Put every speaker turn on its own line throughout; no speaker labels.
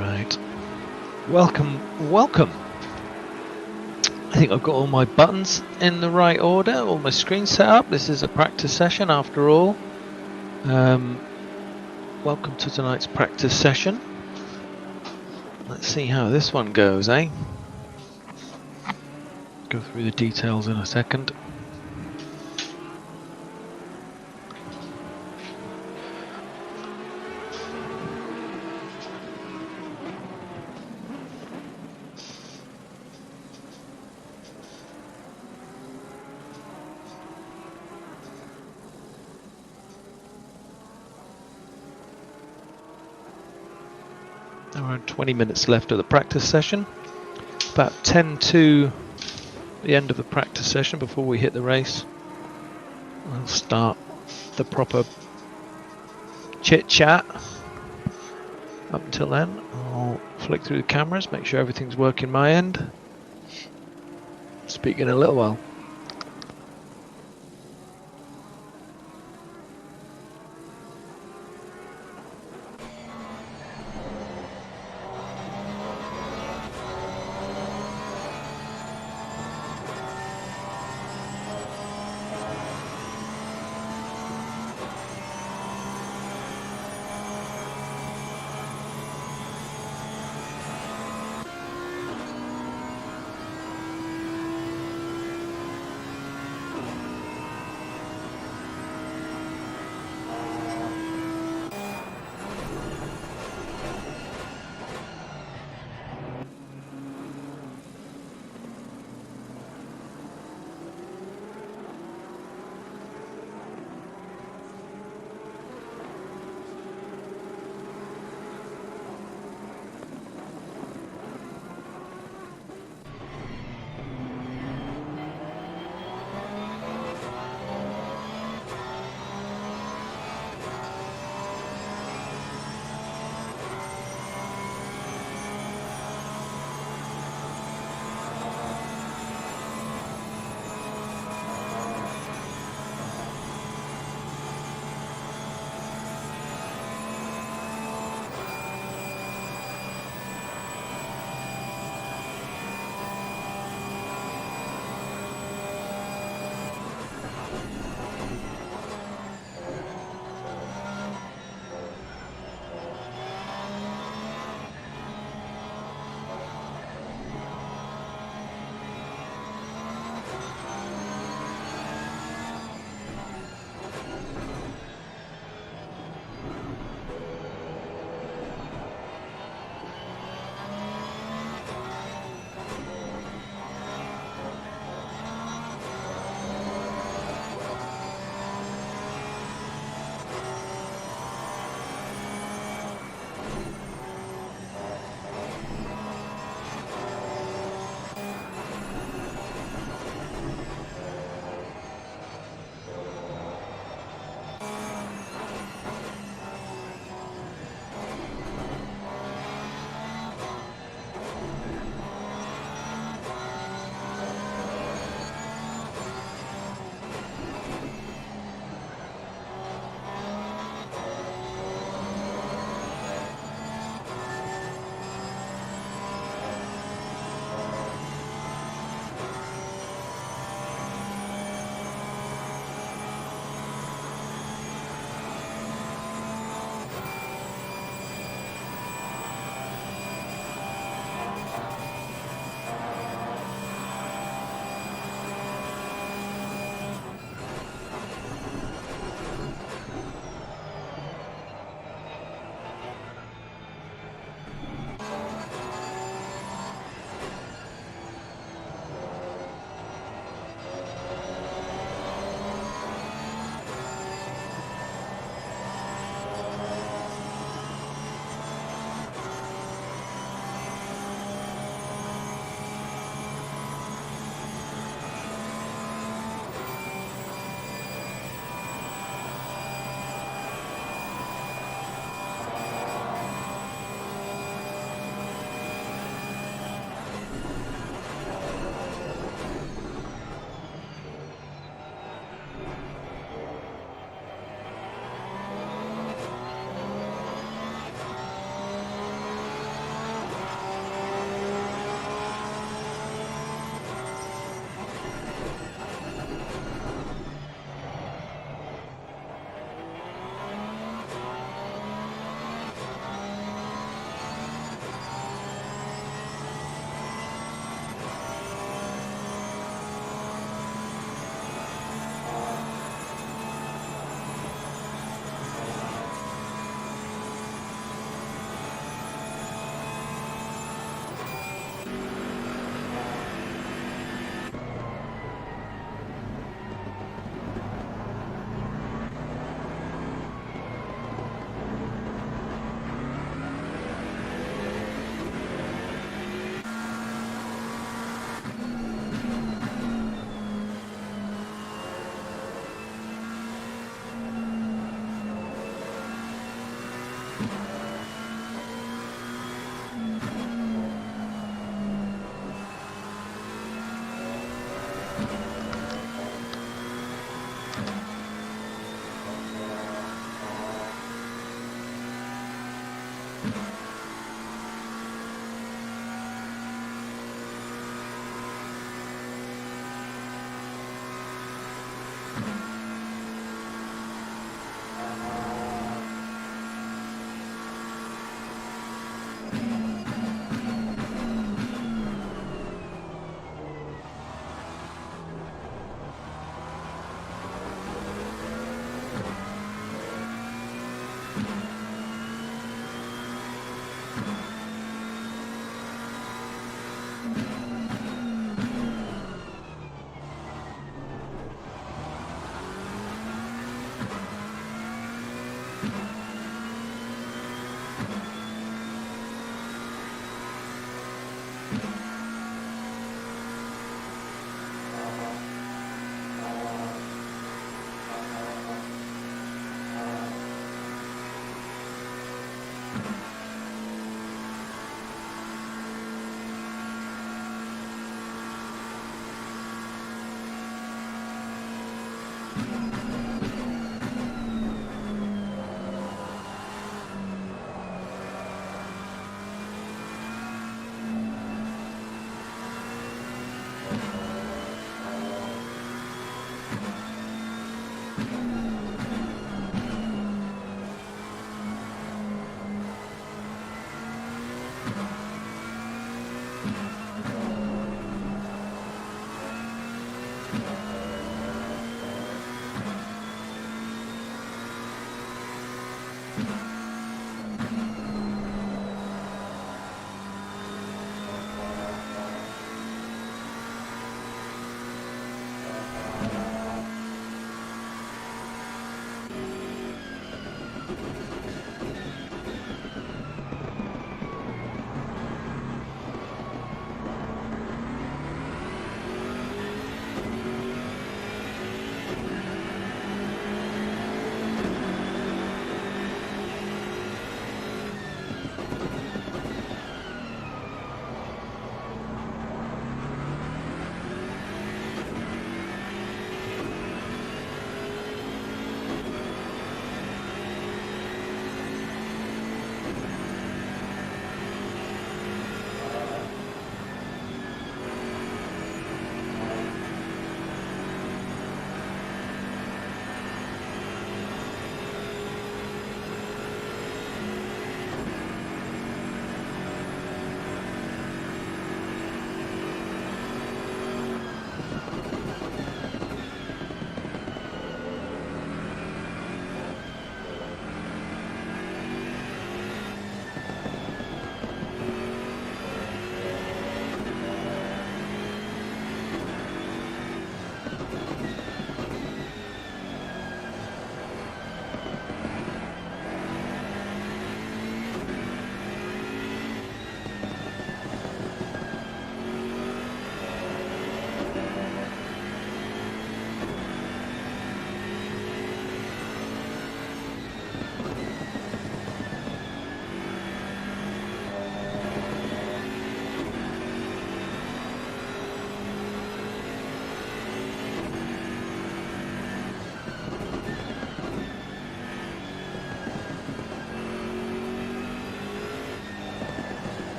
Right. Welcome. I think I've got all my buttons in the right order, all my screens set up. This is a practice session after all. Welcome to tonight's practice session. Let's see how this one goes, eh? Go through the details in a second. Around 20 minutes left of the practice session. About 10 to the end of the practice session before we hit the race. We'll start the proper chit chat. Up until then, I'll flick through the cameras, make sure everything's working my end. Speak in a little while.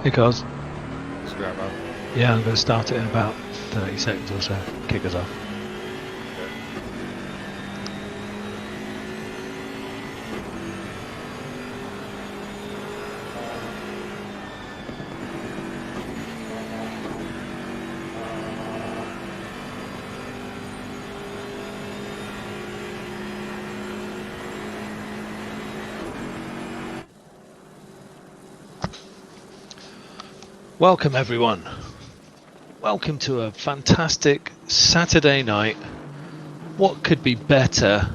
Hey guys.
Scrap up.
Yeah, I'm going to start it in about 30 seconds or so. Kick us off. Welcome everyone. Welcome to a fantastic Saturday night. What could be better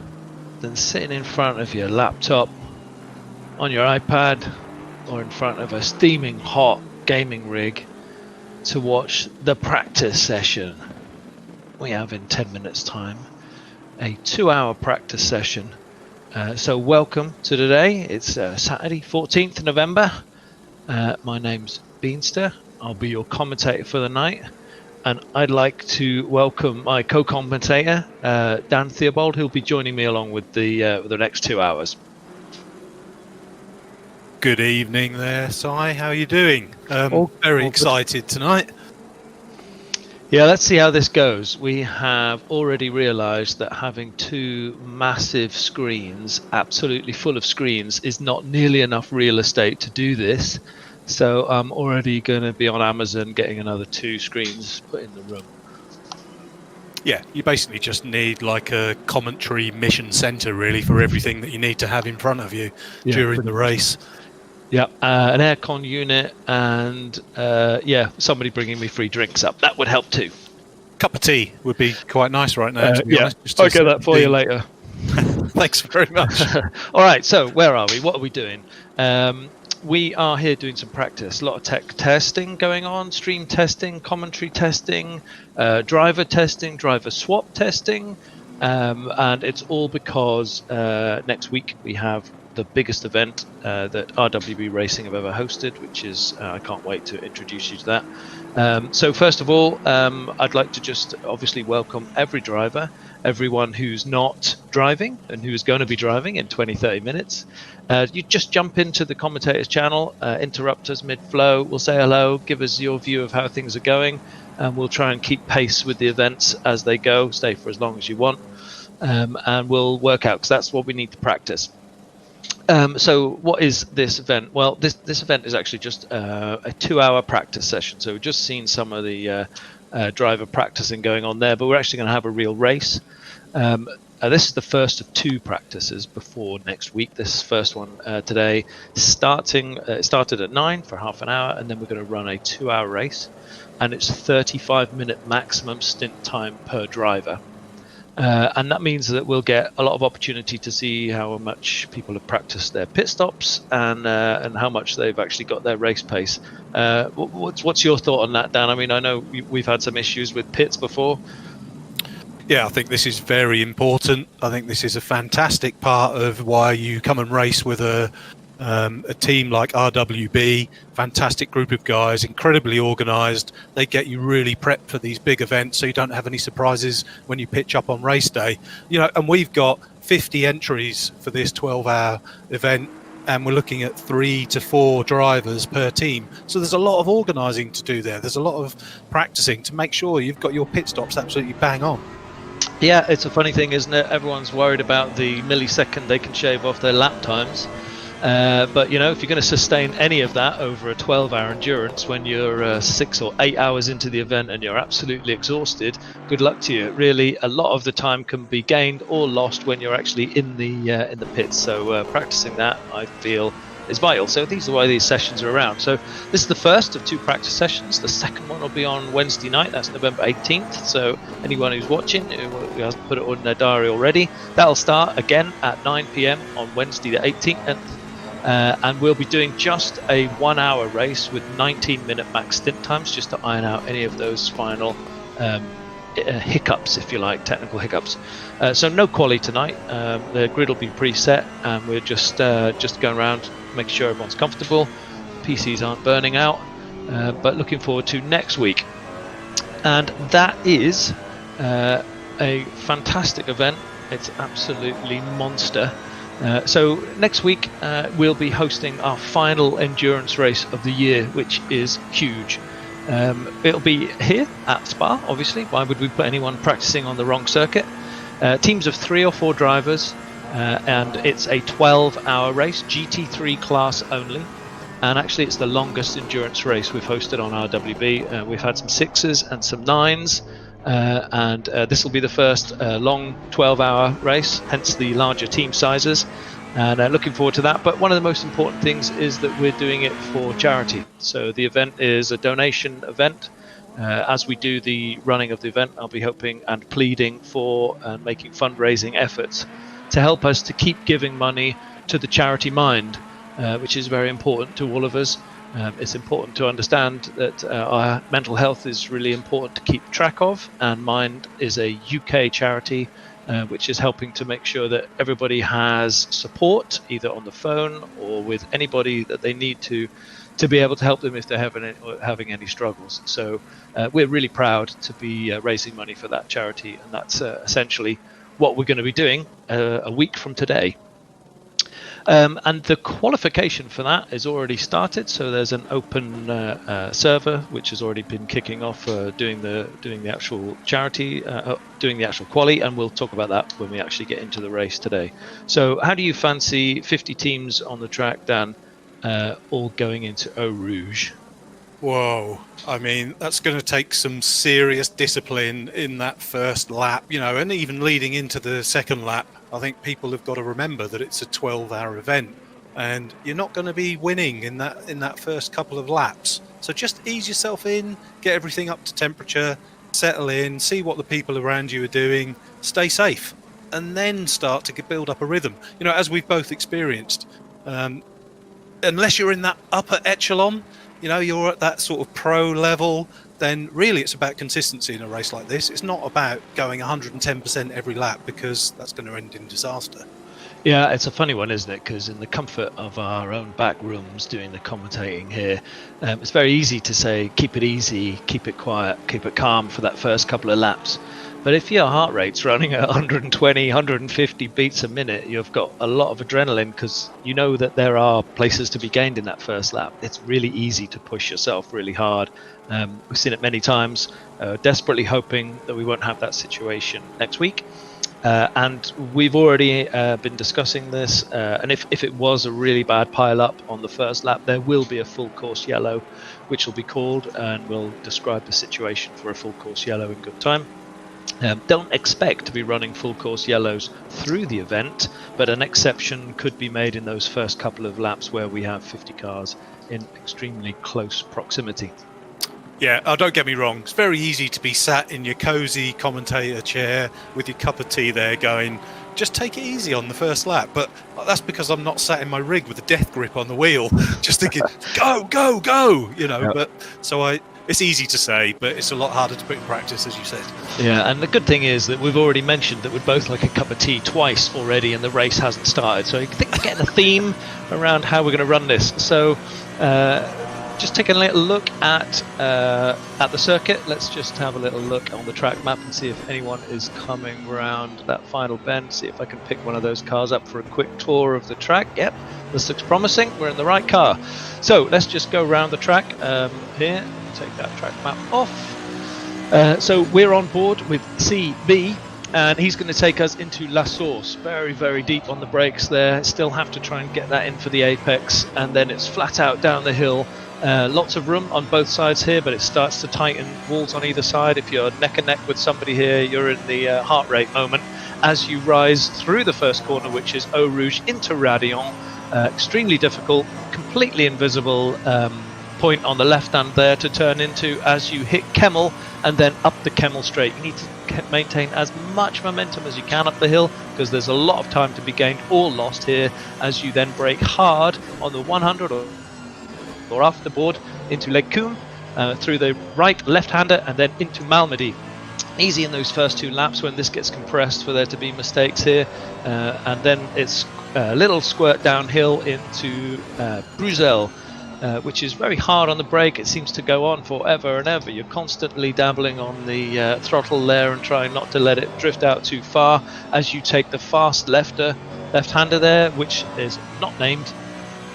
than sitting in front of your laptop, on your iPad, or in front of a steaming hot gaming rig to watch the practice session. We have in 10 minutes time a 2-hour practice session. So welcome to today. It's Saturday 14th November. My name's Beanster. I'll be your commentator for the night, and I'd like to welcome my co-commentator Dan Theobald, who'll be joining me along with the next 2 hours.
Good evening there, Si. How are you doing? Very excited tonight.
Yeah, let's see how this goes. We have already realised that having two massive screens, absolutely full of screens, is not nearly enough real estate to do this. So I'm already going to be on Amazon getting another 2 screens put in the room.
Yeah, you basically just need like a commentary mission centre really for everything that you need to have in front of you during the race.
Yeah, an aircon unit and somebody bringing me free drinks up. That would help too.
Cup of tea would be quite nice right now, to be honest. Just
I'll get that for you later.
Thanks very much.
All right, so where are we? What are we doing? We are here doing some practice, a lot of tech testing going on, stream testing, commentary testing, driver testing, driver swap testing, and it's all because next week we have the biggest event that RWB Racing have ever hosted, which is, I can't wait to introduce you to that. So first of all, I'd like to just obviously welcome every driver, everyone who's not driving and who is going to be driving in 20-30 minutes. You just jump into the commentators channel, interrupt us mid-flow, we'll say hello, give us your view of how things are going, and we'll try and keep pace with the events as they go, stay for as long as you want, and we'll work out, because that's what we need to practice. So what is this event? Well, this event is actually just a 2-hour practice session. So we've just seen some of the driver practicing going on there, but we're actually going to have a real race. This is the first of 2 practices before next week. This first one today, started at 9 for half an hour, and then we're going to run a 2-hour race, and it's 35-minute maximum stint time per driver. And that means that we'll get a lot of opportunity to see how much people have practiced their pit stops and how much they've actually got their race pace. What's your thought on that, Dan? I mean, I know we've had some issues with pits before.
Yeah, I think this is very important. I think this is a fantastic part of why you come and race with a team like RWB. Fantastic group of guys, incredibly organised. They get you really prepped for these big events, so you don't have any surprises when you pitch up on race day. You know, and we've got 50 entries for this 12-hour event, and we're looking at 3 to 4 drivers per team. So there's a lot of organising to do there. There's a lot of practicing to make sure you've got your pit stops absolutely bang on.
Yeah, it's a funny thing, isn't it? Everyone's worried about the millisecond they can shave off their lap times. But, you know, if you're going to sustain any of that over a 12-hour endurance when you're 6 or 8 hours into the event and you're absolutely exhausted, good luck to you. Really, a lot of the time can be gained or lost when you're actually in the pits. So practicing that, I feel, is vital. So these are why these sessions are around. So this is the first of 2 practice sessions. The second one will be on Wednesday night. That's November 18th. So anyone who's watching who hasn't put it on their diary already, that'll start again at 9 p.m. on Wednesday the 18th. And we'll be doing just a 1-hour race with 19-minute max stint times, just to iron out any of those final hiccups, if you like, technical hiccups. So no quali tonight. The grid will be preset, and we're just going around, making sure everyone's comfortable, PCs aren't burning out, but looking forward to next week. And that is a fantastic event. It's absolutely monster. So next week we'll be hosting our final endurance race of the year, which is huge. It'll be here at Spa, obviously. Why would we put anyone practicing on the wrong circuit? Teams of 3 or 4 drivers, and it's a 12-hour race, GT3 class only. And actually it's the longest endurance race we've hosted on RWB. We've had some 6s and some 9s. And this will be the first long 12-hour race, hence the larger team sizes, and looking forward to that. But one of the most important things is that we're doing it for charity. So the event is a donation event. As we do the running of the event, I'll be hoping and pleading for and making fundraising efforts to help us to keep giving money to the charity Mind, which is very important to all of us. It's important to understand that our mental health is really important to keep track of, and Mind is a UK charity which is helping to make sure that everybody has support either on the phone or with anybody that they need to be able to help them if they're having any struggles. So we're really proud to be raising money for that charity, and that's essentially what we're going to be doing a week from today. And the qualification for that is already started. So there's an open server which has already been kicking off doing the actual charity, doing the actual quali, and we'll talk about that when we actually get into the race today. So how do you fancy 50 teams on the track, Dan, all going into Eau Rouge?
Whoa, I mean, that's going to take some serious discipline in that first lap, and even leading into the second lap. I think people have got to remember that it's a 12-hour event, and you're not going to be winning in that first couple of laps. So just ease yourself in, get everything up to temperature, settle in, see what the people around you are doing, stay safe, and then start to build up a rhythm. As we've both experienced, unless you're in that upper echelon, you're at that sort of pro level, then really it's about consistency in a race like this. It's not about going 110% every lap, because that's going to end in disaster.
Yeah, it's a funny one, isn't it? Because in the comfort of our own back rooms doing the commentating here, it's very easy to say, keep it easy, keep it quiet, keep it calm for that first couple of laps. But if your heart rate's running at 120, 150 beats a minute, you've got a lot of adrenaline, because you know that there are places to be gained in that first lap. It's really easy to push yourself really hard. We've seen it many times, desperately hoping that we won't have that situation next week. And we've already been discussing this, and if it was a really bad pile-up on the first lap, there will be a full course yellow, which will be called, and we'll describe the situation for a full course yellow in good time. Don't expect to be running full course yellows through the event, but an exception could be made in those first couple of laps where we have 50 cars in extremely close proximity.
Yeah, don't get me wrong. It's very easy to be sat in your cosy commentator chair with your cup of tea there going, just take it easy on the first lap. But that's because I'm not sat in my rig with a death grip on the wheel, just thinking, go, go, go, Yep. But so it's easy to say, but it's a lot harder to put in practice, as you said.
Yeah, and the good thing is that we've already mentioned that we'd both like a cup of tea twice already, and the race hasn't started. So I think we're getting a theme around how we're going to run this. So just take a little look at the circuit. Let's just have a little look on the track map and see if anyone is coming around that final bend. See if I can pick one of those cars up for a quick tour of the track. Yep, this looks promising. We're in the right car. So let's just go around the track here. Take that track map off. So we're on board with CB, and he's going to take us into La Source. Very, very deep on the brakes there. Still have to try and get that in for the apex, and then it's flat out down the hill. Lots of room on both sides here, but it starts to tighten. Walls on either side. If you're neck and neck with somebody here, you're in the heart rate moment as you rise through the first corner, which is Eau Rouge, into Radion. Extremely difficult, completely invisible point on the left hand there to turn into as you hit Kemmel, and then up the Kemmel straight. You need to maintain as much momentum as you can up the hill, because there's a lot of time to be gained or lost here as you then brake hard on the 100 or off the board into Les Combes, through the right left-hander, and then into Malmedy. Easy in those first 2 laps when this gets compressed for there to be mistakes here, and then it's a little squirt downhill into Bruxelles. which is very hard on the brake. It seems to go on forever and ever. You're constantly dabbling on the throttle there and trying not to let it drift out too far as you take the fast left-hander there, which is not named.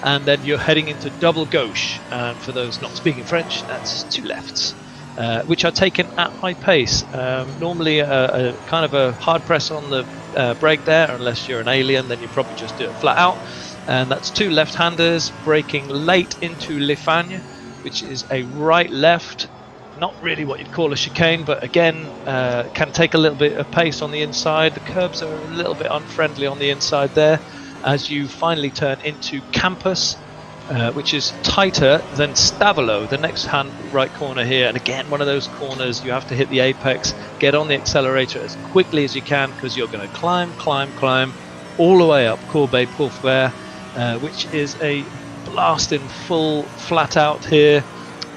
And then you're heading into double gauche. And for those not speaking French, that's two lefts, which are taken at high pace. Normally a kind of a hard press on the brake there, unless you're an alien, then you probably just do it flat out. And that's two left-handers braking late into Le Fagne, which is a right-left, not really what you'd call a chicane, but again, can take a little bit of pace on the inside. The curbs are a little bit unfriendly on the inside there, as you finally turn into Campus, which is tighter than Stavolo, the next right corner here. And again, one of those corners, you have to hit the apex, get on the accelerator as quickly as you can, because you're going to climb all the way up Courbet-Pourfert, which is a blast in full flat out here.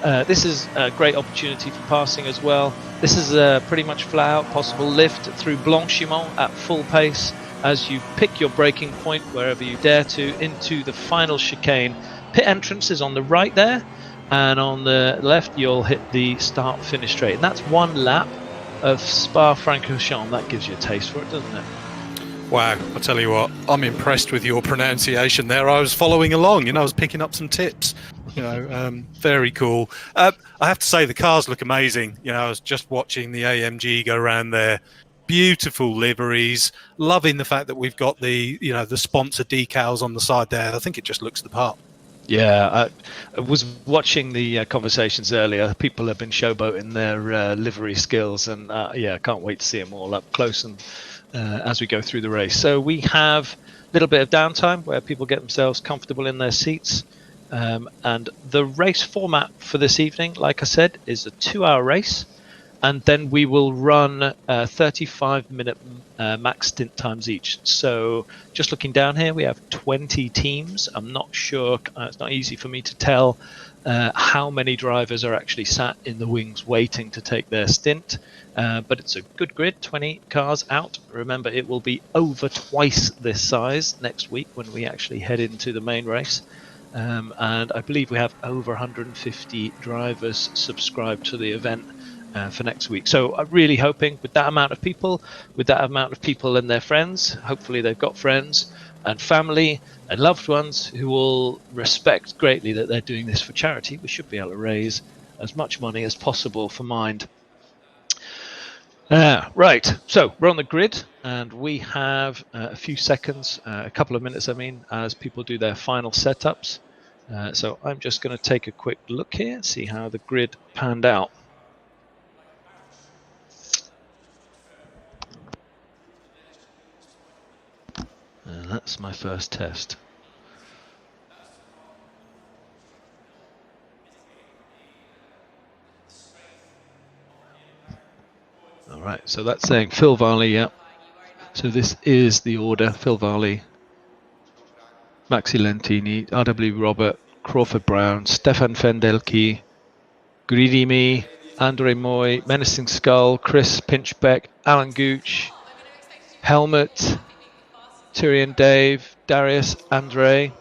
This is a great opportunity for passing as well. This is a pretty much flat out possible lift through Blanchimont at full pace as you pick your braking point wherever you dare to into the final chicane. Pit entrance is on the right there, and on the left you'll hit the start finish straight, and that's one lap of Spa-Francorchamps. That gives you a taste for it, doesn't it?
Wow, I tell you what, I'm impressed with your pronunciation there. I was following along, I was picking up some tips. Very cool. I have to say the cars look amazing. I was just watching the AMG go around there. Beautiful liveries. Loving the fact that we've got the sponsor decals on the side there. I think it just looks the part.
Yeah, I was watching the conversations earlier. People have been showboating their livery skills, and I can't wait to see them all up close and as we go through the race. So we have a little bit of downtime where people get themselves comfortable in their seats. And the race format for this evening, like I said, is a 2-hour race. And then we will run 35-minute max stint times each. So just looking down here, we have 20 teams. I'm not sure, it's not easy for me to tell how many drivers are actually sat in the wings waiting to take their stint. But it's a good grid, 20 cars out. Remember, it will be over twice this size next week when we actually head into the main race. And I believe we have over 150 drivers subscribed to the event for next week. So I'm really hoping with that amount of people and their friends, hopefully they've got friends and family and loved ones who will respect greatly that they're doing this for charity. We should be able to raise as much money as possible for Mind. Right, so we're on the grid and we have a few seconds, a couple of minutes, as people do their final setups. So I'm just going to take a quick look here, see how the grid panned out. And that's my first test. All right, so that's saying Phil Varley, yeah. So this is the order: Phil Varley, Maxi Lentini, RW Robert, Crawford Brown, Stefan Fendelke, Greedy Me, Andre Moy, Menacing Skull, Chris Pinchbeck, Alan Gooch, Helmut, Tyrion Dave, Darius Andre,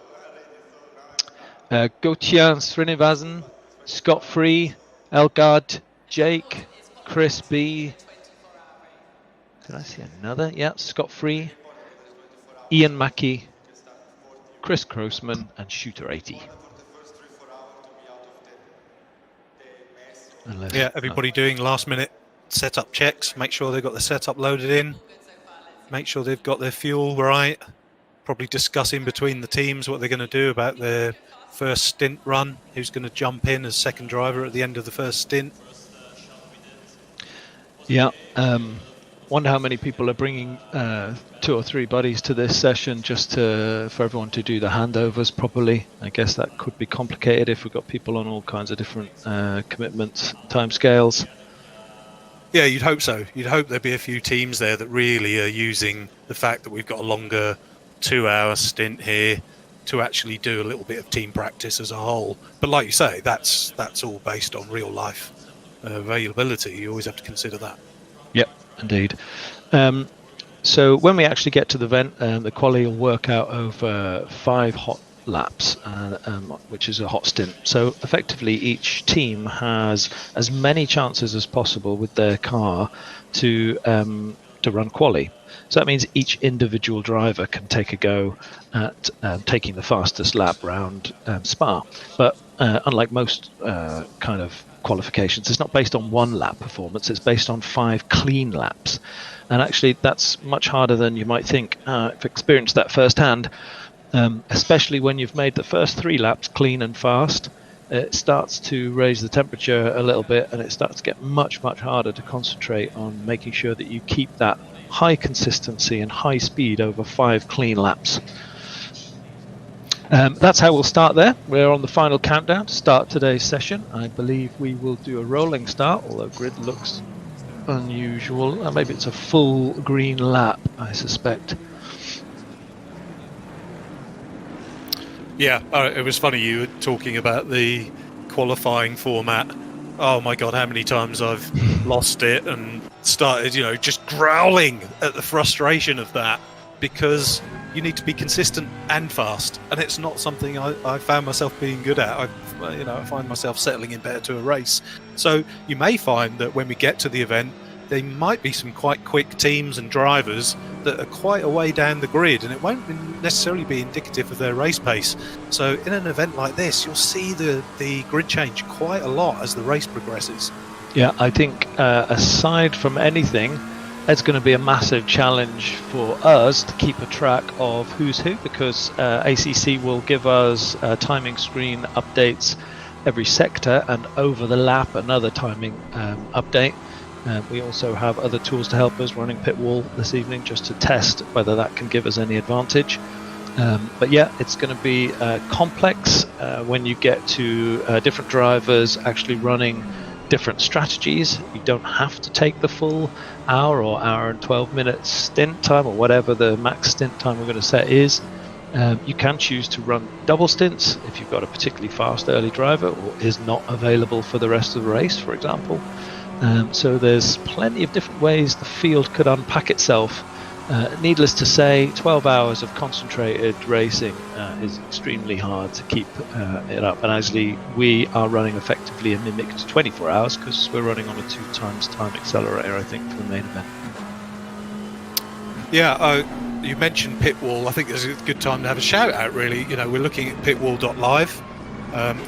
Gauthier Srinivasan, Scott Free, Elgard, Jake, Chris B. Did I see another? Yeah, Scott Free, Ian Mackey, Chris Grossman, and Shooter 80.
Everybody doing last minute setup checks. Make sure they've got the setup loaded in. Make sure they've got their fuel right. Probably discussing between the teams what they're going to do about their first stint run. Who's going to jump in as second driver at the end of the first stint.
Yeah. Wonder how many people are bringing 2 or 3 buddies to this session just for everyone to do the handovers properly. I guess that could be complicated if we've got people on all kinds of different commitments, timescales.
Yeah, you'd hope so. You'd hope there'd be a few teams there that really are using the fact that we've got a longer 2-hour stint here to actually do a little bit of team practice as a whole. But like you say, that's all based on real life availability. You always have to consider that.
Yep, indeed. So when we actually get to the event, the quali will work out over 5 hot laps, which is a hot stint. So effectively each team has as many chances as possible with their car to run quali. So that means each individual driver can take a go at taking the fastest lap round Spa. But unlike most kind of qualifications, it's not based on one lap performance, it's based on 5 clean laps. And actually that's much harder than you might think. I've experienced that firsthand, especially when you've made the first 3 laps clean and fast. It starts to raise the temperature a little bit, and it starts to get much harder to concentrate on making sure that you keep that high consistency and high speed over 5 clean laps. That's how we'll start there. We're on the final countdown to start today's session. I believe we will do a rolling start, although grid looks unusual. Maybe it's a full green lap, I suspect.
Yeah, it was funny you were talking about the qualifying format. Oh my god, how many times I've lost it and started, just growling at the frustration of that, because you need to be consistent and fast, and it's not something I found myself being good at. I find myself settling in better to a race. So you may find that when we get to the event, there might be some quite quick teams and drivers that are quite a way down the grid, and it won't necessarily be indicative of their race pace. So in an event like this, you'll see the grid change quite a lot as the race progresses.
Yeah, I think aside from anything, it's going to be a massive challenge for us to keep a track of who's who, because ACC will give us timing screen updates every sector, and over the lap another timing update. We also have other tools to help us, running pit wall this evening just to test whether that can give us any advantage. But yeah, it's going to be complex when you get to different drivers actually running different strategies. You don't have to take the full hour or hour and 12 minutes stint time, or whatever the max stint time we're going to set is. You can choose to run double stints if you've got a particularly fast early driver or is not available for the rest of the race, for example. So there's plenty of different ways the field could unpack itself. Needless to say, 12 hours of concentrated racing is extremely hard to keep it up. And actually, we are running effectively a mimicked 24 hours because we're running on a 2 times time accelerator, I think, for the main event.
Yeah, you mentioned Pitwall. I think it's a good time to have a shout out, really. We're looking at pitwall.live.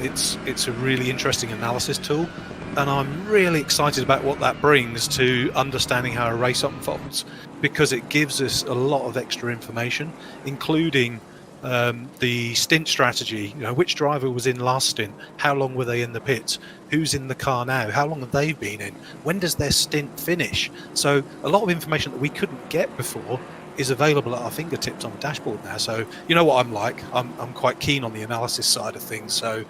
It's a really interesting analysis tool, and I'm really excited about what that brings to understanding how a race unfolds, because it gives us a lot of extra information, including the stint strategy. Which driver was in last stint, how long were they in the pits, who's in the car now, how long have they been in, when does their stint finish. So a lot of information that we couldn't get before is available at our fingertips on the dashboard now. So you know what I'm like, I'm quite keen on the analysis side of things. So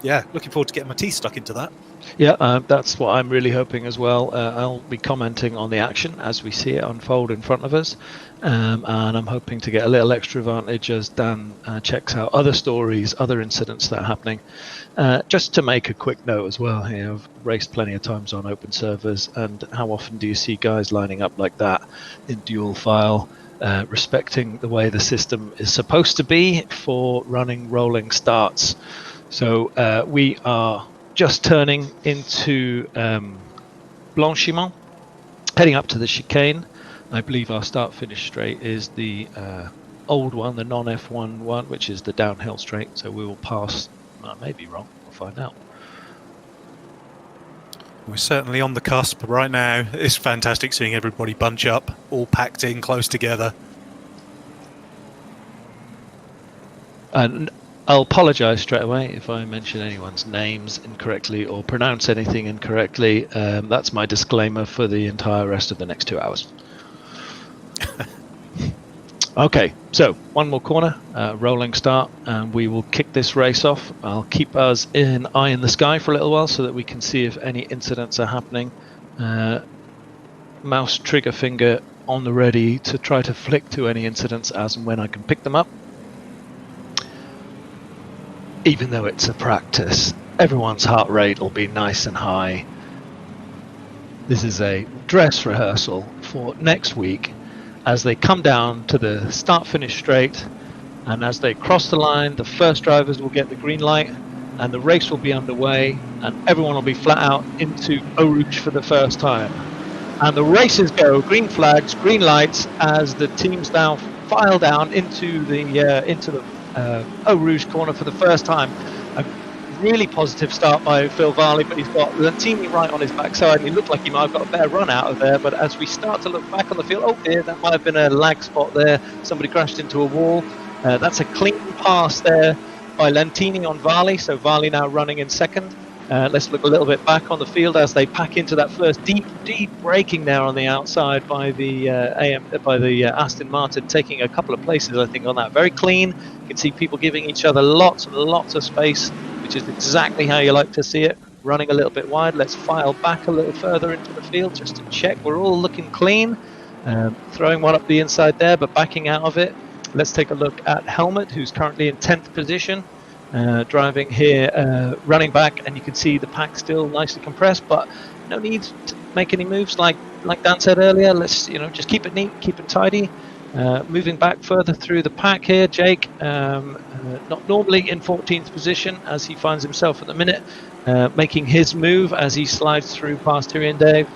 yeah, looking forward to getting my teeth stuck into that.
Yeah, that's what I'm really hoping as well. I'll be commenting on the action as we see it unfold in front of us, and I'm hoping to get a little extra advantage as Dan checks out other stories, other incidents that are happening. Just to make a quick note as well here, I've raced plenty of times on open servers, and how often do you see guys lining up like that in dual file, respecting the way the system is supposed to be for running rolling starts. So we are just turning into Blanchiment, heading up to the chicane. I believe our start-finish straight is the old one, the non-F1 one, which is the downhill straight. So we will pass. I may be wrong. We'll find out.
We're certainly on the cusp right now. It's fantastic seeing everybody bunch up, all packed in close together.
And I'll apologise straight away if I mention anyone's names incorrectly or pronounce anything incorrectly. That's my disclaimer for the entire rest of the next 2 hours. Okay, so one more corner, rolling start, and we will kick this race off. I'll keep us in eye in the sky for a little while so that we can see if any incidents are happening. Mouse trigger finger on the ready to try to flick to any incidents as and when I can pick them up. Even though it's a practice, everyone's heart rate will be nice and high. This is a dress rehearsal for next week as they come down to the start-finish straight And as they cross the line, the first drivers will get the green light, and the race will be underway, and everyone will be flat out into Eau Rouge for the first time. And the races go, green flags, green lights, as the teams now file down into the Eau Rouge corner for the first time. A really positive start by Phil Varley, but he's got Lentini right on his backside. He looked like he might have got a better run out of there, but as we start to look back on the field, oh dear, that might have been a lag spot there. Somebody crashed into a wall. That's a clean pass there by Lentini on Varley, so Varley now running in second. Let's look a little bit back on the field as they pack into that first deep braking there on the outside by the Aston Martin, taking a couple of places, I think, on that. Very clean. You can see people giving each other lots and lots of space, which is exactly how you like to see it. Running a little bit wide. Let's file back a little further into the field just to check we're all looking clean. Throwing one up the inside there, but backing out of it. Let's take a look at Helmut, who's currently in 10th position. Driving here, running back, and you can see the pack still nicely compressed, but no need to make any moves like Dan said earlier. Let's just keep it neat, keep it tidy. Moving back further through the pack here, Jake, not normally in 14th position as he finds himself at the minute, making his move as he slides through past Thierry and Dave.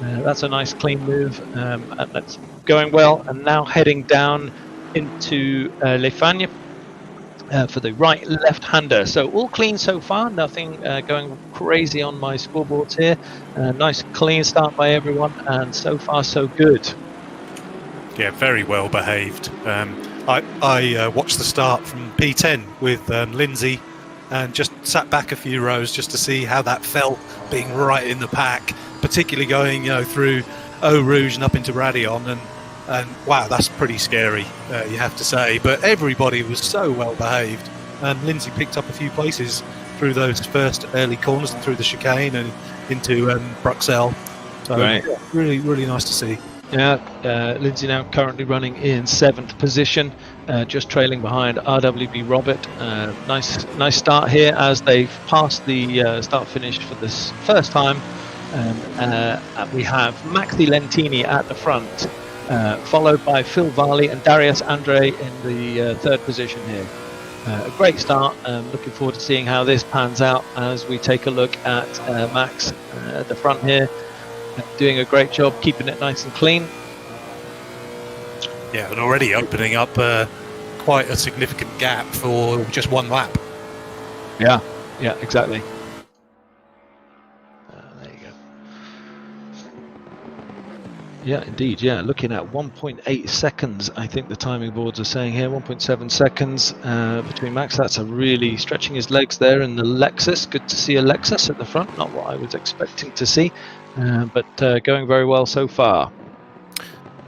That's a nice clean move, and that's going well. And now heading down into Les Fagnes for the right left-hander. So all clean so far, nothing going crazy on my scoreboards here. Nice clean start by everyone, and so far so good.
Yeah, very well behaved. I watched the start from P10 with Lindsay and just sat back a few rows just to see how that felt being right in the pack, particularly going through Eau Rouge and up into Radion, and wow, that's pretty scary, you have to say. But everybody was so well behaved, and Lindsay picked up a few places through those first early corners and through the chicane and into Bruxelles. So
right.
Yeah, really, really nice to see.
Yeah, Lindsay now currently running in 7th position, just trailing behind RWB Robert. Nice start here as they've passed the start-finish for this first time. And we have Maxi Lentini at the front, followed by Phil Varley and Darius Andre in the 3rd position here. A great start. Looking forward to seeing how this pans out as we take a look at Max at the front here. Doing a great job keeping it nice and clean.
Yeah, and already opening up quite a significant gap for just one lap.
Yeah, exactly. There you go. Yeah, indeed. Yeah, looking at 1.8 seconds, I think the timing boards are saying here. 1.7 seconds between Max. That's a really stretching his legs there in the Lexus. Good to see a Lexus at the front. Not what I was expecting to see. But going very well so far.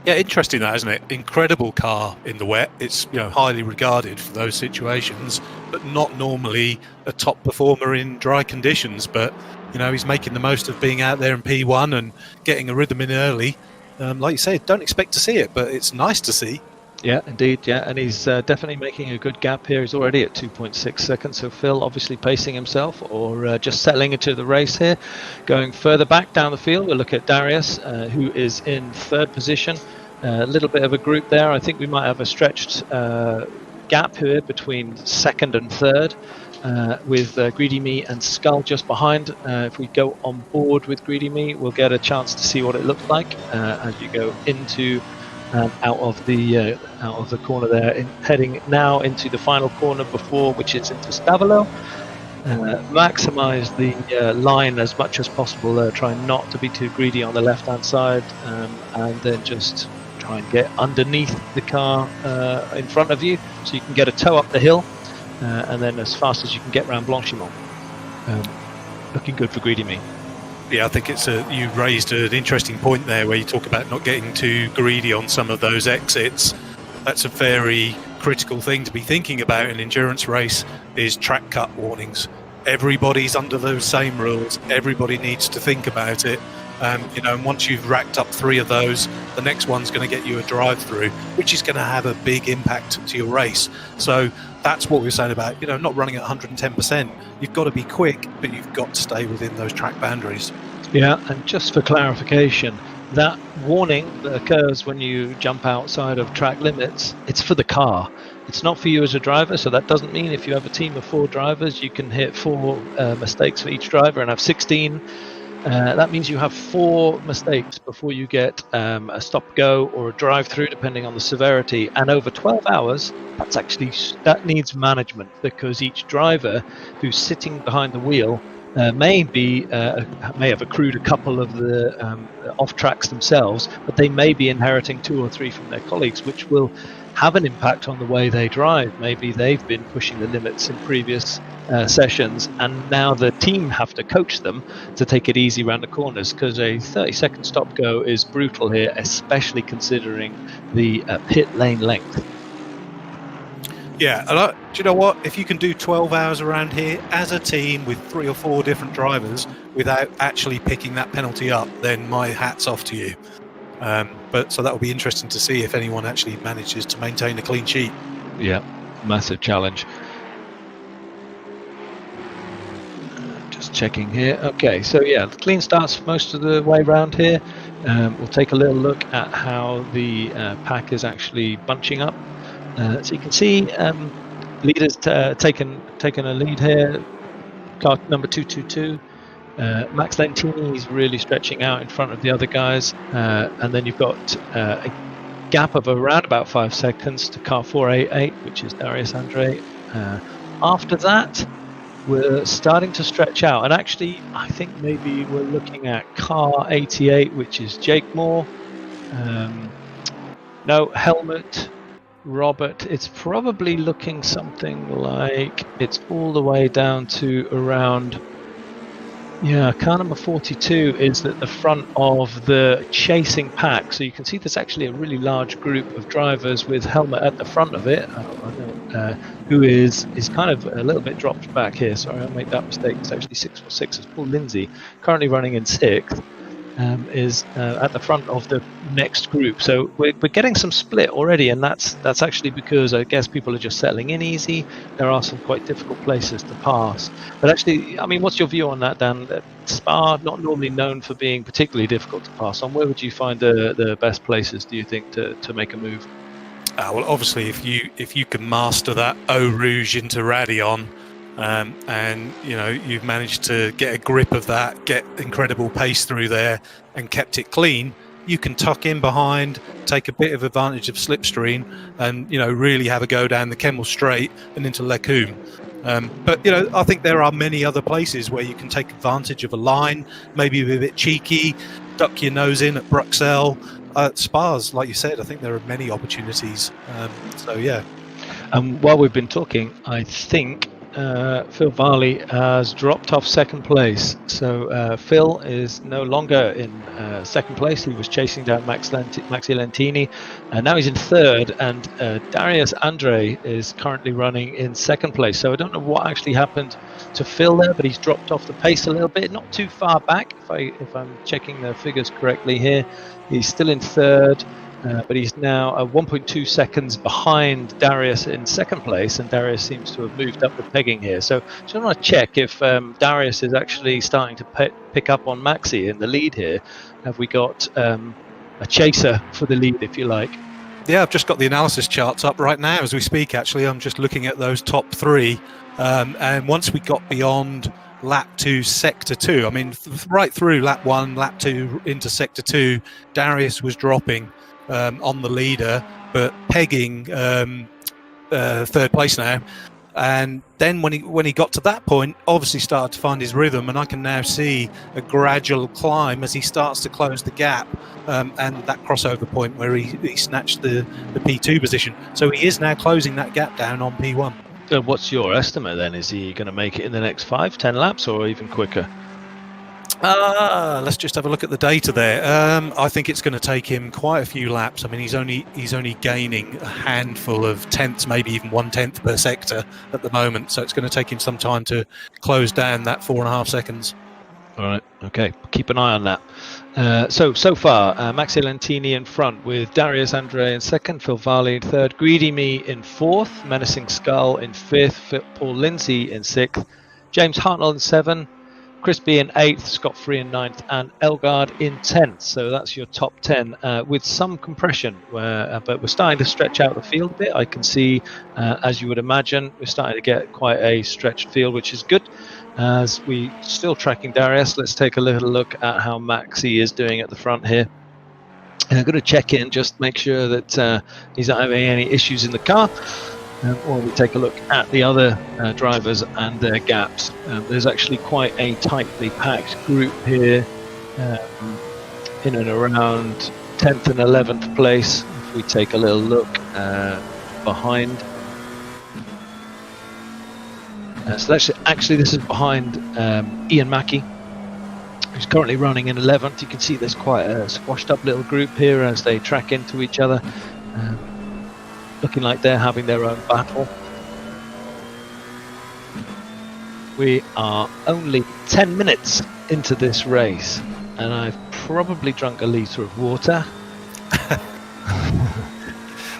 Yeah, interesting that, isn't it? Incredible car in the wet. It's highly regarded for those situations, but not normally a top performer in dry conditions. But he's making the most of being out there in P1 and getting a rhythm in early. Like you say, don't expect to see it, but it's nice to see.
Yeah, indeed. Yeah, and he's definitely making a good gap here. He's already at 2.6 seconds. So Phil obviously pacing himself or just settling into the race here. Going further back down the field, we'll look at Darius, who is in 3rd position. A little bit of a group there. I think we might have a stretched gap here between 2nd and 3rd, with Greedy Me and Skull just behind. If we go on board with Greedy Me, we'll get a chance to see what it looks like as you go into out of the corner there, heading now into the final corner which is into Stavelo. Maximise the line as much as possible there, trying not to be too greedy on the left hand side, and then just try and get underneath the car in front of you so you can get a tow up the hill, and then as fast as you can get around Blanchimont. Looking good for Greedy Me.
Yeah, I think you raised an interesting point there where you talk about not getting too greedy on some of those exits. That's a very critical thing to be thinking about in an endurance race, is track cut warnings. Everybody's under those same rules. Everybody needs to think about it. And once you've racked up 3 of those, the next one's going to get you a drive through, which is going to have a big impact to your race. So that's what we're saying about, not running at 110%. You've got to be quick, but you've got to stay within those track boundaries.
Yeah, and just for clarification, that warning that occurs when you jump outside of track limits, it's for the car. It's not for you as a driver, so that doesn't mean if you have a team of 4 drivers, you can hit 4 mistakes for each driver and have 16. That means you have 4 mistakes before you get a stop-go or a drive-through, depending on the severity. And over 12 hours, that needs management, because each driver who's sitting behind the wheel may have accrued a couple of the off tracks themselves, but they may be inheriting 2 or 3 from their colleagues, which will have an impact on the way they drive. Maybe they've been pushing the limits in previous sessions, and now the team have to coach them to take it easy around the corners, because a 30-second stop go is brutal here, especially considering the pit lane length.
Yeah, and do you know what? If you can do 12 hours around here as a team with 3 or 4 different drivers without actually picking that penalty up, then my hat's off to you. So that will be interesting to see if anyone actually manages to maintain a clean sheet.
Yeah, massive challenge. Just checking here. Okay, so yeah, the clean starts most of the way around here. We'll take a little look at how the pack is actually bunching up. So you can see leaders taken a lead here. Car number 222. Max Lentini is really stretching out in front of the other guys, and then you've got a gap of around about 5 seconds to car 488, which is Darius Andre. After that, we're starting to stretch out, and actually I think maybe we're looking at car 88, which is Jake Moore. No, Helmut, Robert. It's probably looking something like it's all the way down to around, yeah, car number 42 is at the front of the chasing pack. So you can see there's actually a really large group of drivers with Helmut at the front of it, who is kind of a little bit dropped back here. Sorry, I made that mistake. It's actually 646. It's Paul Lindsay, currently running in 6th. Is at the front of the next group. So we're getting some split already, and that's actually because I guess people are just settling in easy. There are some quite difficult places to pass. But actually, I mean, what's your view on that, Dan? Spa, not normally known for being particularly difficult to pass on. Where would you find the best places, do you think, to make a move?
Well, obviously, if you can master that Eau Rouge into Radion, and you've managed to get a grip of that, get incredible pace through there, and kept it clean, you can tuck in behind, take a bit of advantage of slipstream, and really have a go down the Kemmel Straight and into Lecombe. But I think there are many other places where you can take advantage of a line, maybe be a bit cheeky, duck your nose in at Bruxelles. Spas, like you said, I think there are many opportunities. So yeah.
While we've been talking, I think Phil Varley has dropped off second place. So Phil is no longer in second place. He was chasing down Maxi Lentini, and now he's in third. And Darius Andre is currently running in second place. So I don't know what actually happened to Phil there, but he's dropped off the pace a little bit. Not too far back, if I'm checking the figures correctly here. He's still in third. But he's now 1.2 seconds behind Darius in second place, and Darius seems to have moved up the pegging here. So just want to check if Darius is actually starting to pick up on Maxi in the lead here. Have we got a chaser for the lead, if you like?
Yeah, I've just got the analysis charts up right now as we speak, actually. I'm just looking at those top 3. And once we got beyond lap 2, sector 2, I mean, right through lap 1, lap 2 into sector 2, Darius was dropping on the leader, but pegging third place now. And then when he got to that point, obviously started to find his rhythm, and I can now see a gradual climb as he starts to close the gap, and that crossover point where he snatched the P2 position. So he is now closing that gap down on P1.
So what's your estimate then? Is he going to make it in the next 5-10 laps, or even quicker?
Let's just have a look at the data there. I think it's going to take him quite a few laps. I mean, he's only gaining a handful of tenths, maybe even 1/10 per sector at the moment. So it's going to take him some time to close down that 4.5 seconds.
All right. Okay. Keep an eye on that. So far, Maxi Lentini in front with Darius Andre in second, Phil Varley in third, Greedy Me in fourth, Menacing Skull in fifth, Paul Lindsay in sixth, James Hartnell in 7. Chris B in 8th, Scott Free in 9th, and Elgard in 10th. So that's your top 10 with some compression, but we're starting to stretch out the field a bit. I can see, as you would imagine, we're starting to get quite a stretched field, which is good. As we still tracking Darius, let's take a little look at how Maxi is doing at the front here. And I'm going to check in, just make sure that he's not having any issues in the car. Or we take a look at the other drivers and their gaps. There's actually quite a tightly packed group here, in and around 10th and 11th place. If we take a little look behind. So actually this is behind Ian Mackey, who's currently running in 11th. You can see there's quite a squashed up little group here as they track into each other. Looking like they're having their own battle. We are only 10 minutes into this race, and I've probably drunk a litre of water.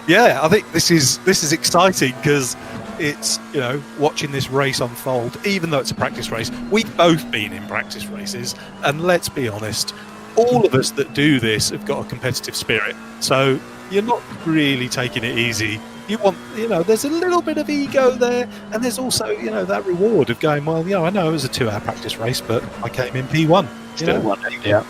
Yeah, I think this is exciting because it's, you know, watching this race unfold. Even though it's a practice race, we've both been in practice races, and let's be honest, all of us that do this have got a competitive spirit. So you're not really taking it easy. You want, you know, there's a little bit of ego there, and there's also, you know, that reward of going, well, yeah, I know it was a 2-hour practice race, but I came in P1.
Still won it, yeah.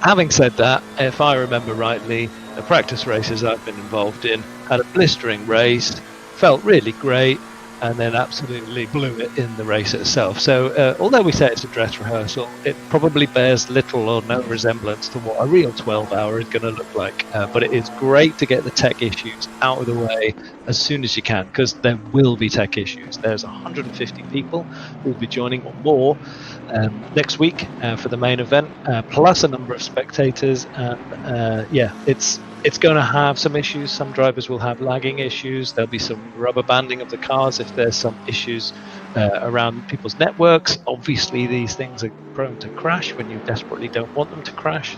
Having said that, if I remember rightly, the practice races I've been involved in had a blistering race, felt really great, and then absolutely blew it in the race itself. So although we say it's a dress rehearsal, it probably bears little or no resemblance to what a real 12-hour is going to look like. But it is great to get the tech issues out of the way as soon as you can, because there will be tech issues. There's 150 people who will be joining or more next week for the main event, plus a number of spectators. And yeah, it's going to have some issues. Some drivers will have lagging issues. There'll be some rubber banding of the cars if there's some issues around people's networks. Obviously, these things are prone to crash when you desperately don't want them to crash.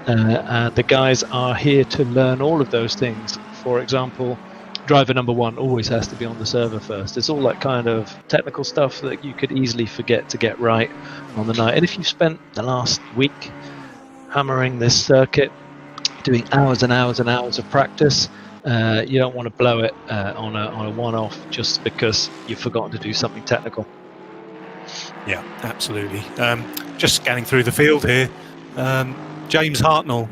The guys are here to learn all of those things. For example, driver number 1 always has to be on the server first. It's all that kind of technical stuff that you could easily forget to get right on the night. And if you've spent the last week hammering this circuit, doing hours and hours and hours of practice, you don't want to blow it on a one-off just because you've forgotten to do something technical.
Yeah, absolutely. Just scanning through the field here, James Hartnell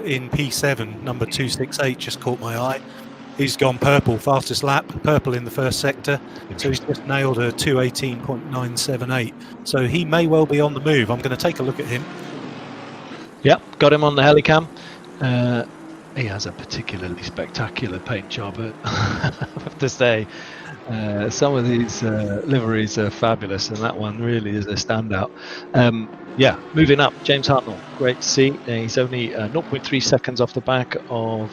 in P7, number 268, just caught my eye. He's gone purple, fastest lap, purple in the first sector, so he's just nailed a 2:18.978. So he may well be on the move. I'm going to take a look at him.
Yep, got him on the helicam. He has a particularly spectacular paint job, I have to say. Some of these liveries are fabulous, and that one really is a standout. Yeah, moving up, James Hartnell, great to see. He's only 0.3 seconds off the back of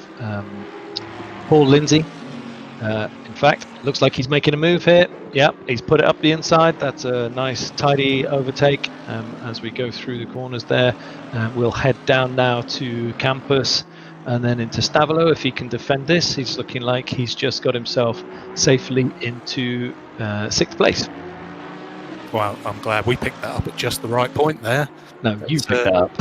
Paul Lindsay. In fact, looks like he's making a move here. Yeah, he's put it up the inside. That's a nice, tidy overtake as we go through the corners there. We'll head down now to campus and then into Stavolo. If he can defend this, he's looking like he's just got himself safely into 6th place.
Well, I'm glad we picked that up at just the right point there.
No, you picked that up.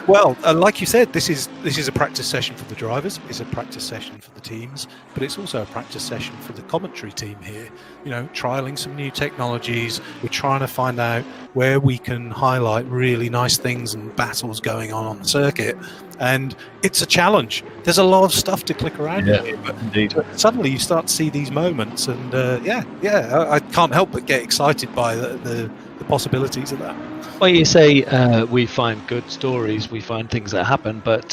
Well, like you said, this is a practice session for the drivers. It's a practice session for the teams, but it's also a practice session for the commentary team here. You know, trialing some new technologies. We're trying to find out where we can highlight really nice things and battles going on the circuit. And it's a challenge. There's a lot of stuff to click around here, but suddenly you start to see these moments, and I can't help but get excited by the possibilities of that.
Well, you say we find good stories, we find things that happen, but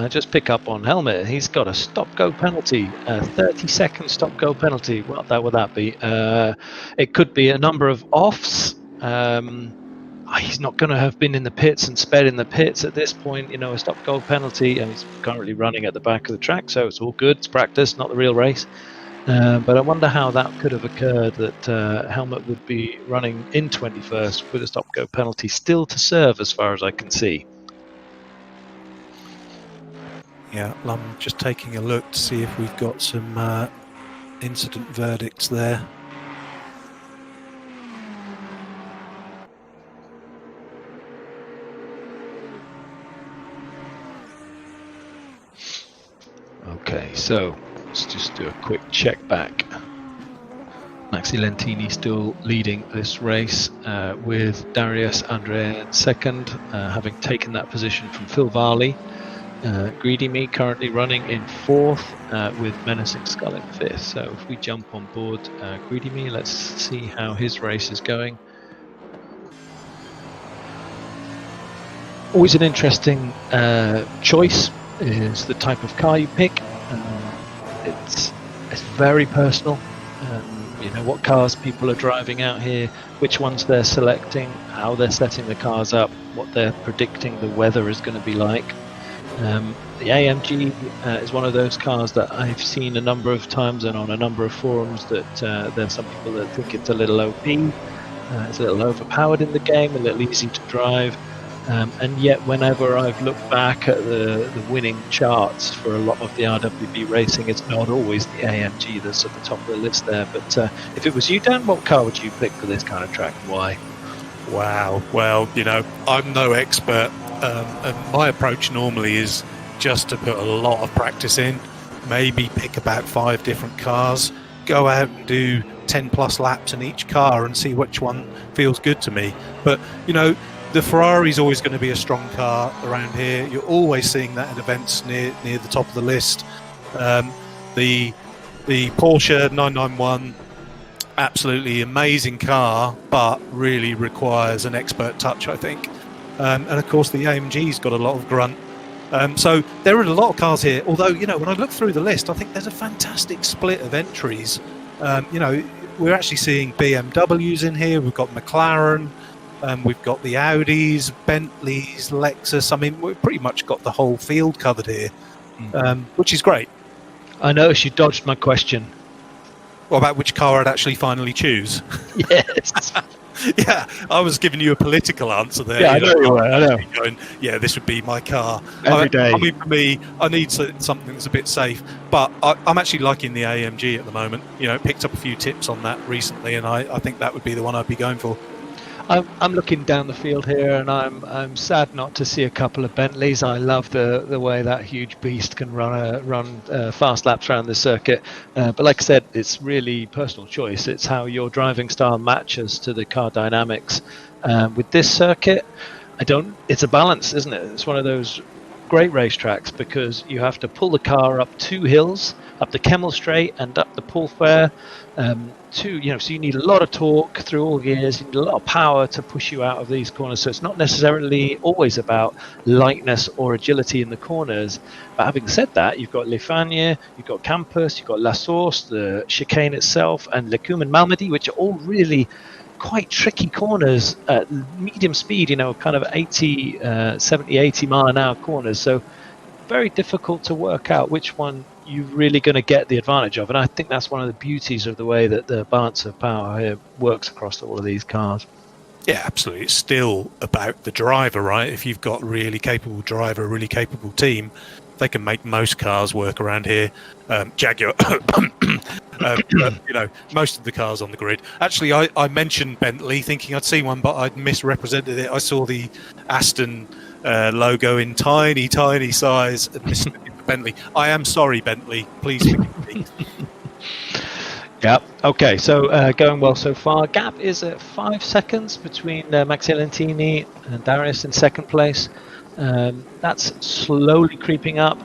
just pick up on Helmet. He's got a stop-go penalty, a 30-second stop-go penalty. What would that be? It could be a number of offs. He's not going to have been in the pits and sped in the pits at this point. You know, a stop-go penalty, and he's currently running at the back of the track, so it's all good. It's practice, not the real race. But I wonder how that could have occurred, that Helmut would be running in 21st with a stop-go penalty still to serve as far as I can see.
Yeah, I'm just taking a look to see if we've got some incident verdicts there.
Okay, so let's just do a quick check back. Maxi Lentini still leading this race with Darius Andre in second, having taken that position from Phil Varley. Greedy Me currently running in fourth with Menacing Skull in fifth. So if we jump on board Greedy Me, let's see how his race is going. Always an interesting choice is the type of car you pick. It's very personal. You know what cars people are driving out here, which ones they're selecting, how they're setting the cars up, what they're predicting the weather is going to be like. The AMG is one of those cars that I've seen a number of times and on a number of forums that there's some people that think it's a little OP, it's a little overpowered in the game, a little easy to drive. And yet whenever I've looked back at the winning charts for a lot of the RWB racing, it's not always the AMG that's at the top of the list there. But if it was you, Dan, what car would you pick for this kind of track and why?
Wow. Well, you know, I'm no expert. And my approach normally is just to put a lot of practice in, maybe pick about 5 different cars, go out and do 10 plus laps in each car and see which one feels good to me. But, you know, the Ferrari is always going to be a strong car around here. You're always seeing that at events near the top of the list. The Porsche 991, absolutely amazing car, but really requires an expert touch, I think. And of course, the AMG's got a lot of grunt. So there are a lot of cars here. Although, you know, when I look through the list, I think there's a fantastic split of entries. You know, we're actually seeing BMWs in here. We've got McLaren. We've got the Audis, Bentleys, Lexus. I mean, we've pretty much got the whole field covered here, which is great.
I noticed you dodged my question.
What about which car I'd actually finally choose?
Yes.
Yeah, I was giving you a political answer there.
Yeah, I know you were. I know.
Going, yeah, this would be my car.
Every day.
I mean, for me, I need something that's a bit safe. But I'm actually liking the AMG at the moment. You know, picked up a few tips on that recently, and I think that would be the one I'd be going for.
I'm looking down the field here, and I'm sad not to see a couple of Bentleys. I love the way that huge beast can run fast laps around the circuit. But like I said, it's really personal choice. It's how your driving style matches to the car dynamics. With this circuit, it's a balance, isn't it? It's one of those great racetracks because you have to pull the car up 2 hills, up the Kemmel Straight and up the Pulfair. So you need a lot of torque through all gears, you need a lot of power to push you out of these corners. So it's not necessarily always about lightness or agility in the corners. But having said that, you've got Le Fagnes, you've got Campus, you've got La Source, the chicane itself, and Lecum and Malmedy, which are all really quite tricky corners at medium speed, kind of 70, 80 mile an hour corners. So very difficult to work out which one you're really going to get the advantage of. And I think that's one of the beauties of the way that the balance of power here works across all of these cars.
Yeah, absolutely. It's still about the driver, right? If you've got a really capable driver, a really capable team, they can make most cars work around here. Jaguar, most of the cars on the grid. Actually, I mentioned Bentley thinking I'd seen one, but I'd misrepresented it. I saw the Aston logo in tiny size and missed Bentley. I am sorry, Bentley. Please forgive me.
Yeah. Okay. So going well so far. Gap is at 5 seconds between Maxi Lentini and Darius in second place. That's slowly creeping up.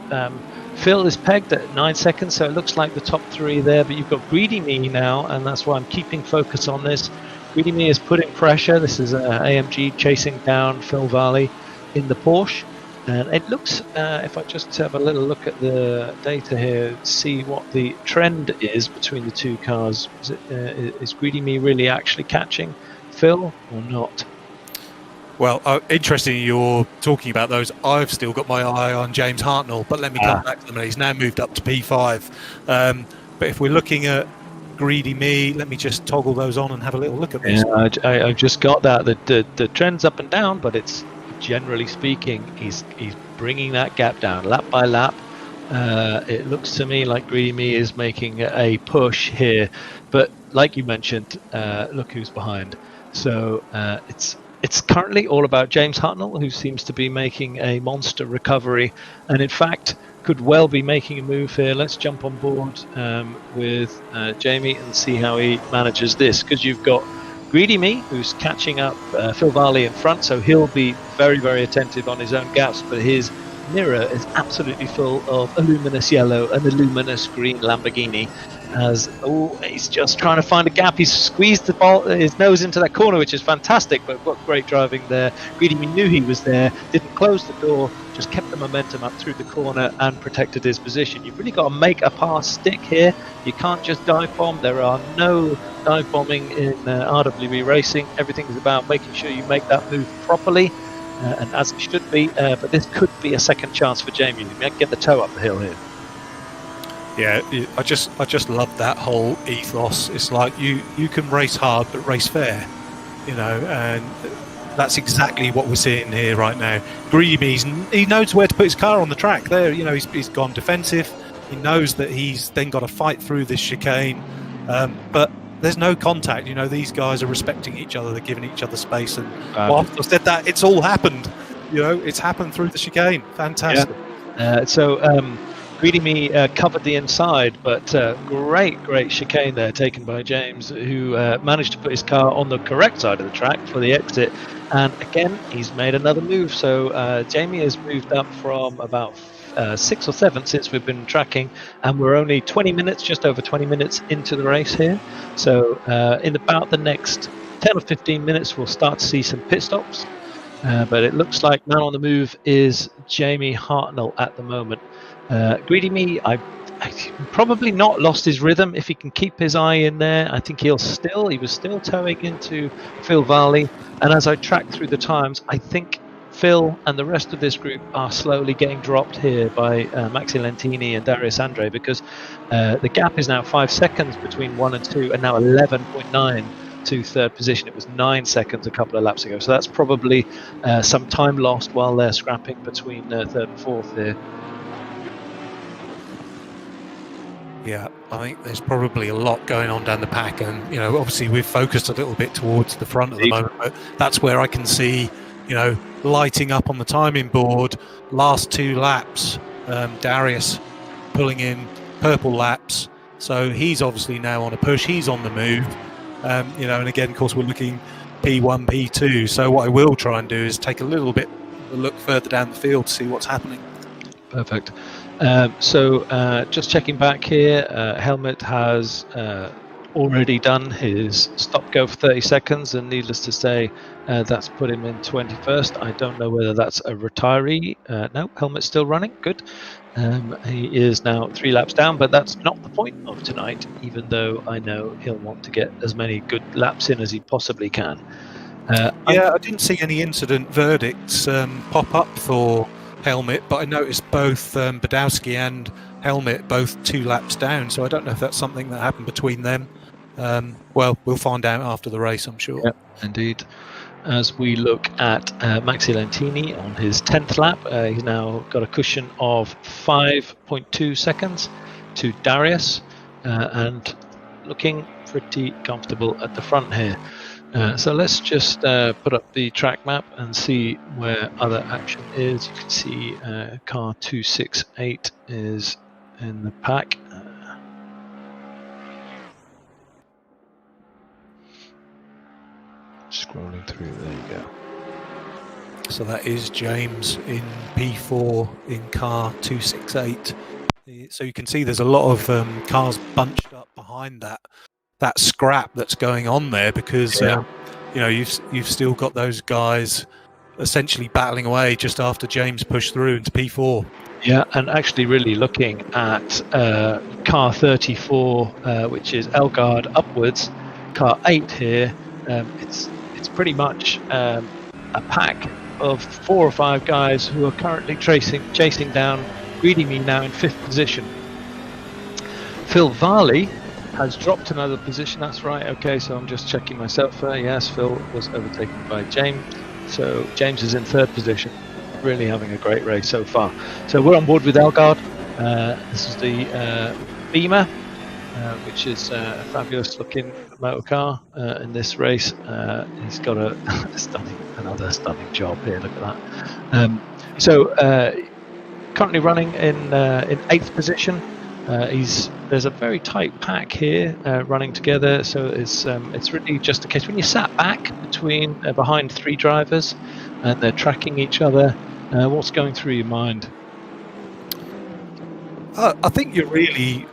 Phil is pegged at 9 seconds, so it looks like the top 3 there. But you've got Greedy Me now, and that's why I'm keeping focus on this. Greedy Me is putting pressure. This is AMG chasing down Phil Varley in the Porsche. And it looks, if I just have a little look at the data here, see what the trend is between the 2 cars. Is Greedy Me really actually catching Phil or not?
Well, interesting you're talking about those. I've still got my eye on James Hartnell, but let me come back to them. He's now moved up to P5. But if we're looking at Greedy Me, let me just toggle those on and have a little look at this.
Yeah, I've just got that. The trend's up and down, but it's generally speaking, he's bringing that gap down lap by lap. It looks to me like Greedy Me is making a push here, but like you mentioned, look who's behind. So it's currently all about James Hartnell, who seems to be making a monster recovery, and in fact could well be making a move here. Let's jump on board with Jamie and see how he manages this, because you've got Greedy Me, who's catching up Phil Varley in front, so he'll be very, very attentive on his own gaps, but his mirror is absolutely full of a luminous yellow and a luminous green Lamborghini. He's just trying to find a gap. He's squeezed his nose into that corner, which is fantastic, but what great driving there. Greedy Me knew he was there, didn't close the door, just kept the momentum up through the corner and protected his position. You've really got to make a pass stick here. You can't just dive bomb. There are no dive bombing in RWB racing. Everything is about making sure you make that move properly, and as it should be. But this could be a second chance for Jamie. He might get the toe up the hill here.
Yeah, I just love that whole ethos. It's like you can race hard but race fair, and that's exactly what we're seeing here right now. Greedy, he knows where to put his car on the track there. He's gone defensive. He knows that he's then got to fight through this chicane, but there's no contact. These guys are respecting each other. They're giving each other space, and after I've said that, it's all happened. It's happened through the chicane. Fantastic.
Yeah. Greedy Me covered the inside, but great chicane there taken by James, who managed to put his car on the correct side of the track for the exit. And again, he's made another move. So Jamie has moved up from about 6 or 7 since we've been tracking, and we're only just over 20 minutes into the race here. So in about the next 10 or 15 minutes, we'll start to see some pit stops. But it looks like man on the move is Jamie Hartnell at the moment. Greedy Me, I probably not lost his rhythm if he can keep his eye in there. I think he was still towing into Phil Varley, and as I track through the times, I think Phil and the rest of this group are slowly getting dropped here by Maxi Lentini and Darius Andre, because the gap is now 5 seconds between 1 and 2, and now 11.9 to third position. It was 9 seconds a couple of laps ago, so that's probably some time lost while they're scrapping between third and fourth here.
Yeah, I think there's probably a lot going on down the pack, and obviously we've focused a little bit towards the front at the moment, but that's where I can see lighting up on the timing board last 2 laps, Darius pulling in purple laps, so he's obviously now on a push, he's on the move, and again, of course, we're looking P1, P2, so what I will try and do is take a little bit of a look further down the field to see what's happening.
Perfect. So just checking back here, Helmut has already done his stop-go for 30 seconds, and needless to say, that's put him in 21st. I don't know whether that's a retiree. No, Helmut's still running. Good. He is now 3 laps down, but that's not the point of tonight, even though I know he'll want to get as many good laps in as he possibly can.
I didn't see any incident verdicts pop up for Helmut, but I noticed both Badowski and Helmut both 2 laps down, so I don't know if that's something that happened between them. Well, we'll find out after the race, I'm sure.
Yep, indeed. As we look at Maxi Lentini on his 10th lap, he's now got a cushion of 5.2 seconds to Darius, and looking pretty comfortable at the front here. So let's just put up the track map and see where other action is. You can see car 268 is in the pack. Scrolling through, there you go.
So that is James in P4 in car 268. So you can see there's a lot of cars bunched up behind that scrap that's going on there, because you've still got those guys essentially battling away just after James pushed through into P4.
Yeah, and actually really looking at car 34, which is Elgard upwards, car 8 here, it's pretty much a pack of 4 or 5 guys who are currently chasing down Greedy Me, now in 5th position. Phil Varley has dropped another position, that's right. Okay, so I'm just checking myself there. Yes, Phil was overtaken by James. So James is in 3rd position. Really having a great race so far. So we're on board with Elgard. This is the Beamer, which is a fabulous looking motor car in this race. He's got another stunning job here, look at that. So currently running in 8th position. There's a very tight pack here running together, so it's really just a case when you sat back behind 3 drivers and they're tracking each other. What's going through your mind?
I think you're really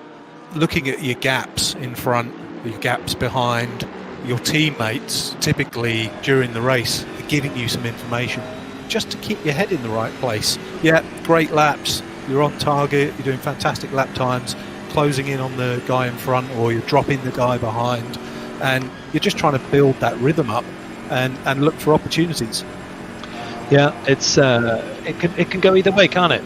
looking at your gaps in front, your gaps behind. Your teammates typically during the race are giving you some information just to keep your head in the right place. Yeah, great laps. You're on target. You're doing fantastic lap times, closing in on the guy in front, or you're dropping the guy behind, and you're just trying to build that rhythm up and look for opportunities.
Yeah, it can go either way, can't it?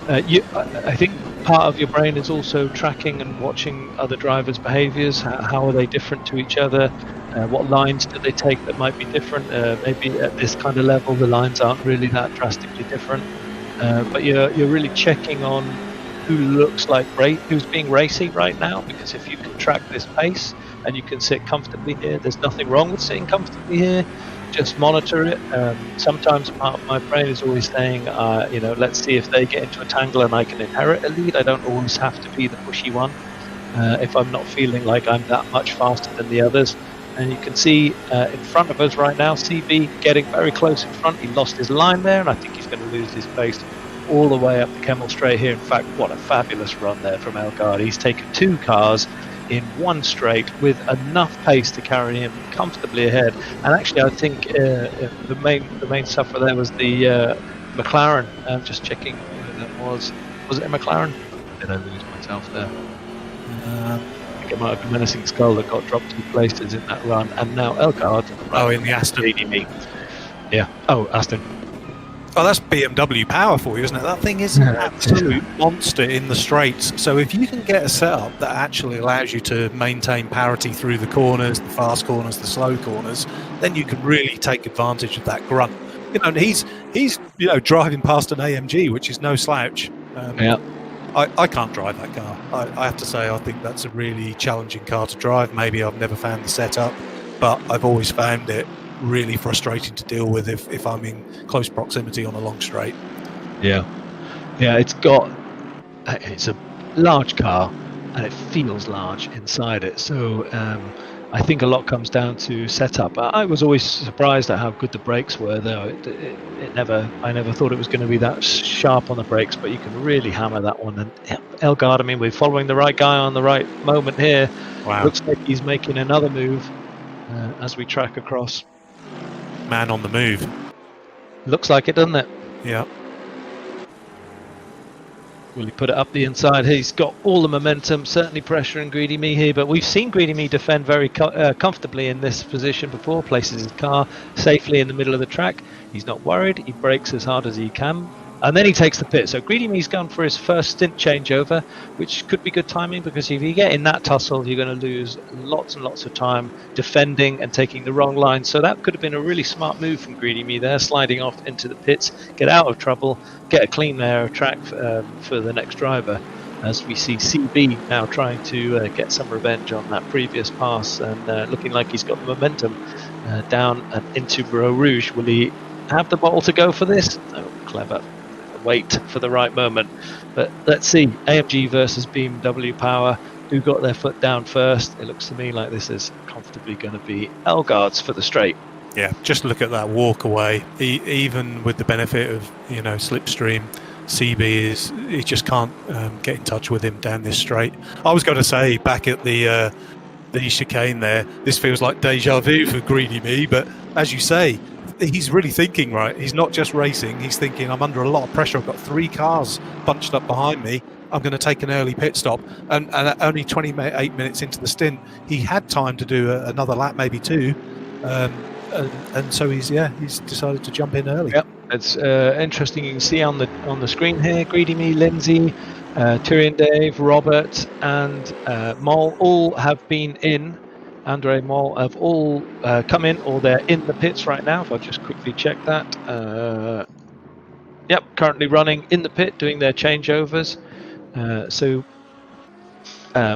I think part of your brain is also tracking and watching other drivers' behaviours. How are they different to each other? What lines do they take that might be different? Maybe at this kind of level, the lines aren't really that drastically different. But you're really checking on who looks like who's being racy right now. Because if you can track this pace and you can sit comfortably here, there's nothing wrong with sitting comfortably here. Just monitor it. Sometimes part of my brain is always saying, let's see if they get into a tangle and I can inherit a lead. I don't always have to be the pushy one if I'm not feeling like I'm that much faster than the others. And you can see in front of us right now, CB getting very close in front. He lost his line there, and I think he's going to lose his pace all the way up the Kemmel Straight here. In fact, what a fabulous run there from Elgaard. He's taken 2 cars in one straight with enough pace to carry him comfortably ahead. And actually, I think the main sufferer there was the McLaren. I'm just checking who that was. Was it a McLaren? Did I lose myself there? I think it might have been Menacing Skull that got dropped 2 places in that run. And now Elgaard.
In the Aston.
Yeah. Oh, Aston.
Oh, that's BMW power for you, isn't it? That thing is an absolute monster in the straights. So if you can get a setup that actually allows you to maintain parity through the corners, the fast corners, the slow corners, then you can really take advantage of that grunt. And he's driving past an AMG, which is no slouch. I can't drive that car. I have to say, I think that's a really challenging car to drive. Maybe I've never found the setup, but I've always found it really frustrating to deal with if I'm in close proximity on a long straight. Yeah,
it's a large car and it feels large inside it, so I think a lot comes down to setup. I was always surprised at how good the brakes were, though. I never thought it was going to be that sharp on the brakes, but you can really hammer that one. And Elgaard, we're following the right guy on the right moment here.
Wow.
Looks like he's making another move as we track across.
Man on the move.
Looks like it, doesn't it?
Yeah.
Will he put it up the inside? He's got all the momentum, certainly pressuring Greedy Me here, but we've seen Greedy Me defend very comfortably in this position before, places his car safely in the middle of the track. He's not worried, he brakes as hard as he can, and then he takes the pit. So Greedy Me's gone for his first stint changeover, which could be good timing, because if you get in that tussle, you're going to lose lots and lots of time defending and taking the wrong line. So that could have been a really smart move from Greedy Me there, sliding off into the pits, get out of trouble, get a clean air of track for the next driver, as we see CB now trying to get some revenge on that previous pass, and looking like he's got the momentum down and into Beau Rouge. Will he have the bottle to go for this? Oh, clever. Wait for the right moment. But let's see, AMG versus BMW Power, who got their foot down first. It looks to me like this is comfortably going to be Elgaard's for the straight.
Yeah, just look at that walk away. Even with the benefit of slipstream, CB he just can't get in touch with him down this straight. I was going to say back at the chicane there, this feels like deja vu for Greedy Me, but as you say, he's really thinking, right? He's not just racing, he's thinking, I'm under a lot of pressure. I've got 3 cars bunched up behind me. I'm going to take an early pit stop. And only 28 minutes into the stint, he had time to do another lap, maybe 2. And so he's decided to jump in early.
Yep, it's interesting. You can see on the screen here, Greedy Me, Lindsay, Tyrion Dave, Robert, and Moll all have been in. Andre Moll have all come in, or they're in the pits right now. If I'll just quickly check that. Yep, currently running in the pit, doing their changeovers. So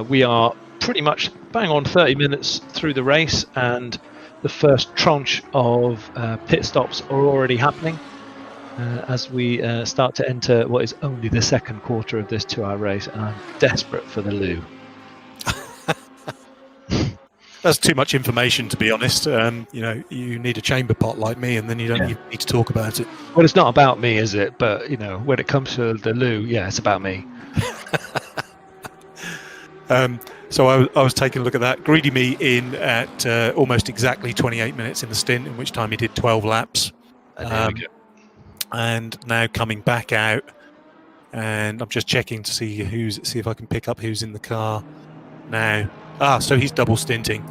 we are pretty much bang on 30 minutes through the race, and the first tranche of pit stops are already happening. as we start to enter what is only the second quarter of this 2-hour race, and I'm desperate for the loo.
That's too much information, to be honest. You need a chamber pot like me, and then you don't even need to talk about it.
Well, it's not about me, is it? But when it comes to the loo, yeah, it's about me.
So I was taking a look at that. Greedy Me in at almost exactly 28 minutes in the stint, in which time he did 12 laps. And now coming back out, and I'm just checking to see if I can pick up who's in the car now. So he's double stinting.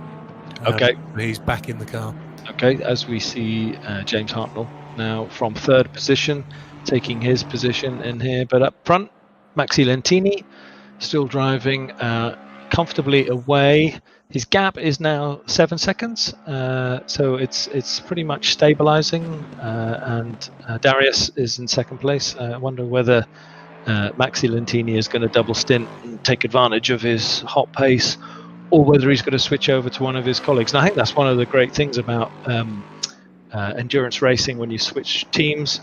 Okay.
He's back in the car.
Okay, as we see James Hartnell now from third position, taking his position in here. But up front, Maxi Lentini still driving comfortably away. His gap is now 7 seconds, so it's pretty much stabilizing. And Darius is in second place. I wonder whether Maxi Lentini is going to double stint and take advantage of his hot pace, or whether he's going to switch over to one of his colleagues. And I think that's one of the great things about endurance racing when you switch teams.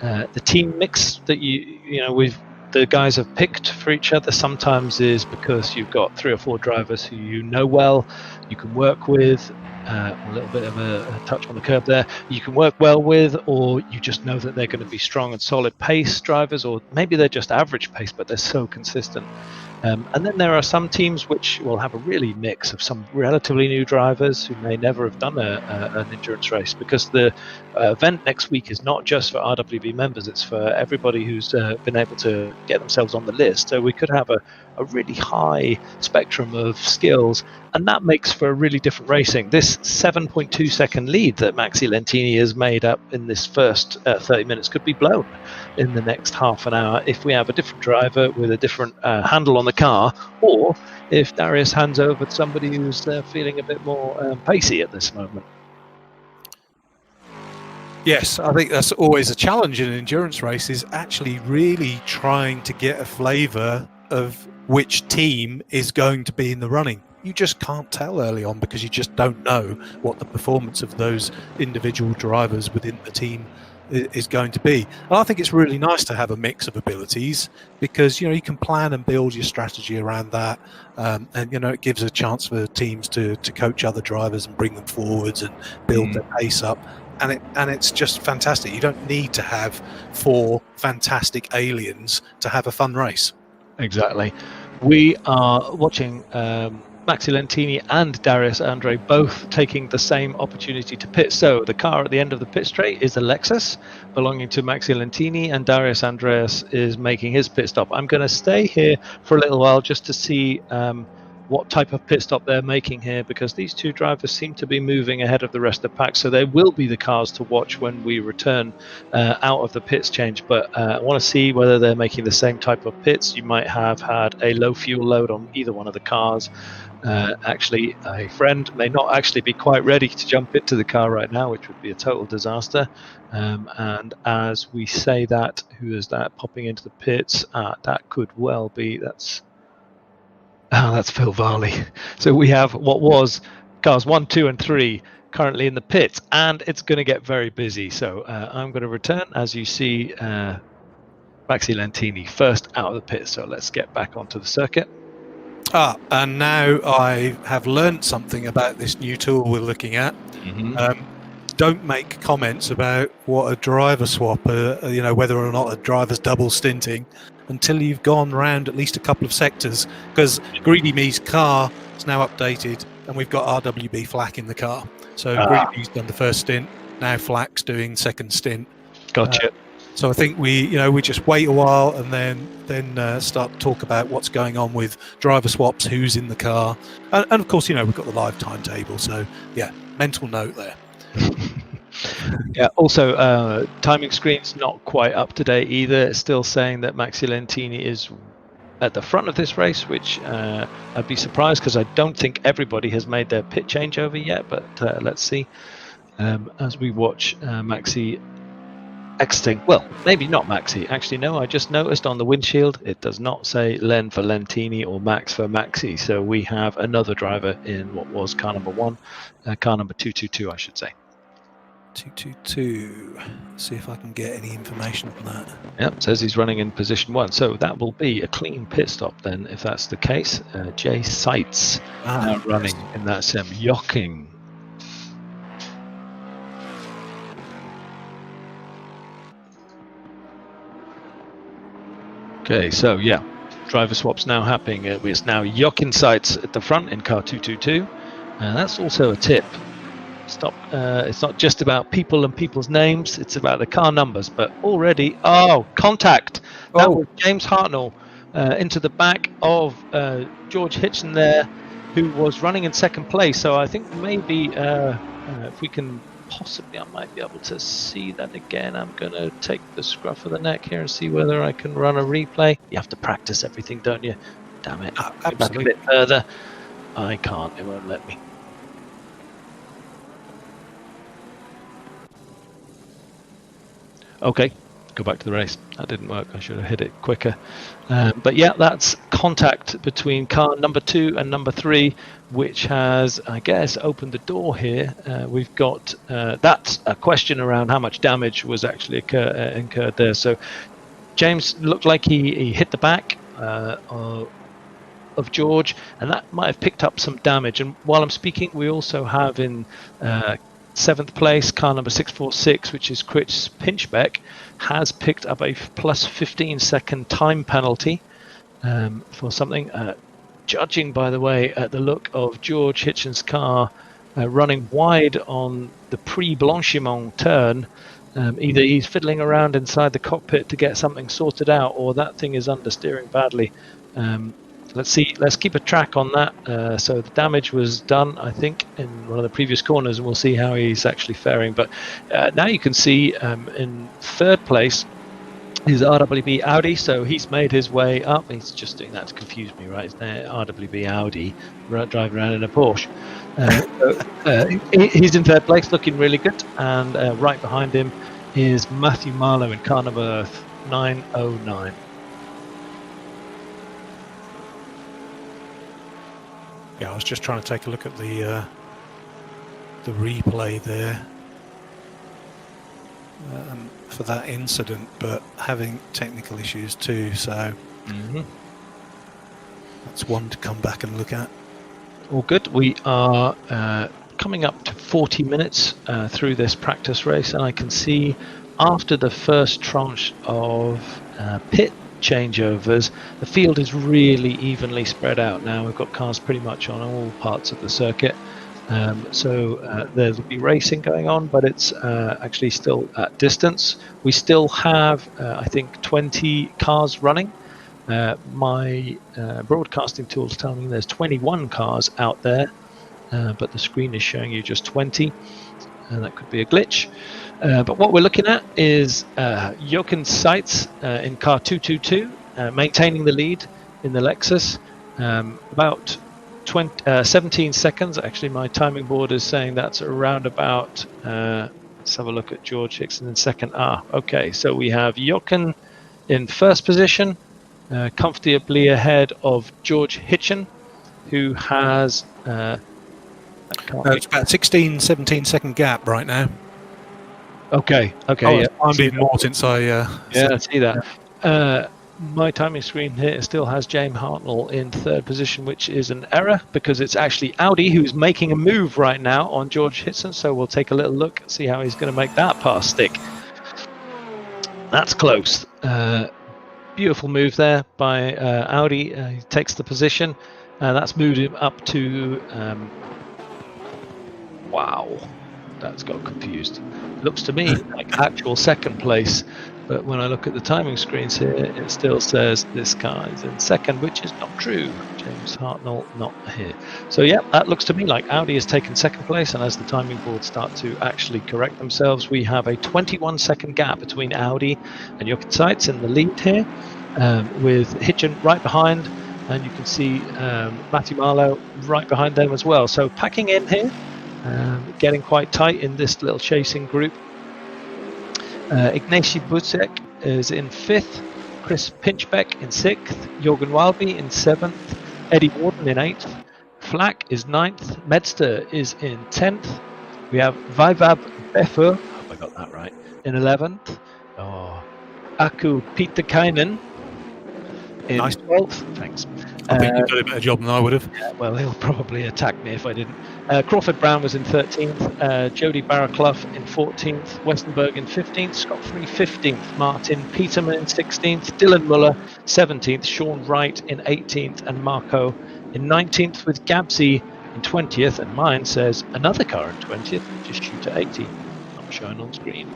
The team mix that the guys have picked for each other sometimes is because you've got 3 or 4 drivers who you know well, you can work with. A little bit of a touch on the curb there. You can work well with, or you just know that they're going to be strong and solid pace drivers, or maybe they're just average pace, but they're so consistent. And then there are some teams which will have a really mix of some relatively new drivers who may never have done an endurance race, because the event next week is not just for RWB members, it's for everybody who's been able to get themselves on the list. So we could have a really high spectrum of skills, and that makes for a really different racing. This 7.2 second lead that Maxi Lentini has made up in this first 30 minutes could be blown in the next half an hour if we have a different driver with a different handle on the car, or if Darius hands over to somebody who's feeling a bit more pacey at this moment.
Yes, I think that's always a challenge in an endurance race, is actually really trying to get a flavour of which team is going to be in the running. You just can't tell early on, because you just don't know what the performance of those individual drivers within the team is going to be. And I think it's really nice to have a mix of abilities, because you can plan and build your strategy around that, and it gives a chance for teams to coach other drivers and bring them forwards and build their pace up. And it's just fantastic. You don't need to have 4 fantastic aliens to have a fun race.
Exactly. We are watching Maxi Lentini and Darius Andre both taking the same opportunity to pit. So the car at the end of the pit straight is a Lexus belonging to Maxi Lentini, and Darius Andreas is making his pit stop. I'm going to stay here for a little while just to see what type of pit stop they're making here, because these 2 drivers seem to be moving ahead of the rest of the pack, so they will be the cars to watch when we return out of the pits change. But I want to see whether they're making the same type of pits. You might have had a low fuel load on either one of the cars. Actually, a friend may not actually be quite ready to jump into the car right now, which would be a total disaster. And as we say that, who is that popping into the pits? That could well be, that's Phil Varley. So we have what was cars 1, 2, and 3 currently in the pits, and it's going to get very busy. So I'm going to return as you see Maxi Lentini first out of the pit. So let's get back onto the circuit.
And now I have learned something about this new tool we're looking at. Don't make comments about what a driver swap, whether or not a driver's double stinting, until you've gone round at least a couple of sectors, because Greedy Me's car is now updated and we've got RWB Flack in the car. So Greedy Me's done the first stint, now Flack's doing second stint.
Gotcha.
So I think we just wait a while and then start to talk about what's going on with driver swaps, who's in the car, and of course we've got the live timetable. So yeah, mental note there.
Yeah. Also, timing screen's not quite up to date either. It's still saying that Maxi Lentini is at the front of this race, which I'd be surprised, because I don't think everybody has made their pit changeover yet. But let's see as we watch Maxi exiting. Well, maybe not Maxi. Actually, no. I just noticed on the windshield it does not say Len for Lentini or Max for Maxi. So we have another driver in what was car number 1, car number 222, I should say.
222. See if I can get any information on that.
Yep, says he's running in position 1. So that will be a clean pit stop then, if that's the case. Jay Seitz now running in that sim. Yocking. Okay, so yeah, driver swaps now happening. It's now Jochen Seitz at the front in car 222. And that's also a tip. Stop. It's not just about people and people's names, it's about the car numbers. But already, contact. That was James Hartnell into the back of George Hitchen there, who was running in second place. So I think maybe if we can possibly, I might be able to see that again. I'm going to take the scruff of the neck here and see whether I can run a replay. You have to practice everything, don't you? Damn it. Go back a bit further. I can't. It won't let me. Okay, go back to the race. That didn't work. I should have hit it quicker. But yeah, that's contact between car number 2 and number 3, which has, I guess, opened the door here. We've got that's a question around how much damage was actually incurred there. So James looked like he hit the back of George, and that might have picked up some damage. And while I'm speaking, we also have in 7th place, car number 646, which is Chris Pinchbeck, has picked up a plus 15-second time penalty for something. Judging, by the way, at the look of George Hitchen's car running wide on the pre-Blanchimont turn, either he's fiddling around inside the cockpit to get something sorted out, or that thing is understeering badly. Let's see. Let's keep a track on that. So the damage was done, I think, in one of the previous corners, and we'll see how he's actually faring. But now you can see in 3rd place is RWB Audi. So he's made his way up. He's just doing that to confuse me, right? It's RWB Audi driving around in a Porsche. He's in 3rd place, looking really good. And right behind him is Matthew Marlowe in car number 909.
Yeah, I was just trying to take a look at the replay there for that incident, but having technical issues too, so that's one to come back and look at.
All good. We are coming up to 40 minutes through this practice race, and I can see after the first tranche of pit changeovers, the field is really evenly spread out now. We've got cars pretty much on all parts of the circuit, so there'll be racing going on, but it's actually still at distance. We still have I think 20 cars running. My broadcasting tools tell me there's 21 cars out there, but the screen is showing you just 20, and that could be a glitch. But what we're looking at is Jochen Seitz in car 222, maintaining the lead in the Lexus. About 17 seconds. Actually, my timing board is saying that's around about. Let's have a look at George Hickson in second. Okay. So we have Jochen in 1st position, comfortably ahead of George Hitchen, who has.
It's about 17 second gap right now.
Okay.
Yeah. I'm being more since I
see that. My timing screen here still has James Hartnell in 3rd position, which is an error because it's actually Audi who's making a move right now on George Hitson. So we'll take a little look, see how he's going to make that pass stick. That's close. Beautiful move there by Audi. He takes the position. That's moved him up to. Wow. That's got confused. Looks to me like actual 2nd place, but when I look at the timing screens here, it still says this car is in 2nd, which is not true. James Hartnell not here. So yeah, that looks to me like Audi has taken 2nd place, and as the timing boards start to actually correct themselves, we have a 21-second gap between Audi and Jochen Seitz in the lead here, with Hitchen right behind, and you can see Matthew Marlowe right behind them as well. So packing in here. Getting quite tight in this little chasing group. Ignacy Bucek is in 5th, Chris Pinchbeck in 6th, Jorgen Wilby in 7th, Eddie Warden in 8th, Flack is 9th, Medster is in 10th. We have Vaibhav Beffer I got that right. In 11th, Aku Pitakainen in
Nice.
12th. Thanks.
I think you did a better job than I would have.
Yeah, well, he'll probably attack me if I didn't. Crawford Brown was in 13th, Jody Barraclough in 14th, Westenberg in 15th, Scott Free 15th, Martin Peterman in 16th, Dylan Muller 17th, Sean Wright in 18th, and Marco in 19th, with Gabsy in 20th, and mine says another car in 20th, just shoot at 80. Not showing on screen.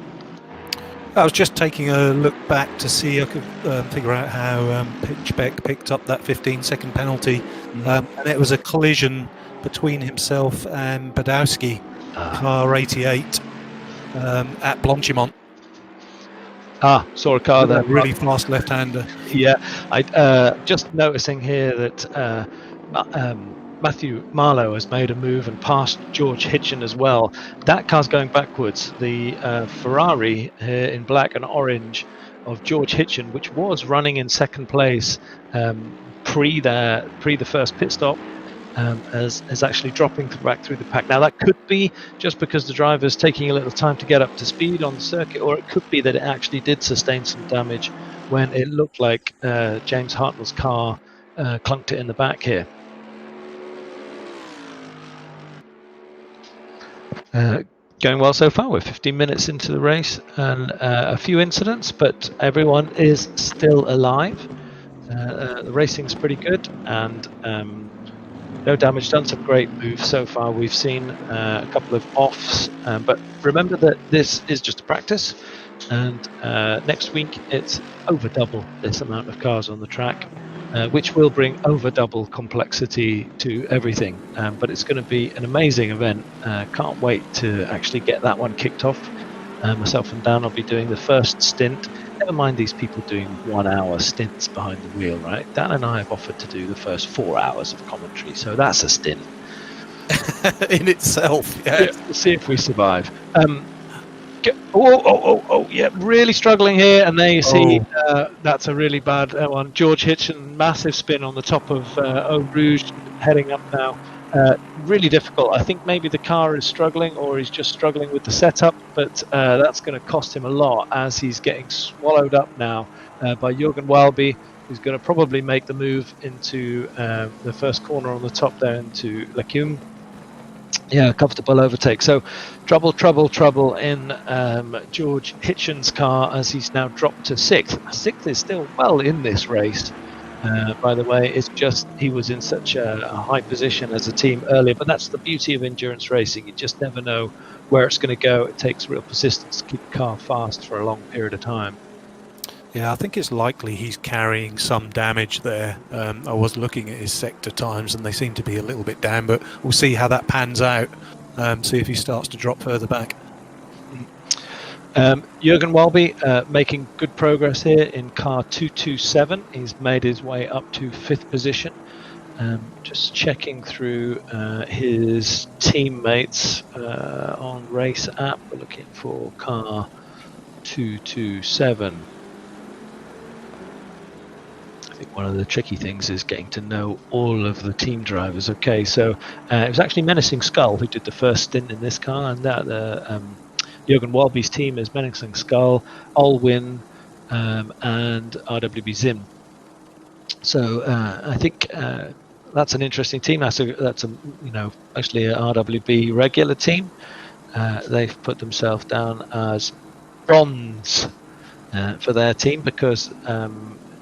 I was just taking a look back to see I could figure out how Pitchbeck picked up that 15-second penalty, and it was a collision between himself and Badowski, car 88, at Blanchimont.
Saw a car there.
Really fast left-hander.
Yeah, I just noticing here that Matthew Marlowe has made a move and passed George Hitchen as well. That car's going backwards. The Ferrari here in black and orange of George Hitchen, which was running in second place pre the first pit stop, is actually dropping back through the pack. Now that could be just because the driver's taking a little time to get up to speed on the circuit, or it could be that it actually did sustain some damage when it looked like James Hartnell's car clunked it in the back here. Going well so far. We're 15 minutes into the race and a few incidents, but everyone is still alive. The racing's pretty good and no damage done. Some great moves so far. We've seen a couple of offs, but remember that this is just a practice, and next week it's over double this amount of cars on the track, which will bring over double complexity to everything, but it's going to be an amazing event. Can't wait to actually get that one kicked off. Myself and Dan will be doing the first stint. Never mind these people doing 1 hour stints behind the wheel, right? Dan and I have offered to do the first 4 hours of commentary, so that's a stint
in itself. Yeah.
We'll see if we survive. Yeah, really struggling here, and there you see that's a really bad one. George Hitchen, massive spin on the top of Eau Rouge, heading up now. Really difficult. I think maybe the car is struggling, or he's just struggling with the setup, but that's going to cost him a lot as he's getting swallowed up now by Jürgen Walby, who's going to probably make the move into the first corner on the top there into Lacune. Yeah, comfortable overtake. So trouble in George Hitchen's car as he's now dropped to sixth. Sixth is still well in this race. By the way, it's just he was in such a high position as a team earlier, but that's the beauty of endurance racing. You just never know where it's going to go. It takes real persistence to keep the car fast for a long period of time.
Yeah, I think it's likely he's carrying some damage there. I was looking at his sector times and they seem to be a little bit down, but we'll see how that pans out, see if he starts to drop further back.
Jürgen Walby making good progress here in car 227. He's made his way up to 5th position. Just checking through his teammates on race app. We're looking for car 227. I think one of the tricky things is getting to know all of the team drivers. Okay, so it was actually Menacing Skull who did the first stint in this car, and that Jürgen Walby's team is Menacing Skull, Allwin, and RWB Zim. So I think that's an interesting team. That's a actually a RWB regular team. They've put themselves down as bronze for their team because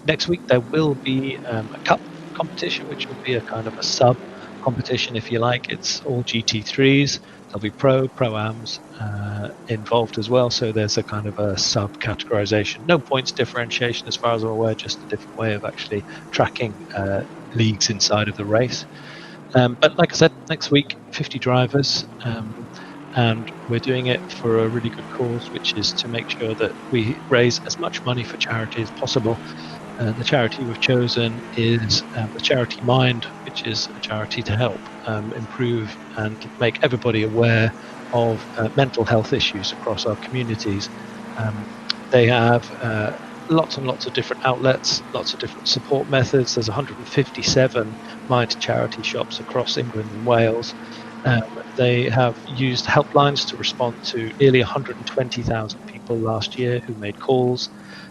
next week there will be a cup competition, which will be a kind of a sub competition, if you like. It's all GT3s. There'll be pro-ams involved as well, so there's a kind of a sub-categorization. No points differentiation as far as I'm aware, just a different way of actually tracking leagues inside of the race. But like I said, next week, 50 drivers, and we're doing it for a really good cause, which is to make sure that we raise as much money for charity as possible. The charity we've chosen is the Charity Mind, which is a charity to help improve and make everybody aware of mental health issues across our communities. They have lots and lots of different outlets, lots of different support methods. There's 157 Mind charity shops across England and Wales. They have used helplines to respond to nearly 120,000 people last year who made calls,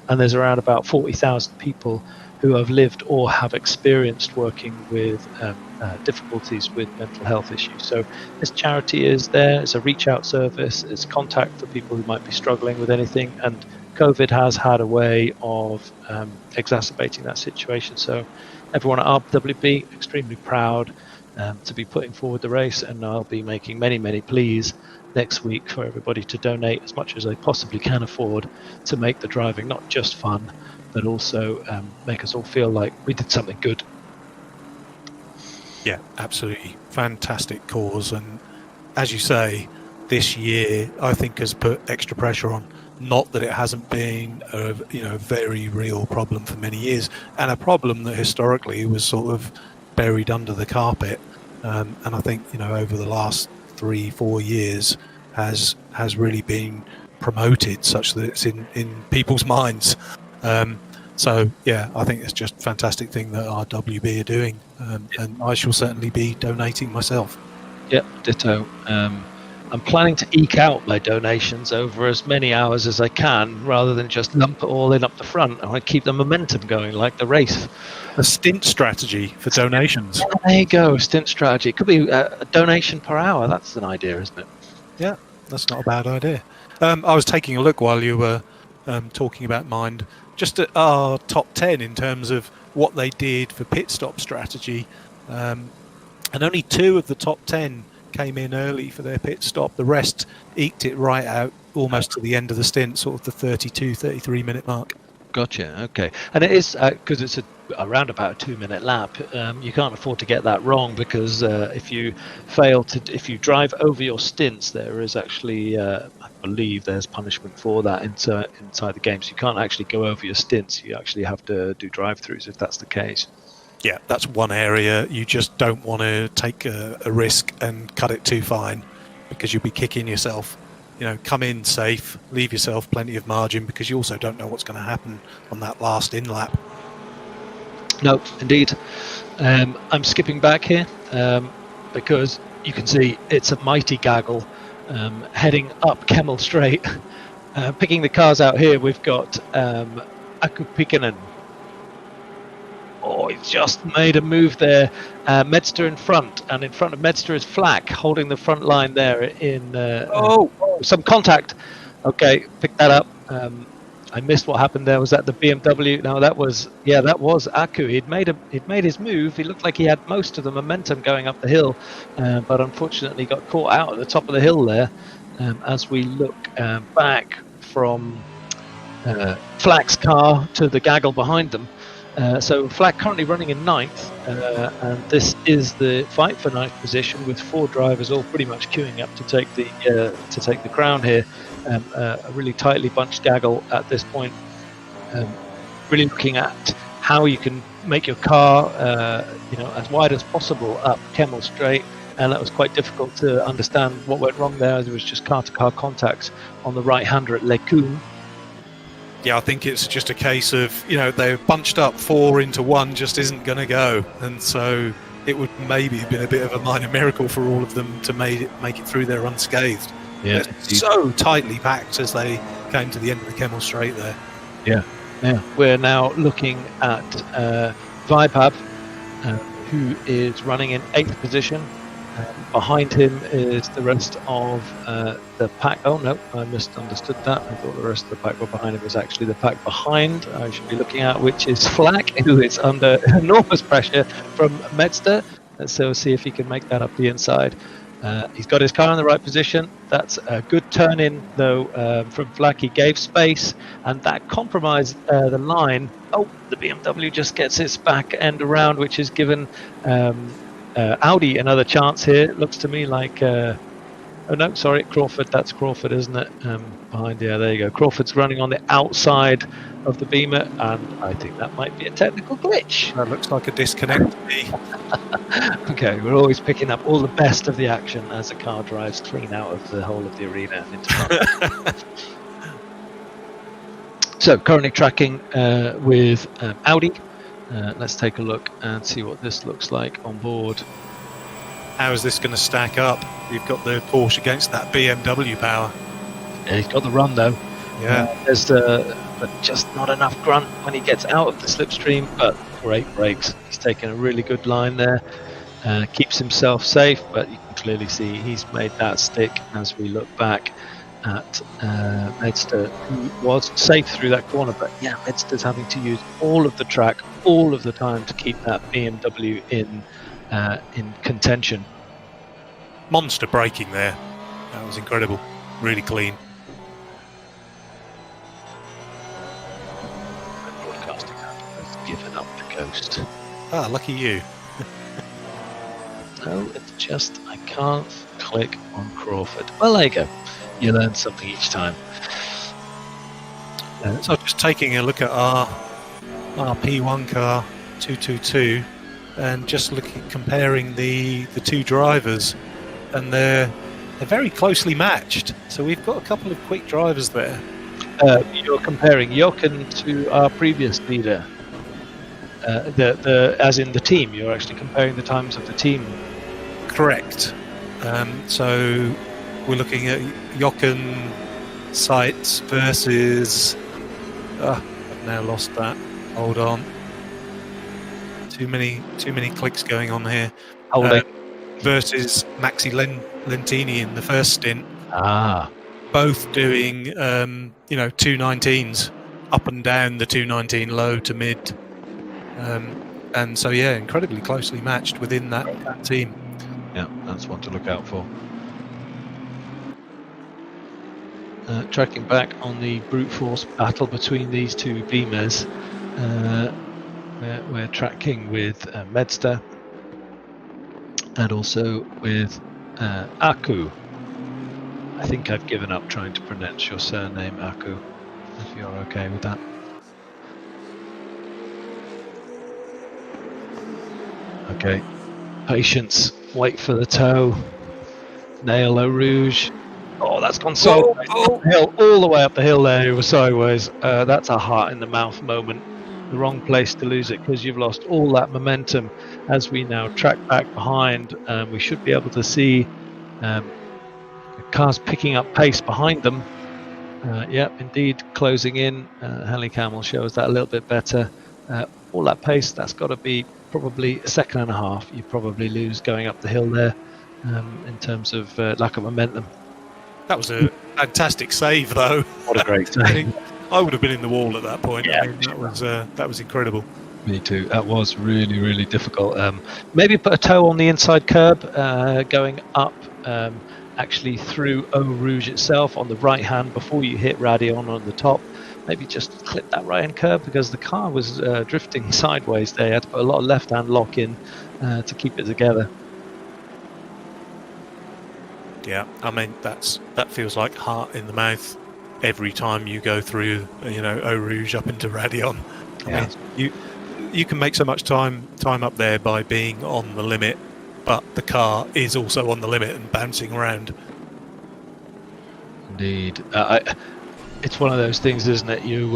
and there's around about 40,000 people who have lived or have experienced working with difficulties with mental health issues. So this charity is there, it's a reach out service, it's contact for people who might be struggling with anything, and COVID has had a way of exacerbating that situation. So everyone at RWB extremely proud to be putting forward the race, and I'll be making many pleas next week for everybody to donate as much as they possibly can afford to make the driving not just fun, but also make us all feel like we did something good.
Yeah, absolutely. Fantastic cause. And as you say, this year, I think, has put extra pressure on. Not that it hasn't been a very real problem for many years, and a problem that historically was sort of buried under the carpet. And I think, over the last 3-4 years has really been promoted such that it's in people's minds. So yeah, I think it's just a fantastic thing that RWB are doing, and I shall certainly be donating myself.
Yep, ditto. I'm planning to eke out my donations over as many hours as I can, rather than just lump it all in up the front. I want to keep the momentum going, like the race.
A stint strategy for donations.
Yeah, there you go, stint strategy. It could be a donation per hour. That's an idea, isn't it?
Yeah, that's not a bad idea. I was taking a look while you were talking about Mind, just at our top 10 in terms of what they did for pit stop strategy. And only 2 of the top 10 came in early for their pit stop. The rest eked it right out almost to the end of the stint, sort of the 33 minute mark.
Gotcha. Okay, and it is because it's around about a 2-minute lap. You can't afford to get that wrong, because if you drive over your stints, there is actually, I believe, there's punishment for that inside the game. So you can't actually go over your stints. You actually have to do drive-throughs if that's the case.
Yeah, that's one area you just don't want to take a risk and cut it too fine, because you'll be kicking yourself. Come in safe, leave yourself plenty of margin, because you also don't know what's going to happen on that last in lap.
No, indeed. I'm skipping back here because you can see it's a mighty gaggle heading up Kemmel Straight. Picking the cars out here, we've got Aku Pikkanen. Oh, he's just made a move there. Medster in front, and in front of Medster is Flack, holding the front line there in some contact. Okay, pick that up. I missed what happened there. Was that the BMW? No, that was Aku. He'd made his move. He looked like he had most of the momentum going up the hill, but unfortunately got caught out at the top of the hill there. As we look back from Flack's car to the gaggle behind them. So Flack currently running in 9th, and this is the fight for 9th position, with 4 drivers all pretty much queuing up to take the crown here. A really tightly bunched gaggle at this point. Really looking at how you can make your car, as wide as possible up Kemmel Straight, and that was quite difficult to understand what went wrong there. There was just car-to-car contacts on the right-hander at Lecum.
Yeah, I think it's just a case of, they're bunched up 4 into 1 just isn't going to go. And so it would maybe have been a bit of a minor miracle for all of them to make it through there unscathed.
Yeah,
so tightly packed as they came to the end of the Kemmel Straight there.
Yeah. We're now looking at Vipab, who is running in 8th position. Behind him is the rest of the pack. Oh no, I misunderstood that. I thought the rest of the pack were behind him. Was actually the pack behind I should be looking at, which is Flack, who is under enormous pressure from Medster. So we'll see if he can make that up the inside. He's got his car in the right position. That's a good turn in, though, from Flack. He gave space, and that compromised the line. Oh, the BMW just gets its back end around, which has given Audi another chance here. It looks to me like Crawford. That's Crawford, isn't it? Behind, yeah, there you go. Crawford's running on the outside of the Beamer, and I think that might be a technical glitch.
That looks like a disconnect to me.
Okay, we're always picking up all the best of the action as the car drives clean out of the whole of the arena and into front. So currently tracking with Audi. Let's take a look and see what this looks like on board.
how is this going to stack up? You've got the Porsche against that BMW power.
Yeah, he's got the run though.
Yeah.
But just not enough grunt when he gets out of the slipstream. But great brakes. He's taken a really good line there. Keeps himself safe, but you can clearly see he's made that stick as we look back at Medster, who was safe through that corner. But yeah, Medster's having to use all of the track, all of the time to keep that BMW in contention.
Monster braking there. That was incredible. Really clean.
The broadcasting app has given up the ghost.
Ah, lucky you.
No, it's just I can't click on Crawford. Well, there you go. You learn something each time.
So just taking a look at our P1 car 222 and just comparing the two drivers, and they're very closely matched. So we've got a couple of quick drivers there.
You're comparing Jochen to our previous leader. As in the team, you're actually comparing the times of the team.
Correct. So we're looking at Jochen Seitz versus. I've now lost that. Hold on. Too many clicks going on here. Versus Maxi Lentini in the first stint. Both doing 219s up and down the 219 low to mid. And so yeah, incredibly closely matched within that team.
Yeah, that's one to look out for. Tracking back on the brute force battle between these two Beamers, we're tracking with Medster and also with Aku. I think I've given up trying to pronounce your surname, Aku, if you're okay with that. Okay, patience, wait for the toe, nail Eau Rouge. Oh, that's gone sideways. All the way up the hill there, it was sideways. That's a heart in the mouth moment. The wrong place to lose it, because you've lost all that momentum. As we now track back behind, we should be able to see cars picking up pace behind them. Yep, indeed, closing in. Helican will show us that a little bit better. All that pace, that's got to be probably a second and a half. You probably lose going up the hill there in terms of lack of momentum.
That was a fantastic save, though.
What a great save.
I would have been in the wall at that point.
Yeah,
I mean, that was incredible.
Me too. That was really, really difficult. Maybe put a toe on the inside curb going up actually through Eau Rouge itself on the right hand before you hit Radion on the top. Maybe just clip that right hand curb, because the car was drifting sideways there. You had to put a lot of left hand lock in to keep it together.
Yeah, I mean that feels like heart in the mouth every time you go through, Eau Rouge up into Radion.
Yeah.
I mean, you can make so much time up there by being on the limit, but the car is also on the limit and bouncing around.
Indeed, it's one of those things, isn't it? You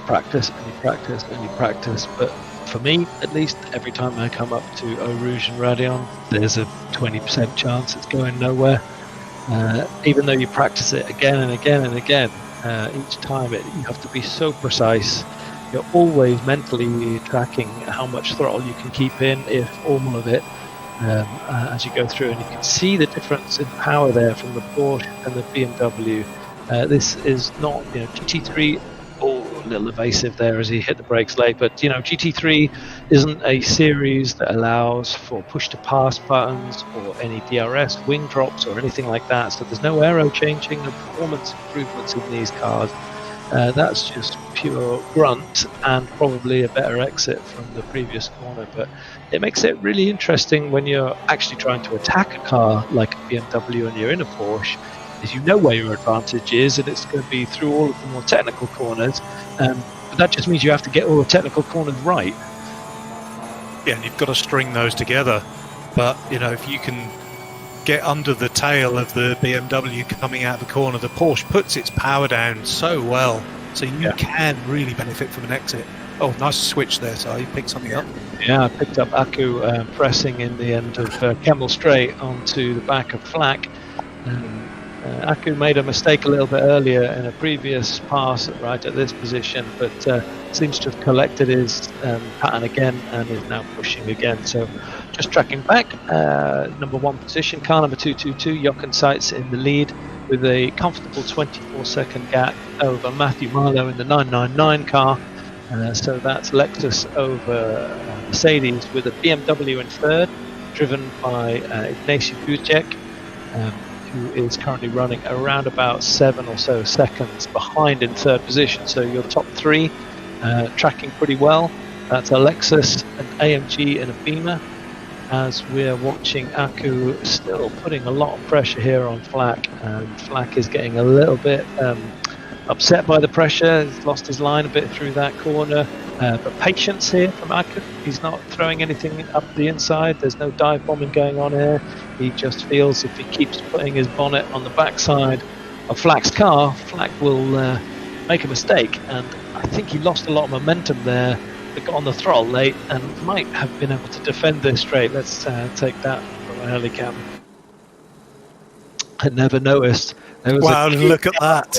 practice and you practice and you practice, but for me, at least, every time I come up to Eau Rouge and Radion, there's a 20% chance it's going nowhere. Even though you practice it again and again and again, each time you have to be so precise. You're always mentally tracking how much throttle you can keep in, if all of it, as you go through. And you can see the difference in power there from the Porsche and the BMW. This is not, GT3. A little evasive there as he hit the brakes late, but GT3 isn't a series that allows for push to pass buttons or any DRS wing drops or anything like that, so there's no aero changing, no performance improvements in these cars. That's just pure grunt and probably a better exit from the previous corner, but it makes it really interesting when you're actually trying to attack a car like a BMW and you're in a Porsche, is you know where your advantage is, and it's going to be through all of the more technical corners. But that just means you have to get all the technical corners right.
Yeah, and you've got to string those together. But, if you can get under the tail of the BMW coming out of the corner, the Porsche puts its power down so well, so you can really benefit from an exit. Oh, nice switch there. So you picked something up.
Yeah, I picked up Aku pressing in the end of Kemmel Straight onto the back of Flack. Aku made a mistake a little bit earlier in a previous pass right at this position, but seems to have collected his pattern again and is now pushing again. So just tracking back, number 1 position, car number 222, Jochen Seitz in the lead with a comfortable 24-second gap over Matthew Marlowe in the 999 car. So that's Lexus over Mercedes with a BMW in third, driven by Ignacy Bucek, who is currently running around about 7 or so seconds behind in third position. So your top 3 tracking pretty well. That's a Lexus, an AMG and a Beamer, as we're watching Aku still putting a lot of pressure here on Flack, and Flack is getting a little bit upset by the pressure. He's lost his line a bit through that corner, but patience here from Aku. He's not throwing anything up the inside. There's no dive bombing going on here. He just feels if he keeps putting his bonnet on the backside of Flack's car, Flack will make a mistake, and I think he lost a lot of momentum there. He got on the throttle late and might have been able to defend this straight. Let's take that from an early cam. I never noticed.
Wow, look at that.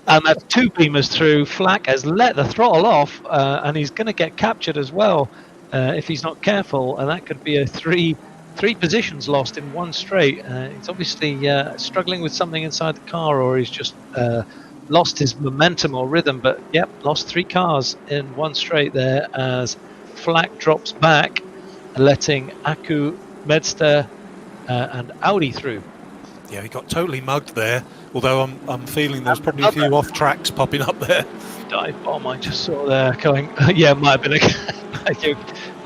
And that's 2 Beamers through. Flack has let the throttle off, and he's going to get captured as well if he's not careful, and that could be a three positions lost in one straight. He's obviously struggling with something inside the car, or he's just lost his momentum or rhythm, but yep, lost 3 cars in one straight there as Flack drops back, letting Aku, Medster and Audi through.
Yeah, he got totally mugged there, although I'm feeling there's probably a few off tracks popping up there.
Dive bomb I just saw there going. Yeah, might have been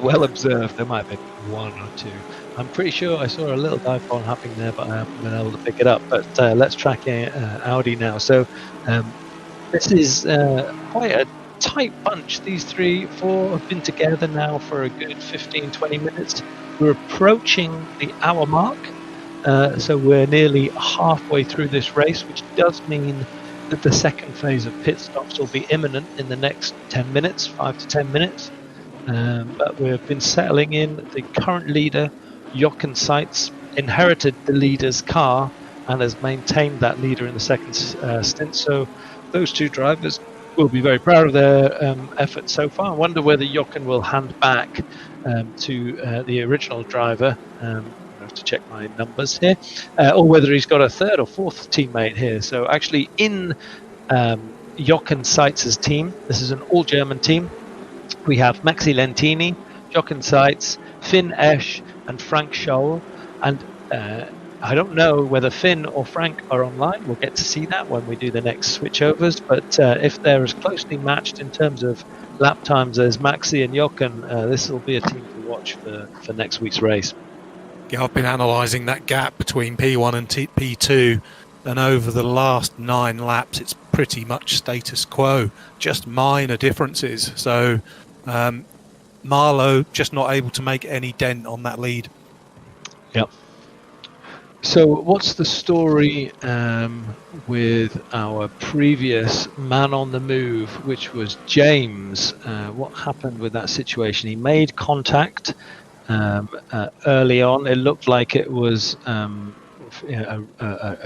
well observed. There might have been 1 or 2. I'm pretty sure I saw a little dive bomb happening there, but I haven't been able to pick it up. But let's track Audi now. So this is quite a tight bunch. These 3, 4 have been together now for a good 15-20 minutes. We're approaching the hour mark. So we're nearly halfway through this race, which does mean that the second phase of pit stops will be imminent in the next 10 minutes, 5 to 10 minutes. But we've been settling in. The current leader, Jochen Seitz, inherited the leader's car and has maintained that leader in the second stint. So those 2 drivers will be very proud of their effort so far. I wonder whether Jochen will hand back to the original driver. To check my numbers here, or whether he's got a 3rd or 4th teammate here. So actually in Jochen Seitz's team, this is an all-German team, we have Maxi Lentini, Jochen Seitz, Finn Esch and Frank Scholl, and I don't know whether Finn or Frank are online. We'll get to see that when we do the next switchovers, but if they're as closely matched in terms of lap times as Maxi and Jochen, this will be a team to watch for next week's race.
Yeah, I've been analysing that gap between P1 and P2, and over the last 9 laps, it's pretty much status quo, just minor differences. So Marlowe just not able to make any dent on that lead.
Yep. So what's the story with our previous man on the move, which was James? What happened with that situation? He made contact early on. It looked like it was a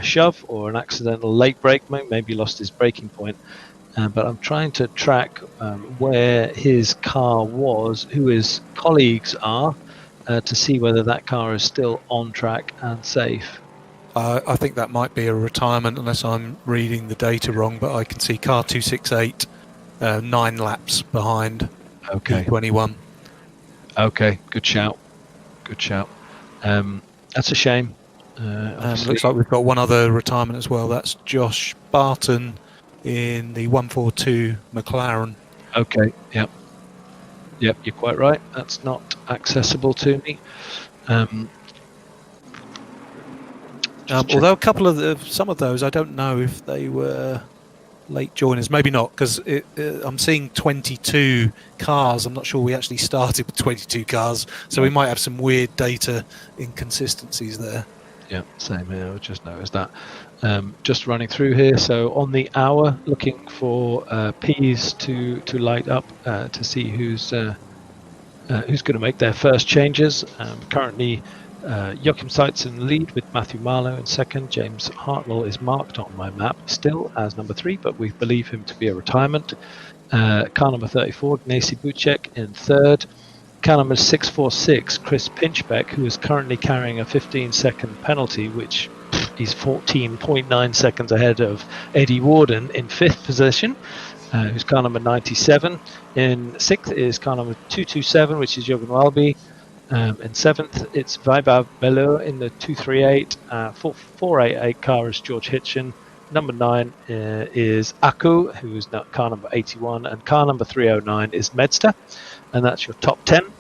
shove or an accidental late brake, maybe lost his braking point, but I'm trying to track where his car was, who his colleagues are, to see whether that car is still on track and safe.
I think that might be a retirement unless I'm reading the data wrong, but I can see car 268 9 laps behind P21.
Okay, good shout. That's a shame.
Looks like we've got one other retirement as well. That's Josh Barton in the 142 McLaren.
Okay, yep, you're quite right. That's not accessible to me.
Although a couple of some of those, I don't know if they were late joiners. Maybe not, because I'm seeing 22 cars. I'm not sure we actually started with 22 cars, so we might have some weird data inconsistencies there.
Yeah, same here. I just noticed that. Just running through here. So on the hour, looking for P's to light up to see who's going to make their first changes. Currently, Joachim Seitz in the lead with Matthew Marlowe in second. James Hartnell is marked on my map still as number 3, but we believe him to be a retirement. Car number 34, Ignacy Bucek in third. Car number 646, Chris Pinchbeck, who is currently carrying a 15-second penalty, which he's 14.9 seconds ahead of Eddie Warden in fifth position, who's car number 97. In sixth is car number 227, which is Jürgen Walby. In seventh, it's Vaibhav Belur in the 238. 488 car is George Hitchen. Number 9 is Aku, who is car number 81, and car number 309 is Medster. And that's your top 10. I'm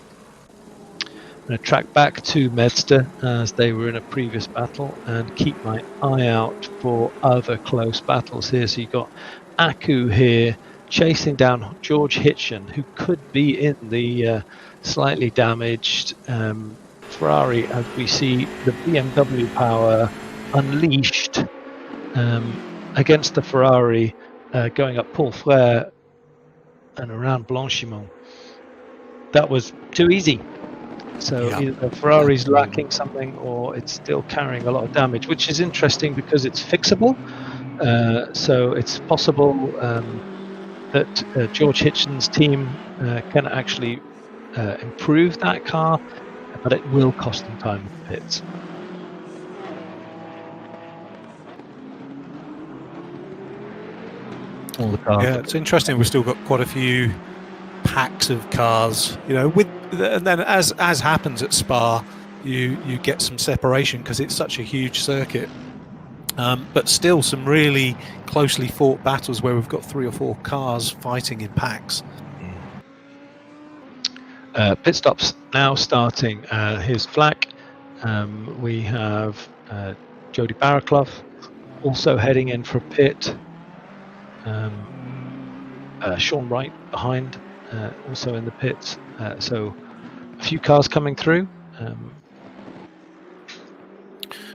going to track back to Medster as they were in a previous battle and keep my eye out for other close battles here. So you've got Aku here chasing down George Hitchen, who could be in the slightly damaged Ferrari, as we see the BMW power unleashed against the Ferrari going up Paul Frere and around Blanchimont. That was too easy. So either Ferrari's lacking something or it's still carrying a lot of damage, which is interesting because it's fixable. So it's possible that George Hitchen's team can actually improve that car, but it will cost them time in the pits. All the cars.
Yeah, it's interesting. We've still got quite a few packs of cars, and then as happens at Spa, you get some separation because it's such a huge circuit, but still some really closely fought battles where we've got 3 or 4 cars fighting in packs.
Pit stops now starting. Here's Flack. We have Jody Barraclough also heading in for a pit. Sean Wright behind, also in the pits. So a few cars coming through.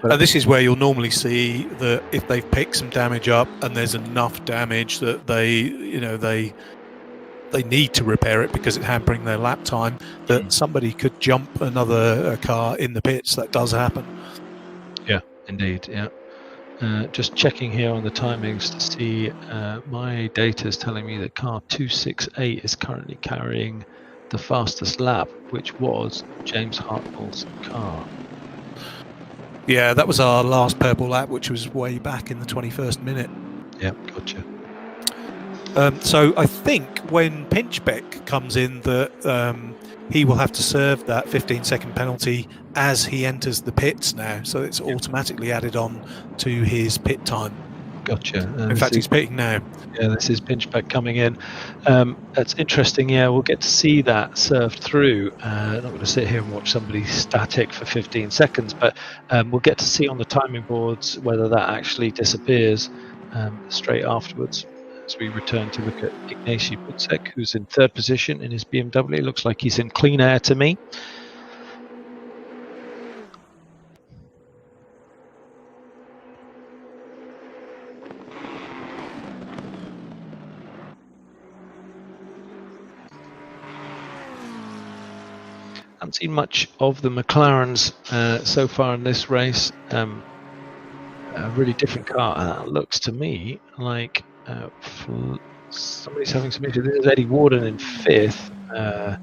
This is where you'll normally see that if they've picked some damage up and there's enough damage that they need to repair it because it's hampering their lap time, that somebody could jump another car in the pits. That does happen.
Yeah, indeed. Yeah. Just checking here on the timings to see, my data is telling me that car 268 is currently carrying the fastest lap, which was James Hartnell's car.
Yeah, that was our last purple lap, which was way back in the 21st minute.
Yeah, gotcha.
So I think when Pinchbeck comes in, that he will have to serve that 15-second penalty as he enters the pits now. So it's automatically added on to his pit time.
Gotcha.
In fact, he's pitting now.
Yeah, this is Pinchbeck coming in. That's interesting. Yeah, we'll get to see that served through. Not going to sit here and watch somebody static for 15 seconds, but we'll get to see on the timing boards whether that actually disappears straight afterwards. As we return to look at Ignacy Bucek, who's in third position in his BMW. Looks like he's in clean air to me. Haven't seen much of the McLarens so far in this race. A really different car, and that looks to me like somebody's having some issues. There's Eddie Warden in fifth. Was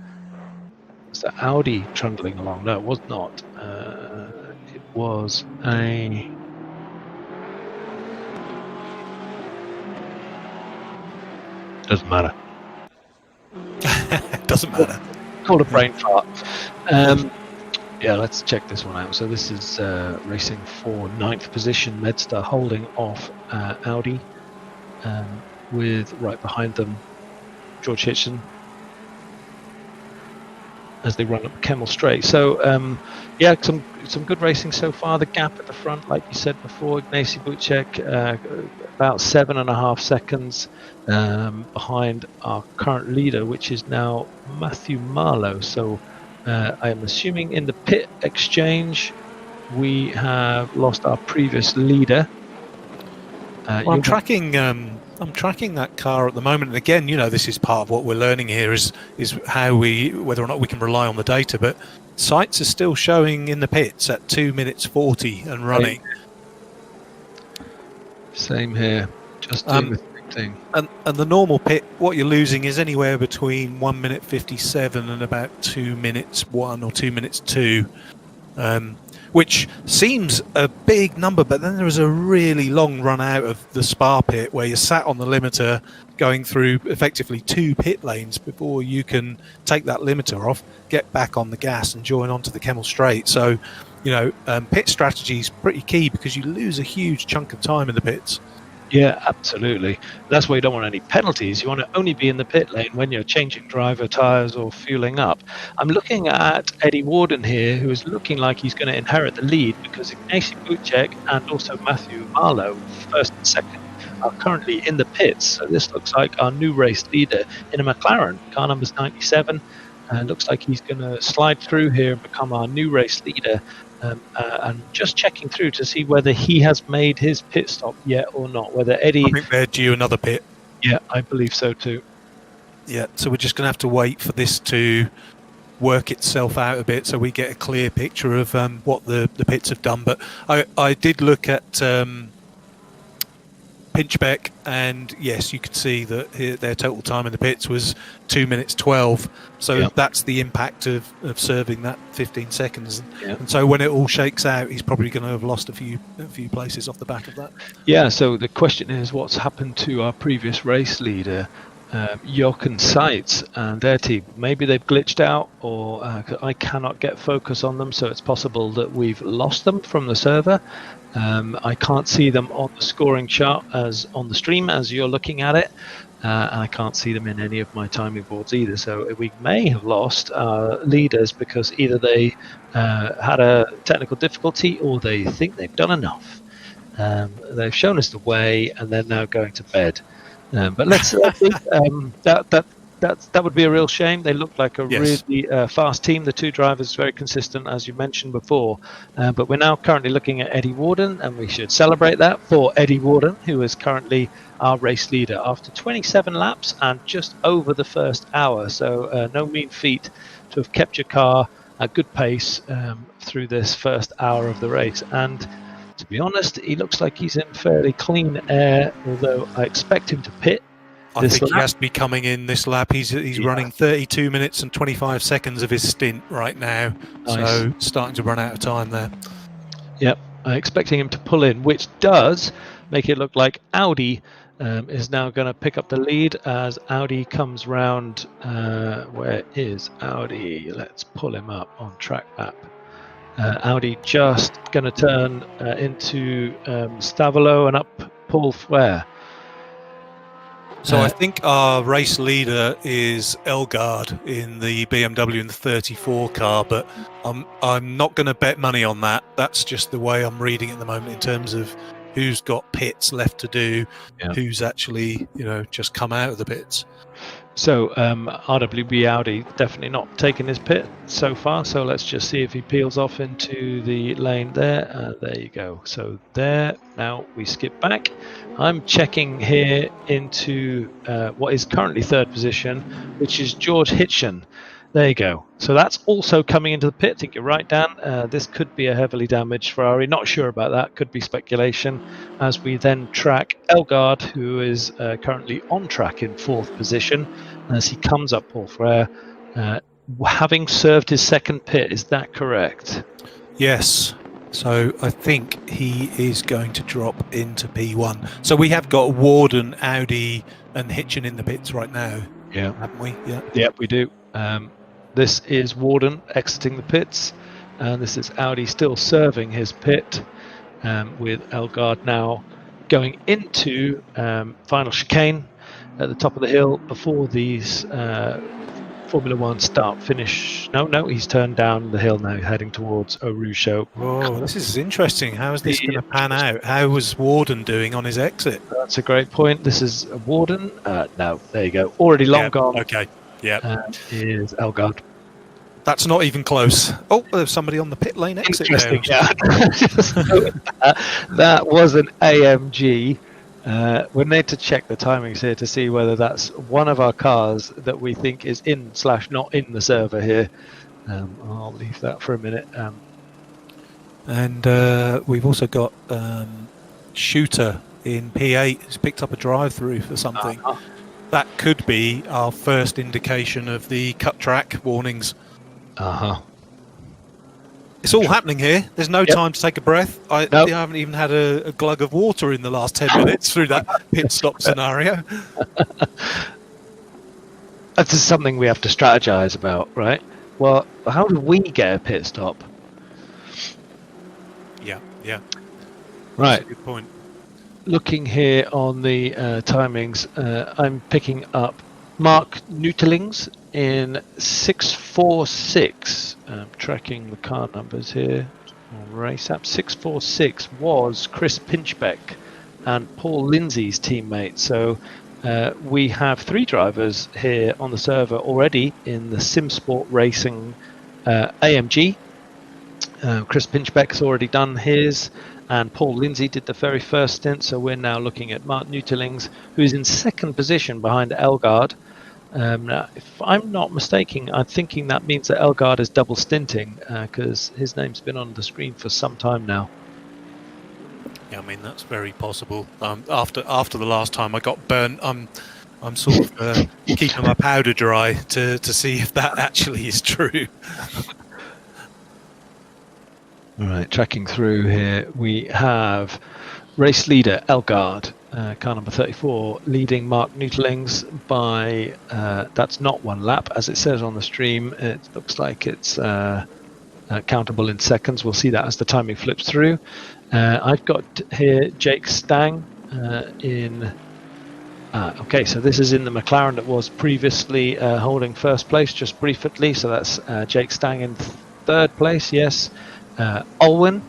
that Audi trundling along? No, it was not. It was a... Doesn't matter.
Doesn't matter.
Called a brain fart. Yeah, let's check this one out. So this is racing for 9th position. Medster holding off Audi. With right behind them George Hitchen as they run up Kemmel Straight. So yeah, some good racing so far. The gap at the front, like you said before, Ignacy Bucek about 7.5 seconds behind our current leader, which is now Matthew Marlowe. So I am assuming in the pit exchange we have lost our previous leader.
Well, I'm tracking that car at the moment, and again, this is part of what we're learning here is how whether or not we can rely on the data. But sites are still showing in the pits at 2 minutes 40 and running.
Same here, just doing the same thing.
And the normal pit, what you're losing is anywhere between 1 minute 57 and about 2 minutes 1 or 2 minutes 2. Which seems a big number, but then there was a really long run out of the Spa pit where you're sat on the limiter going through effectively 2 pit lanes before you can take that limiter off, get back on the gas and join onto the Kemmel Straight. So, pit strategy is pretty key because you lose a huge chunk of time in the pits.
Yeah, absolutely. That's why you don't want any penalties. You want to only be in the pit lane when you're changing driver tyres or fueling up. I'm looking at Eddie Warden here, who is looking like he's going to inherit the lead because Ignacy Bucek and also Matthew Marlowe, first and second, are currently in the pits. So this looks like our new race leader in a McLaren. Car number's 97. Looks like he's going to slide through here and become our new race leader. And just checking through to see whether he has made his pit stop yet or not. Whether Eddie...
I think they're due another pit.
Yeah, I believe so too.
Yeah, so we're just going to have to wait for this to work itself out a bit so we get a clear picture of what the pits have done. But I did look at Pinchbeck, and yes, you could see that their total time in the pits was 2 minutes 12. So that's the impact of serving that 15 seconds. Yeah. And so when it all shakes out, he's probably going to have lost a few places off the back of that.
Yeah, so the question is what's happened to our previous race leader, Jochen Seitz, and their team. Maybe they've glitched out, or I cannot get focus on them, so it's possible that we've lost them from the server. I can't see them on the scoring chart as on the stream as you're looking at it, and I can't see them in any of my timing boards either. So we may have lost our leaders because either they had a technical difficulty or they think they've done enough. They've shown us the way and they're now going to bed. But let's see. That would be a real shame. They look like a really fast team. The two drivers very consistent, as you mentioned before. But we're now currently looking at Eddie Warden, and we should celebrate that for Eddie Warden, who is currently our race leader after 27 laps and just over the first hour. So no mean feat to have kept your car at good pace through this first hour of the race. And to be honest, he looks like he's in fairly clean air, although I expect him to pit.
I think he has to be coming in this lap. He's running 32 minutes and 25 seconds of his stint right now. Nice. So starting to run out of time there. Yep,
I'm expecting him to pull in, which does make it look like Audi is now going to pick up the lead as Audi comes round. Where is Audi? Let's pull him up on track map. Audi just going to turn into Stavolo and up Paul Flair.
So I think our race leader is Elgard in the BMW in the 34 car, but I'm not going to bet money on that. That's just the way I'm reading it at the moment in terms of who's got pits left to do, who's actually just come out of the pits.
So RWB Audi definitely not taking his pit so far. So let's just see if he peels off into the lane there. There you go. So there. Now we skip back. I'm checking here into what is currently third position, which is George Hitchen. There you go. So that's also coming into the pit. I think you're right, Dan. This could be a heavily damaged Ferrari. Not sure about that. Could be speculation. As we then track Elgard, who is currently on track in fourth position, as he comes up Paul Frere, having served his second pit. Is that correct?
Yes. So I think he is going to drop into P1. So we have got Warden, Audi, and Hitchen in the pits right now.
Yeah,
haven't we? Yeah.
Yep, we do. This is Warden exiting the pits, and this is Audi still serving his pit, with Elgard now going into final chicane at the top of the hill before these Formula One start-finish. No, he's turned down the hill now, heading towards Arusho.
Oh, this is interesting. How is this going to pan out? How was Warden doing on his exit?
That's a great point. This is Warden. No, there you go. Already long gone.
Okay. Yeah,
is Elgard.
That's not even close. Oh, there's somebody on the pit lane exit there.
Interesting, yeah. Just noted that was an AMG. We need to check the timings here to see whether that's one of our cars that we think is in/not in the server here. I'll leave that for a minute.
And we've also got Shooter in P8 who's picked up a drive-through for something. That could be our first indication of the cut track warnings. It's all happening here. There's no time to take a breath. I haven't even had a glug of water in the last 10 minutes through that pit stop scenario.
That's just something we have to strategize about, right? Well, how do we get a pit stop?
Yeah.
Right.
That's a good point.
Looking here on the timings, I'm picking up Mark Nutelings in 646. Tracking the car numbers here on race app. 646 was Chris Pinchbeck and Paul Lindsay's teammate. So we have 3 drivers here on the server already in the SimSport Racing AMG. Chris Pinchbeck's already done his, and Paul Lindsay did the very first stint. So we're now looking at Mark Nutelings, who's in second position behind Elgaard. Now, if I'm not mistaken, I'm thinking that means that Elgaard is double stinting because his name's been on the screen for some time now.
Yeah, I mean that's very possible. After the last time I got burnt, I'm sort of keeping my powder dry to see if that actually is true.
All right, tracking through here, we have race leader Elgaard, car number 34, leading Mark Nutelings by, that's not 1 lap, as it says on the stream. It looks like it's countable in seconds. We'll see that as the timing flips through. I've got here Jake Stang in... okay, so this is in the McLaren that was previously holding first place, just briefly. So that's Jake Stang in third place, yes. Olwen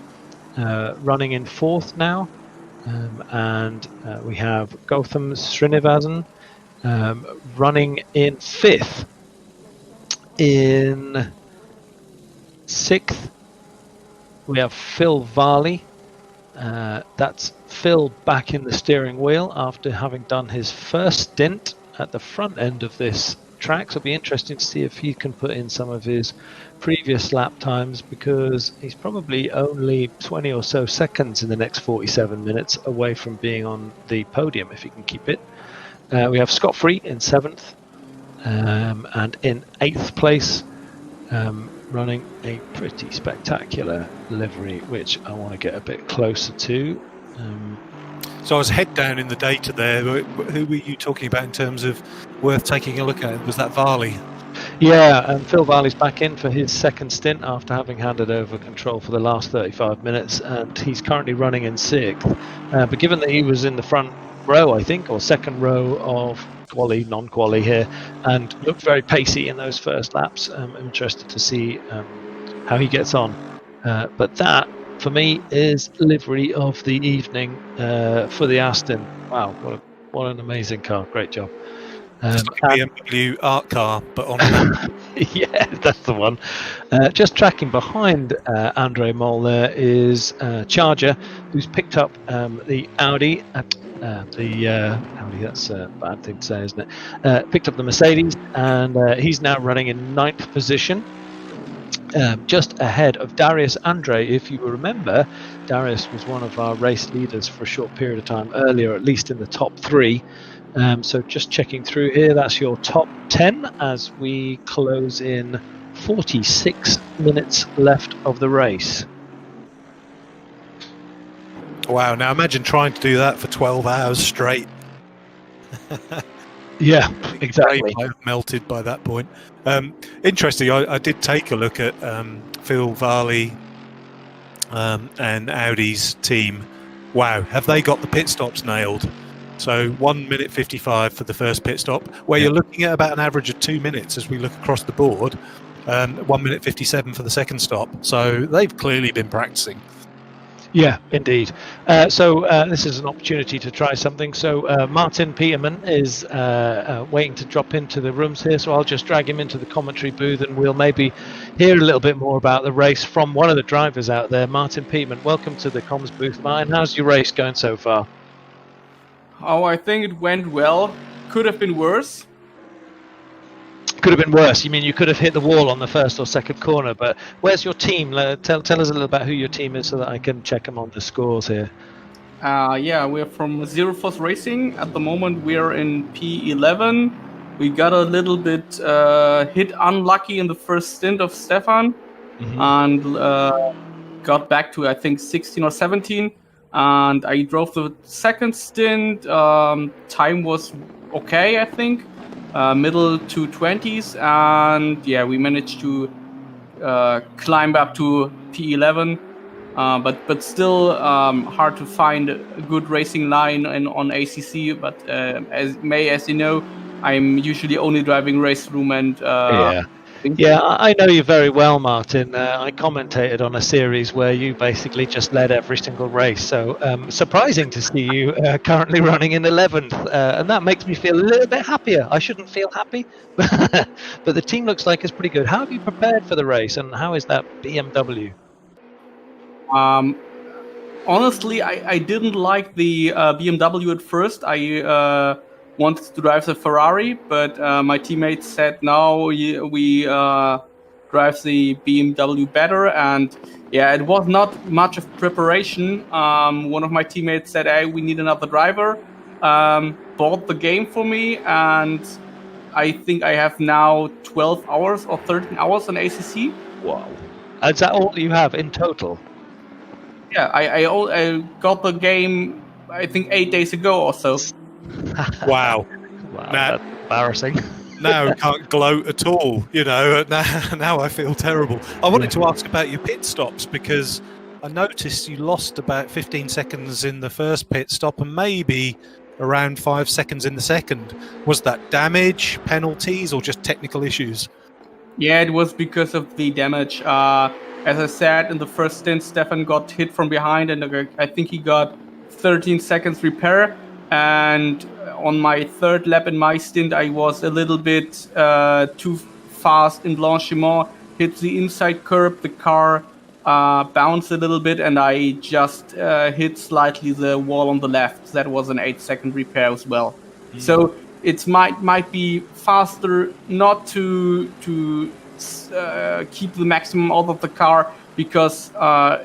running in fourth now. And we have Gautam Srinivasan running in fifth. In sixth, we have Phil Varley. That's Phil back in the steering wheel after having done his first stint at the front end of this track. So it'll be interesting to see if he can put in some of his previous lap times, because he's probably only 20 or so seconds in the next 47 minutes away from being on the podium if he can keep it. We have Scott Free in 7th and in 8th place, running a pretty spectacular livery, which I want to get a bit closer to.
So I was head down in the data there. Who were you talking about in terms of worth taking a look at? Was that Varley?
Yeah, and Phil Varley's back in for his second stint after having handed over control for the last 35 minutes, and he's currently running in 6th. But given that he was in the front row, I think, or second row of quali, non-quali here, and looked very pacey in those first laps, I'm interested to see how he gets on. But that, for me, is livery of the evening for the Aston. Wow, what an amazing car. Great job.
It's like a BMW art car, but on
yeah, that's the one. Just tracking behind Andre Mol there is Charger, who's picked up the Audi. Audi, that's a bad thing to say, isn't it? Picked up the Mercedes, and he's now running in 9th position. Just ahead of Darius Andre. If you remember, Darius was one of our race leaders for a short period of time earlier, at least in the top 3. So just checking through here, that's your top 10 as we close in 46 minutes left of the race.
Wow, now imagine trying to do that for 12 hours straight.
Yeah, exactly.
I melted by that point. Interesting, I did take a look at Phil Varley and Audi's team. Wow, have they got the pit stops nailed? So 1 minute 55 for the first pit stop, where you're looking at about an average of 2 minutes as we look across the board. 1 minute 57 for the second stop. So they've clearly been practicing.
Yeah, indeed. So this is an opportunity to try something. So Martin Peterman is waiting to drop into the rooms here, so I'll just drag him into the commentary booth and we'll maybe hear a little bit more about the race from one of the drivers out there. Martin Peterman, welcome to the comms booth. Martin, how's your race going so far?
Oh, I think it went well. Could have been worse.
Could have been worse. You mean you could have hit the wall on the first or second corner, but where's your team? Tell us a little about who your team is so that I can check them on the scores here.
Yeah, we're from Zero Force Racing. At the moment, we're in P11. We got a little bit hit unlucky in the first stint of Stefan, and got back to, I think, 16 or 17. And I drove the second stint. Time was okay, I think. Middle 220s, and yeah, we managed to climb up to P11, but still hard to find a good racing line on ACC. But as you know, I'm usually only driving race room and
Yeah, I know you very well, Martin. I commentated on a series where you basically just led every single race. So surprising to see you currently running in 11th. And that makes me feel a little bit happier. I shouldn't feel happy, but the team looks like it's pretty good. How have you prepared for the race and how is that BMW?
Honestly, I didn't like the BMW at first. I wanted to drive the Ferrari, but my teammates said no, we drive the BMW better. And yeah, it was not much of preparation. One of my teammates said, hey, we need another driver. Bought the game for me, and I think I have now 12 hours or 13 hours on ACC.
Wow. Is that all you have in total?
Yeah, I got the game, I think, 8 days ago or so.
Wow.
That's embarrassing.
Now I can't gloat at all, you know. Now I feel terrible. I wanted to ask about your pit stops because I noticed you lost about 15 seconds in the first pit stop and maybe around 5 seconds in the second. Was that damage, penalties, or just technical issues?
Yeah, it was because of the damage. As I said, in the first stint, Stefan got hit from behind, and I think he got 13 seconds repair. And on my third lap in my stint, I was a little bit too fast in Blanchiment, hit the inside curb, the car bounced a little bit, and I just hit slightly the wall on the left. That was an 8-second repair as well. So it might be faster not to keep the maximum out of the car, because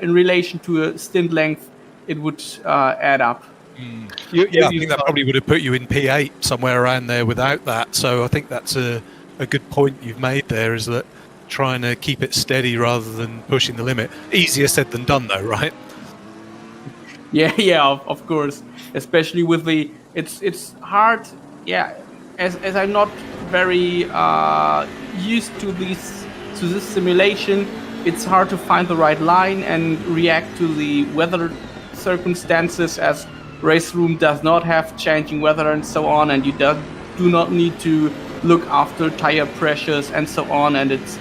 in relation to a stint length, it would add up.
I think that probably would have put you in P8 somewhere around there without that. So I think that's a good point you've made there, is that trying to keep it steady rather than pushing the limit. Easier said than done, though, right?
Yeah, of course. Especially with the, it's hard. Yeah, as I'm not very used to this simulation, it's hard to find the right line and react to the weather circumstances, as race room does not have changing weather and so on, and you do not need to look after tire pressures and so on, and it's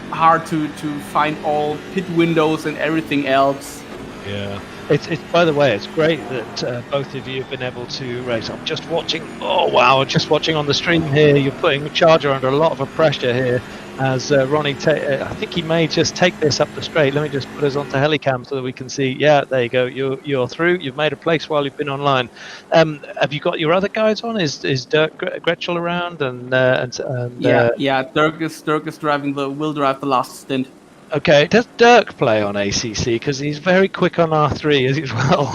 hard to find all pit windows and everything else.
Yeah, it's by the way, it's great that both of you have been able to race. I'm just watching. Oh wow! Just watching on the stream here. You're putting Charger under a lot of pressure here, as Ronnie. I think he may just take this up the straight. Let me just put us onto helicam so that we can see. Yeah, there you go. You're through. You've made a place while you've been online. Have you got your other guys on? Is Dirk Gretschel around?
Yeah. Dirk is driving will drive the last stint.
Okay, does Dirk play on ACC? Because he's very quick on R3 as well.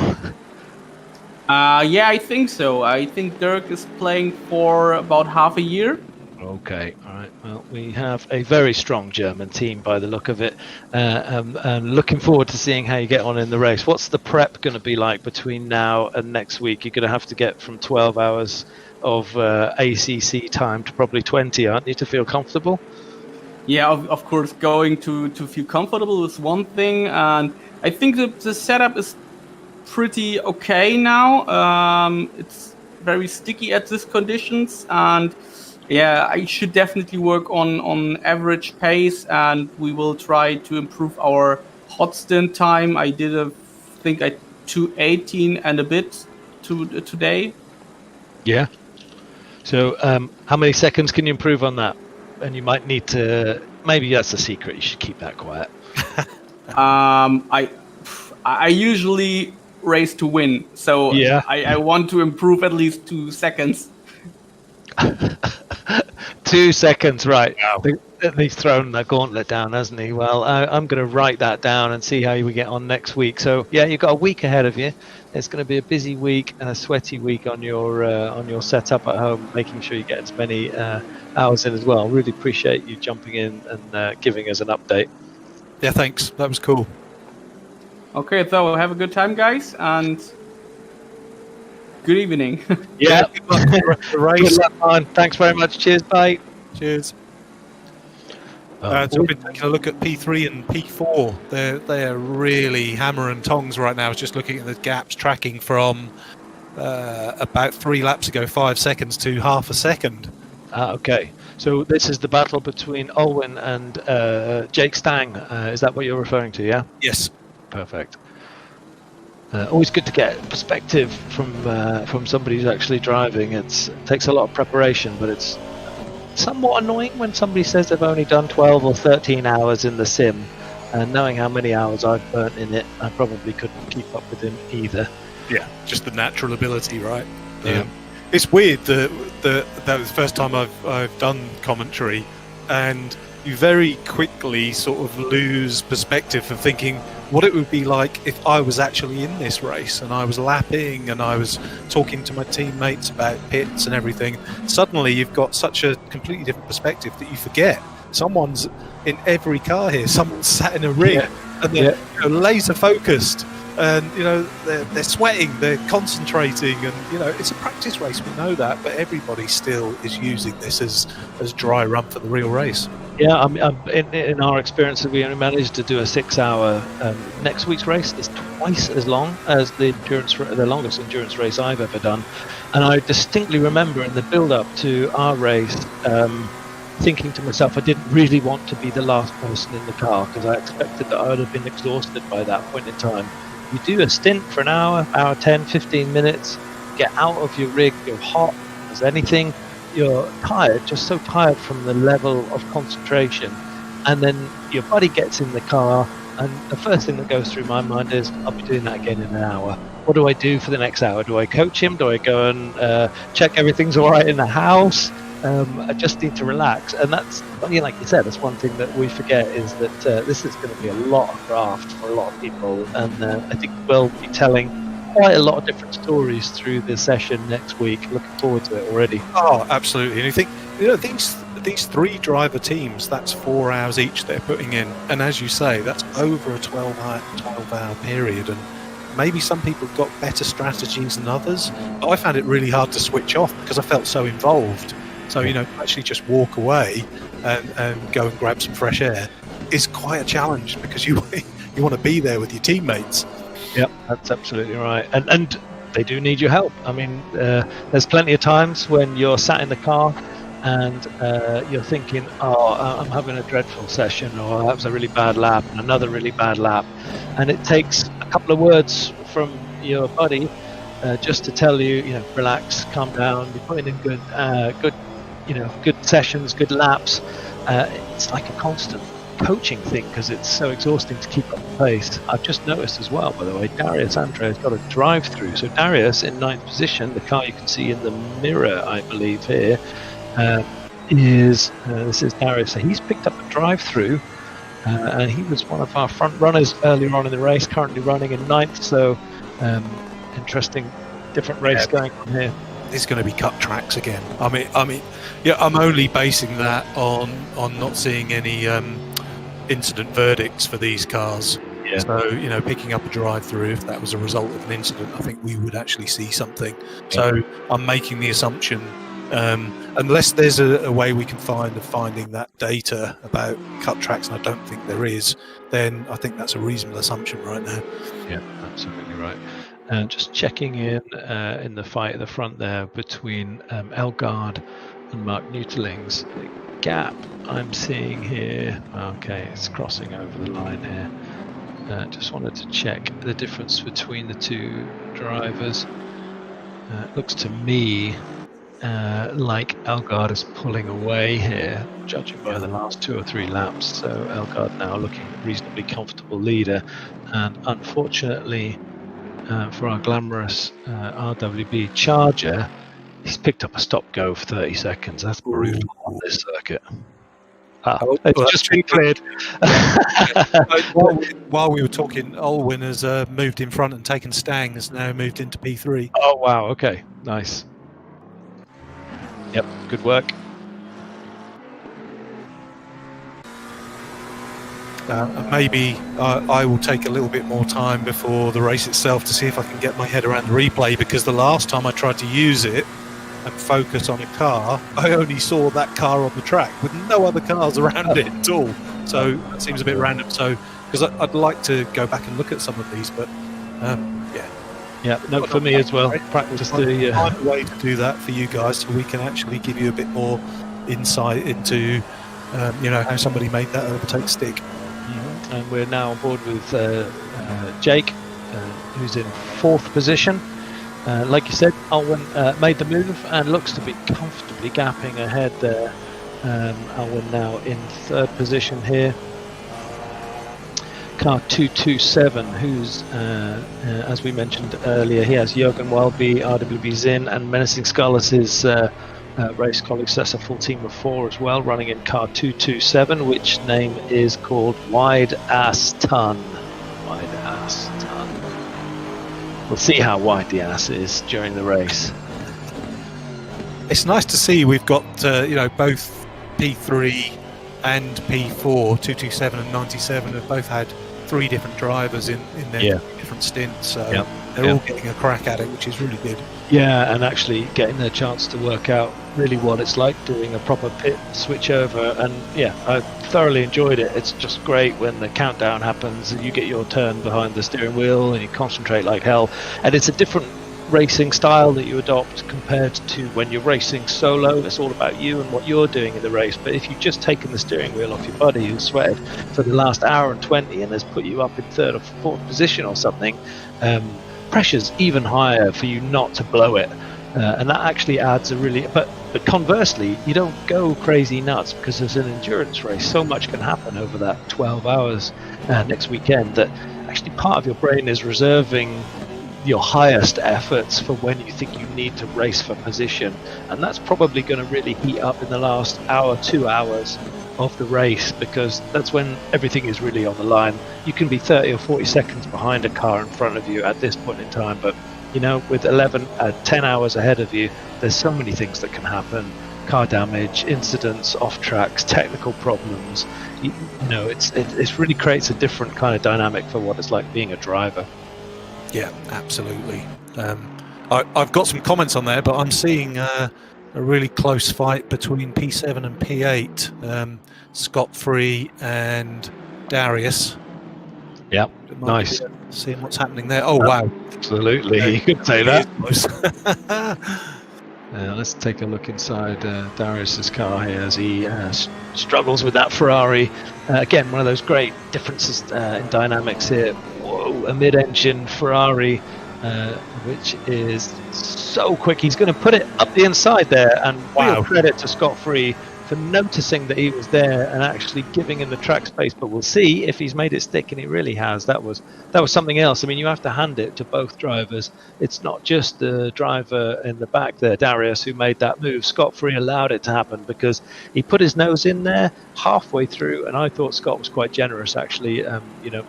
Yeah, I think so. I think Dirk is playing for about half a year.
Okay, all right. Well, we have a very strong German team by the look of it, and looking forward to seeing how you get on in the race. What's the prep going to be like between now and next week? You're going to have to get from 12 hours of ACC time to probably 20, aren't you, to feel comfortable?
Yeah, of course, going to feel comfortable is one thing, and I think the setup is pretty okay now. It's very sticky at these conditions, and yeah, I should definitely work on average pace, and we will try to improve our hot stint time, I did I think 2:18 and a bit today.
Yeah. So how many seconds can you improve on that? And you might need to, maybe that's the secret, you should keep that quiet.
I usually race to win, so
Yeah.
I want to improve at least 2 seconds.
2 seconds, right.
Wow.
He's thrown the gauntlet down, hasn't he? Well, I'm going to write that down and see how we get on next week. So, yeah, you've got a week ahead of you. It's going to be a busy week and a sweaty week on your setup at home, making sure you get as many hours in as well. Really appreciate you jumping in and giving us an update.
Yeah, thanks. That was cool.
Okay, so have a good time, guys, and good evening.
Yeah.
Good luck with the rest of the race.
Good luck, man. Thanks very much. Cheers, bye.
Cheers. So I've been taking a look at P3 and P4. They're really hammer and tongs right now. I was just looking at the gaps, tracking from about 3 laps ago, 5 seconds to half a second.
Okay. So this is the battle between Olwyn and Jake Stang. Is that what you're referring to? Yeah.
Yes.
Perfect. Always good to get perspective from somebody who's actually driving. It takes a lot of preparation, but it's somewhat annoying when somebody says they've only done 12 or 13 hours in the sim, and knowing how many hours I've burnt in it, I probably couldn't keep up with him either.
Yeah, just the natural ability, right?
Yeah.
It's weird that was the first time I've done commentary, and you very quickly sort of lose perspective of thinking what it would be like if I was actually in this race and I was lapping and I was talking to my teammates about pits and everything. Suddenly you've got such a completely different perspective that you forget someone's in every car here. Someone's sat in a rig and they're laser focused, and they're sweating, they're concentrating, and it's a practice race. We know that, but everybody still is using this as dry run for the real race.
Yeah, in our experience, we only managed to do a 6-hour. Next week's race is twice as long as the longest endurance race I've ever done. And I distinctly remember in the build-up to our race, thinking to myself, I didn't really want to be the last person in the car, because I expected that I would have been exhausted by that point in time. You do a stint for an hour 10, 15 minutes, get out of your rig, you're hot as anything. You're tired, just so tired from the level of concentration, and then your buddy gets in the car, and the first thing that goes through my mind is, I'll be doing that again in an hour. What do I do for the next hour? Do I coach him? Do I go and check everything's all right in the house? I just need to relax. And that's, like you said, that's one thing that we forget, is that this is going to be a lot of graft for a lot of people, and I think we'll be telling quite a lot of different stories through the session next week. Looking forward to it already.
Oh, absolutely. And you think, these 3 driver teams, that's 4 hours each they're putting in, and as you say, that's over a 12-hour period, and maybe some people have got better strategies than others. But I found it really hard to switch off because I felt so involved. So actually just walk away and go and grab some fresh air is quite a challenge, because you want to be there with your teammates.
Yep, that's absolutely right. And they do need your help. I mean, there's plenty of times when you're sat in the car and you're thinking, I'm having a dreadful session, or that was a really bad lap, and another really bad lap. And it takes a couple of words from your buddy just to tell you, relax, calm down, you're putting in good sessions, good laps. It's like a constant coaching thing, because it's so exhausting to keep up the pace. I've just noticed as well, by the way, Darius Andre has got a drive through. So Darius in 9th position, the car you can see in the mirror, I believe here, this is Darius. So he's picked up a drive through, and he was one of our front runners earlier on in the race, currently running in 9th. So interesting, different race going on here.
There's going to be cut tracks again. I mean, I'm only basing that on not seeing any incident verdicts for these cars.
Yeah.
So picking up a drive-through, if that was a result of an incident, I think we would actually see something. So I'm making the assumption, unless there's a way we can find of finding that data about cut tracks, and I don't think there is, then I think that's a reasonable assumption right now.
Yeah, absolutely right. And just checking in the fight at the front there between Elgard and Mark Nuteling's gap I'm seeing here. Okay, it's crossing over the line here. Just wanted to check the difference between the two drivers. It looks to me like Elgaard is pulling away here, judging by the last 2 or 3 laps. So Elgaard now looking reasonably comfortable leader, and unfortunately for our glamorous RWB Charger, he's picked up a stop-go for 30 seconds. That's brutal on this circuit. It's just been cleared.
While we were talking, Olwyn has moved in front and taken Stang, has now moved into P3.
Oh wow, okay, nice. Yep, good work.
Maybe I will take a little bit more time before the race itself to see if I can get my head around the replay, because the last time I tried to use it and focus on a car, I only saw that car on the track with no other cars around it at all. So that seems a bit random. So because I'd like to go back and look at some of these, but
yeah, no, for me as well. Practice the
find a way to do that for you guys, so we can actually give you a bit more insight into how somebody made that overtake stick.
Mm-hmm. And we're now on board with Jake, who's in 4th position. Like you said, Alwyn made the move and looks to be comfortably gapping ahead there. Alwyn now in 3rd position here. Car 227, who's, as we mentioned earlier, he has Jürgen Welby, RWB Zinn, and Menacing Scarlett, his race colleague, so that's a full team of 4 as well, running in car 227, which name is called Wide Ass Ton. Wide Ass Ton. We'll see how wide the ass is during the race.
It's nice to see we've got both P3 and P4, 227 and 97 have both had 3 different drivers in their different stints. So they're all getting a crack at it, which is really good.
Yeah, and actually getting their chance to work out really what it's like doing a proper pit switch over. And yeah, I thoroughly enjoyed it. It's just great when the countdown happens and you get your turn behind the steering wheel and you concentrate like hell. And it's a different racing style that you adopt compared to when you're racing solo. It's all about you and what you're doing in the race. But if you've just taken the steering wheel off your buddy who's sweated for the last hour and 20 and has put you up in 3rd or 4th position or something, pressure's even higher for you not to blow it. And that actually adds a really... But conversely, you don't go crazy nuts, because it's an endurance race. So much can happen over that 12 hours next weekend that actually part of your brain is reserving your highest efforts for when you think you need to race for position, and that's probably going to really heat up in the last hour, 2 hours of the race, because that's when everything is really on the line. You can be 30 or 40 seconds behind a car in front of you at this point in time, but with 10 hours ahead of you, there's so many things that can happen. Car damage, incidents, off tracks, technical problems. It really creates a different kind of dynamic for what it's like being a driver.
Yeah, absolutely. I've got some comments on there, but I'm seeing a really close fight between P7 and P8. Scott Free and Darius.
Yeah, nice.
Seeing what's happening there. Oh, wow.
Absolutely, you could say that. Let's take a look inside Darius's car here as he struggles with that Ferrari. Again, one of those great differences in dynamics here. Whoa, a mid-engine Ferrari, which is so quick. He's going to put it up the inside there, and real credit to Scott Free for noticing that he was there and actually giving him the track space. But we'll see if he's made it stick, and he really has. That was something else. I mean, you have to hand it to both drivers. It's not just the driver in the back there, Darius, who made that move. Scott Free allowed it to happen because he put his nose in there halfway through, and I thought Scott was quite generous, actually.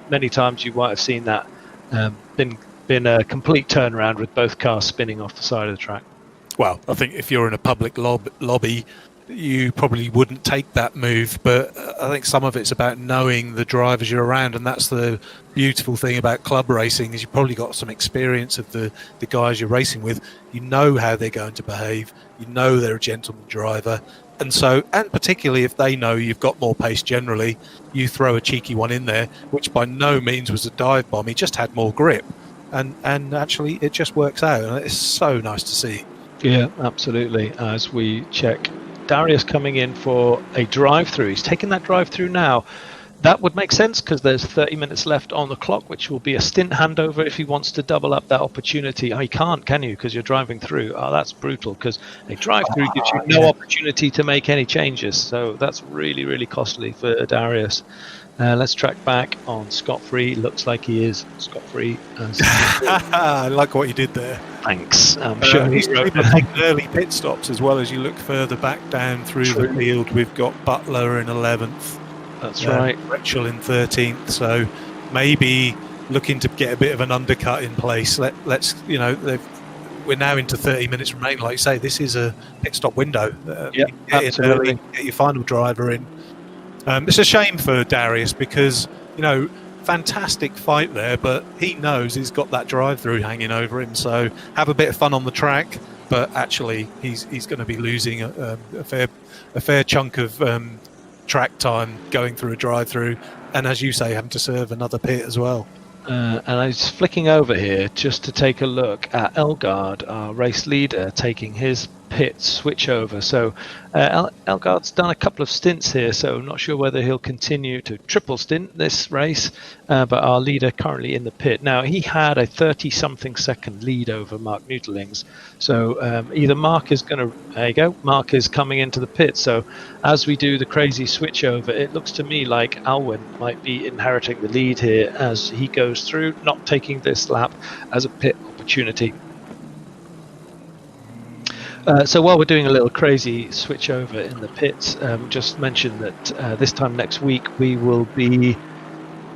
Many times you might have seen that been a complete turnaround with both cars spinning off the side of the track.
Well, I think if you're in a public lobby, you probably wouldn't take that move, but I think some of it's about knowing the drivers you're around, and that's the beautiful thing about club racing, is you've probably got some experience of the guys you're racing with. You know how they're going to behave, you know they're a gentleman driver, and particularly if they know you've got more pace generally, you throw a cheeky one in there, which by no means was a dive bomb. He just had more grip, and actually it just works out, and it's so nice to see.
Yeah, absolutely. As we check Darius coming in for a drive-through. He's taking that drive-through now. That would make sense because there's 30 minutes left on the clock, which will be a stint handover if he wants to double up that opportunity. Oh, you can't, can you? Because you're driving through. Oh, that's brutal because a drive-through gives you no opportunity to make any changes. So that's really, really costly for Darius. Let's track back on scot-free. Looks like he is scot-free.
I like what you did there.
Thanks. I'm sure
he's taking early pit stops as well. As you look further back down through the field, we've got Butler in 11th.
That's right.
Rachel in 13th. So maybe looking to get a bit of an undercut in place. Let's we're now into 30 minutes remaining. Like you say, this is a pit stop window.
Absolutely.
Get your final driver in. It's a shame for Darius because, fantastic fight there, but he knows he's got that drive-through hanging over him. So have a bit of fun on the track, but actually he's going to be losing a fair chunk of track time going through a drive-through, and as you say, having to serve another pit as well.
And I was flicking over here just to take a look at Elgard, our race leader, taking his pit switchover. So Elgard's done a couple of stints here, so I'm not sure whether he'll continue to triple stint this race, but our leader currently in the pit. Now, he had a 30-something second lead over Mark Nutelings, so either Mark is going to, there you go, Mark is coming into the pit, so as we do the crazy switchover, it looks to me like Alwyn might be inheriting the lead here as he goes through, not taking this lap as a pit opportunity. So while we're doing a little crazy switch over in the pits, just mention that this time next week we will be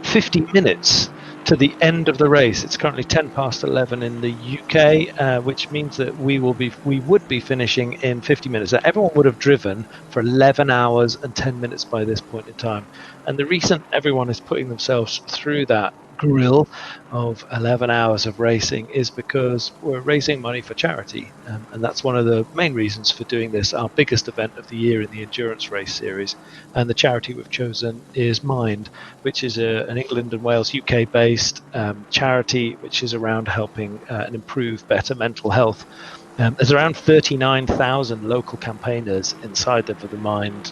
50 minutes to the end of the race. It's currently 10 past 11 in the UK, which means that we would be finishing in 50 minutes. So everyone would have driven for 11 hours and 10 minutes by this point in time. And the reason everyone is putting themselves through that grill of 11 hours of racing is because we're raising money for charity, and that's one of the main reasons for doing this, our biggest event of the year in the endurance race series. And the charity we've chosen is Mind, which is an England and Wales UK based charity which is around helping and improve better mental health. There's around 39,000 local campaigners inside of the Mind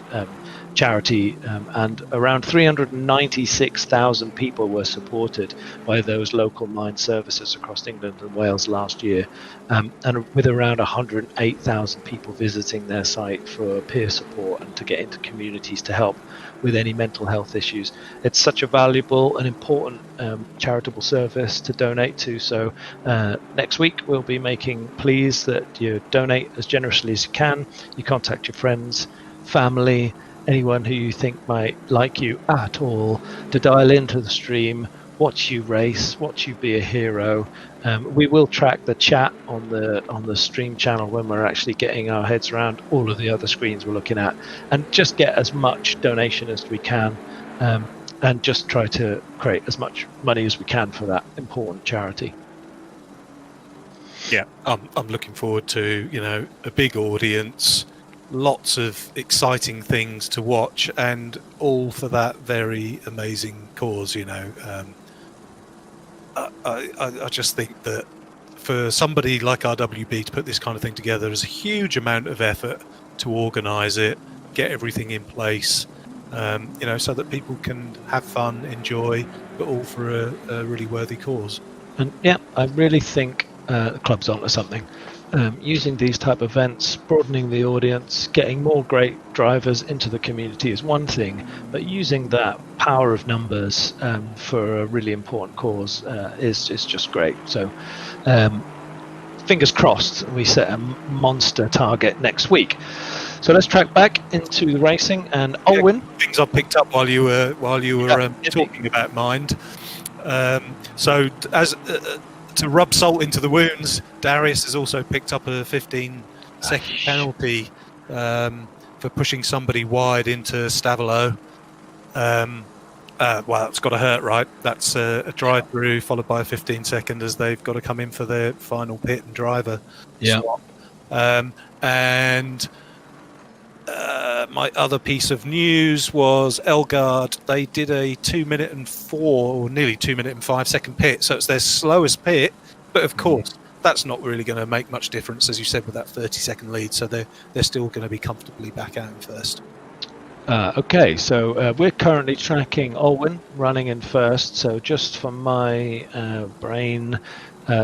charity, and around 396,000 people were supported by those local Mind services across England and Wales last year, and with around 108,000 people visiting their site for peer support and to get into communities to help with any mental health issues. It's such a valuable and important charitable service to donate to, so next week we'll be making pleas that you donate as generously as you can. You contact your friends, family, anyone who you think might like you at all, to dial into the stream, watch you race, watch you be a hero. We will track the chat on the stream channel when we're actually getting our heads around all of the other screens we're looking at, and just get as much donation as we can, and just try to create as much money as we can for that important charity.
Yeah, I'm looking forward to a big audience, lots of exciting things to watch, and all for that very amazing cause. I just think that for somebody like RWB to put this kind of thing together is a huge amount of effort to organise it, get everything in place, so that people can have fun, enjoy, but all for a really worthy cause.
And yeah, I really think the club's onto something. Using these type of events, broadening the audience, getting more great drivers into the community is one thing, but using that power of numbers for a really important cause is just great. So fingers crossed we set a monster target next week. So let's track back into the racing, and Olwyn.
Things I picked up while you were talking about Mind. So as to rub salt into the wounds, Darius has also picked up a 15-second penalty for pushing somebody wide into Stavelo. Well, it's got to hurt, right? That's a drive-through followed by a 15-second as they've got to come in for their final pit and driver swap. And my other piece of news was Elgard. They did a 2-minute and 4, or nearly 2-minute and 5-second pit, so it's their slowest pit. But of course, that's not really going to make much difference, as you said, with that 30-second lead. So they're still going to be comfortably back out in first.
Okay, so we're currently tracking Olwyn running in first. So just for my brain,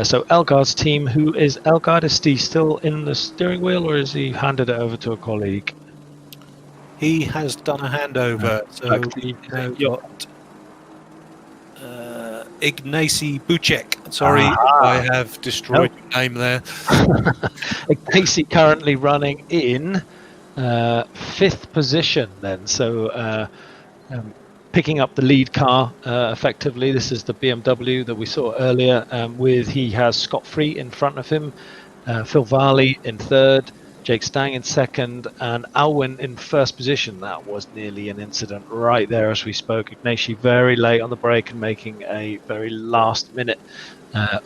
so Elgard's team, who is Elgard? Is he still in the steering wheel, or is he handed it over to a colleague?
He has done a handover, so we have got Ignacy Bucek. Sorry, I have destroyed your name there.
Ignacy currently running in 5th position then, so picking up the lead car effectively. This is the BMW that we saw earlier, he has Scott Free in front of him, Phil Varley in 3rd, Jake Stang in 2nd, and Alwyn in 1st position. That was nearly an incident right there as we spoke. Ignacy very late on the brake and making a very last minute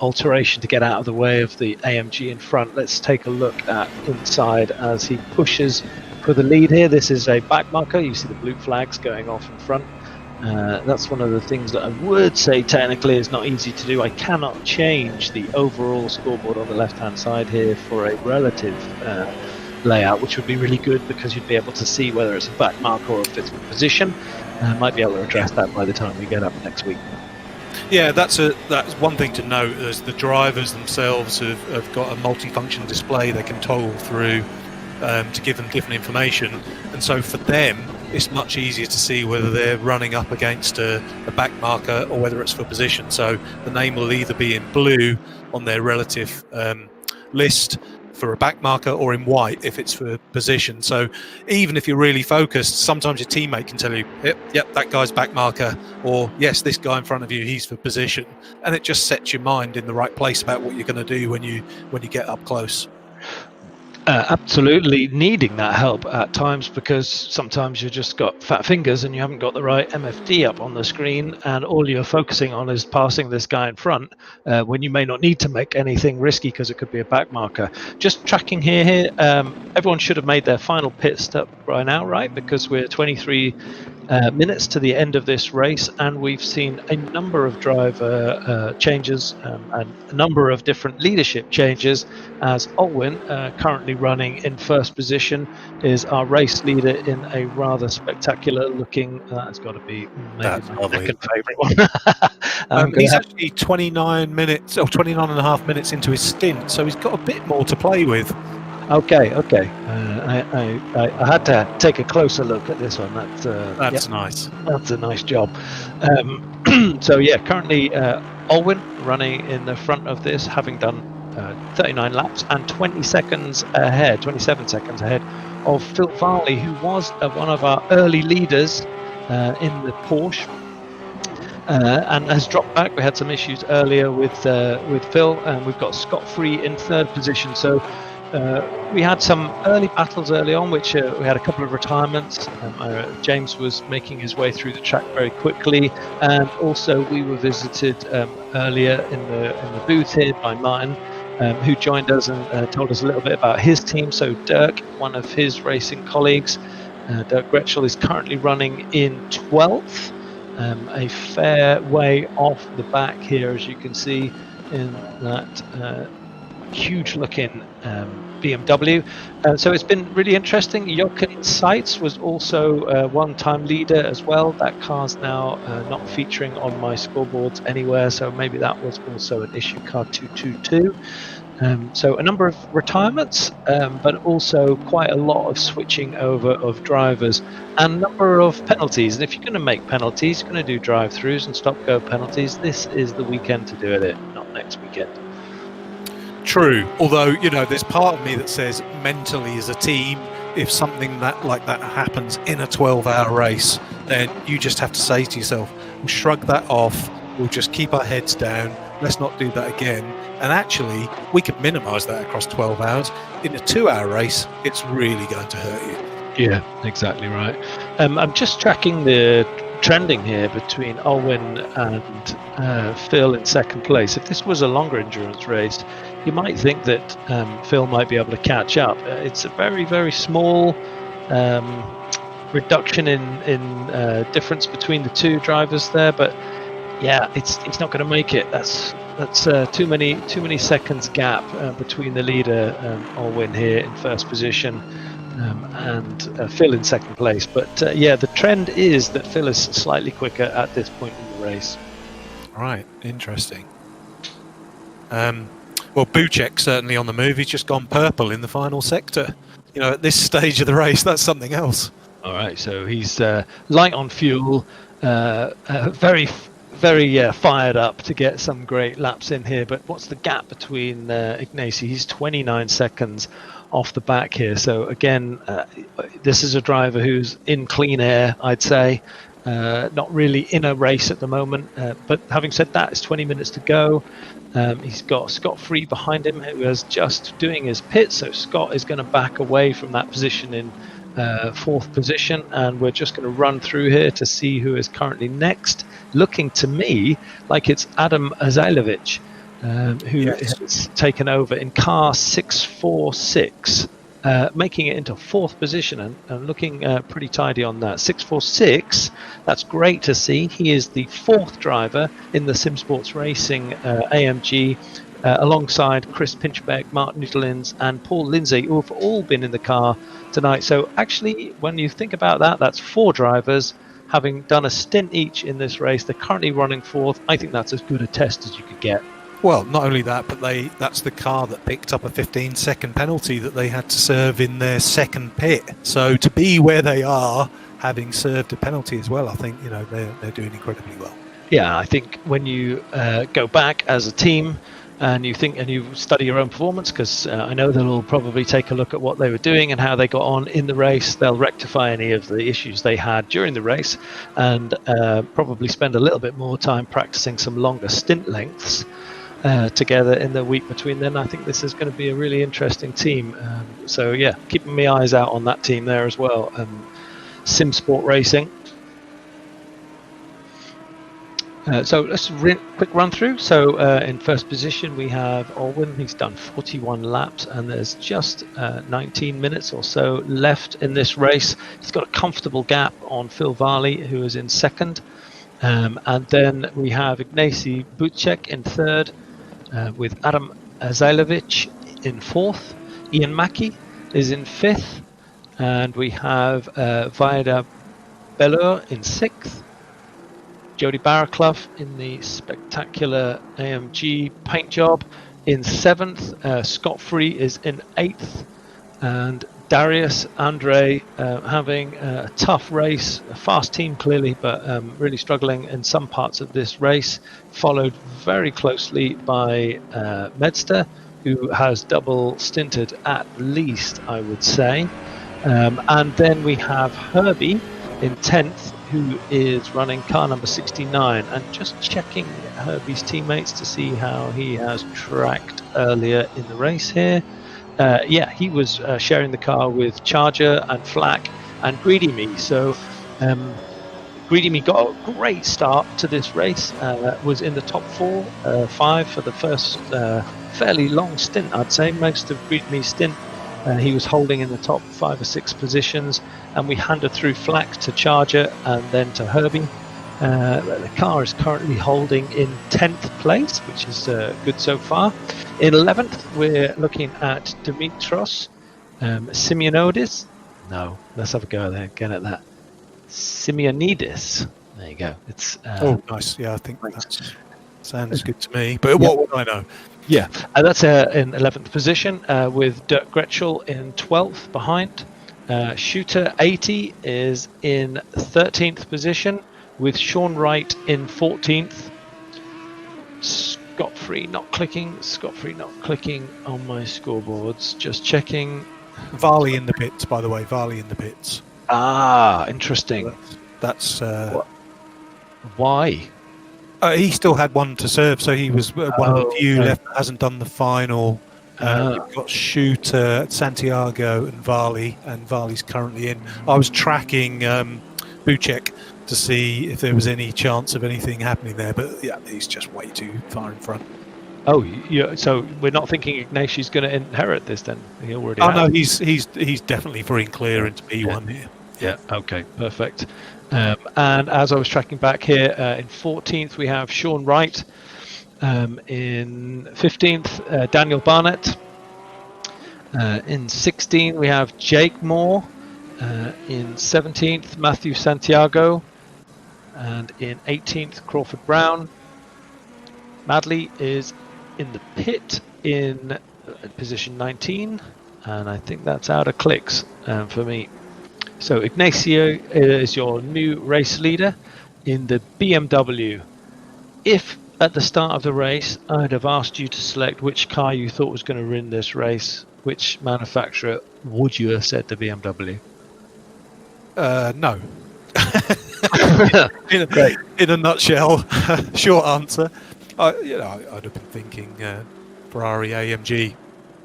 alteration to get out of the way of the AMG in front. Let's take a look at inside as he pushes for the lead here. This is a back marker. You see the blue flags going off in front. That's one of the things that I would say technically is not easy to do. I cannot change the overall scoreboard on the left hand side here for a relative layout, which would be really good because you'd be able to see whether it's a back marker or a 5th position. Might be able to address that by the time we get up next week.
Yeah, that's one thing to note, is the drivers themselves have got a multifunction display they can toggle through to give them different information, and so for them it's much easier to see whether they're running up against a back marker or whether it's for position. So the name will either be in blue on their relative list for a back marker, or in white if it's for position. So even if you're really focused, sometimes your teammate can tell you, yep, that guy's back marker, or yes, this guy in front of you, he's for position, and it just sets your mind in the right place about what you're going to do when you get up close.
Absolutely needing that help at times, because sometimes you've just got fat fingers and you haven't got the right MFD up on the screen, and all you're focusing on is passing this guy in front when you may not need to make anything risky because it could be a back marker. Just tracking here, everyone should have made their final pit stop by now, right? Because we're 23 minutes to the end of this race, and we've seen a number of driver changes and a number of different leadership changes, as Olwyn, currently running in 1st position, is our race leader in a rather spectacular looking, that's got to be maybe my second favourite one.
He's actually 29 minutes or 29 and a half minutes into his stint, so he's got a bit more to play with.
Okay. I had to take a closer look at this one. That's
nice.
That's a nice job. So yeah, currently Olwyn running in the front of this, having done 39 laps and 27 seconds ahead of Phil Varley, who was one of our early leaders in the Porsche. And has dropped back. We had some issues earlier with Phil, and we've got Scott Free in 3rd position. So we had some early battles early on, which we had a couple of retirements. James was making his way through the track very quickly, and also we were visited earlier in the booth here by Martin, who joined us and told us a little bit about his team. So Dirk, one of his racing colleagues, Dirk Gretschel, is currently running in 12th, a fair way off the back here, as you can see in that huge looking BMW. So it's been really interesting. Jochen Seitz was also a one-time leader as well. That car's now not featuring on my scoreboards anywhere, so maybe that was also an issue, car 222. So a number of retirements, but also quite a lot of switching over of drivers and a number of penalties. And if you're going to make penalties, you're going to do drive-throughs and stop-go penalties, this is the weekend to do it, not next weekend.
True, although, you know, there's part of me that says mentally as a team, if something like that happens in a 12-hour race, then you just have to say to yourself, we'll shrug that off, we'll just keep our heads down, let's not do that again. And actually, we could minimise that across 12 hours. In a 2-hour race, it's really going to hurt you.
Yeah, exactly right. I'm just tracking the trending here between Olwyn and Phil in 2nd place. If this was a longer endurance race, you might think that Phil might be able to catch up. It's a very, very small reduction in difference between the two drivers there, but yeah, it's not going to make it. That's too many seconds gap between the leader Olwyn here in 1st position and Phil in second place. But yeah, the trend is that Phil is slightly quicker at this point in the race.
Right, interesting. Well, Buchek certainly on the move. He's just gone purple in the final sector. You know, at this stage of the race, that's something else.
All right, so he's light on fuel, very fired up to get some great laps in here. But what's the gap between Ignacy? He's 29 seconds off the back here. So again, this is a driver who's in clean air, I'd say. Not really in a race at the moment. But having said that, it's 20 minutes to go. He's got Scott Free behind him, who is just doing his pit. So Scott is going to back away from that position in fourth position, and we're just going to run through here to see who is currently next. Looking to me like it's Adam Azailovic, who has taken over in car 646, making it into fourth position and looking pretty tidy on that. 646, that's great to see. He is the fourth driver in the SimSports Racing AMG, alongside Chris Pinchbeck, Martin Newtolins and Paul Lindsay, who have all been in the car tonight. So actually, when you think about that, that's four drivers having done a stint each in this race. They're currently running fourth. I think that's as good a test as you could get.
Well, not only that, but that's the car that picked up a 15-second penalty that they had to serve in their second pit. So to be where they are, having served a penalty as well, I think, you know, they're doing incredibly well.
Yeah, I think when you go back as a team and you think and you study your own performance, because I know they'll probably take a look at what they were doing and how they got on in the race. They'll rectify any of the issues they had during the race, and probably spend a little bit more time practicing some longer stint lengths together in the week between then. I think this is going to be a really interesting team. So yeah, keeping my eyes out on that team there as well. SimSport Racing. So let's quick run through. So in first position we have Olwen. He's done 41 laps, and there's just 19 minutes or so left in this race. He's got a comfortable gap on Phil Varley, who is in second. And then we have Ignacy Buchek in third, with Adam Azailovic in fourth. Ian Mackey is in fifth, and we have Vaida Bellur in sixth. Jody Barraclough in the spectacular AMG paint job in seventh. Scott Free is in eighth, and Darius Andre having a tough race, a fast team clearly, but really struggling in some parts of this race, followed very closely by Medster, who has double stinted at least, I would say. And then we have Herbie in 10th, who is running car number 69, and just checking Herbie's teammates to see how he has tracked earlier in the race here. Yeah, he was sharing the car with Charger and Flack and Greedy Me. So Greedy Me got a great start to this race, was in the top 5 for the first fairly long stint, I'd say. Most of Greedy Me's stint, he was holding in the top 5 or 6 positions, and we handed through Flack to Charger and then to Herbie. The car is currently holding in 10th place, which is good so far. In 11th, we're looking at Dimitros Simeonidis. No, let's have a go there again at that. Simeonidis. There you go. It's
oh, nice. Yeah, I think that sounds good to me. But what would I know?
Yeah, that's in 11th position, with Dirk Gretschel in 12th behind. Shooter 80 is in 13th position, with Sean Wright in 14th. Scott Free not clicking on my scoreboards. Just checking.
Varley in the pits, by the way. Varley in the pits.
Ah, interesting.
That's
why?
He still had one to serve, so he was one of the few left that hasn't done the final. We've got Shooter, Santiago, and Varley's currently in. I was tracking Buchek to see if there was any chance of anything happening there, but yeah, he's just way too far in front.
Oh, yeah. So we're not thinking Ignacy's going to inherit this then? He already.
Oh no, he's definitely free and clear into P1 here.
Yeah. Okay. Perfect. And as I was tracking back here, in 14th we have Sean Wright. In 15th, Daniel Barnett. In 16, we have Jake Moore. In 17th, Matthew Santiago. And in 18th, Crawford Brown. Madley is in the pit in position 19. And I think that's out of clicks for me. So Ignacio is your new race leader in the BMW. If at the start of the race I'd have asked you to select which car you thought was going to win this race, which manufacturer would you have said the BMW?
No.
Great.
In a nutshell, short answer. I'd have been thinking Ferrari AMG.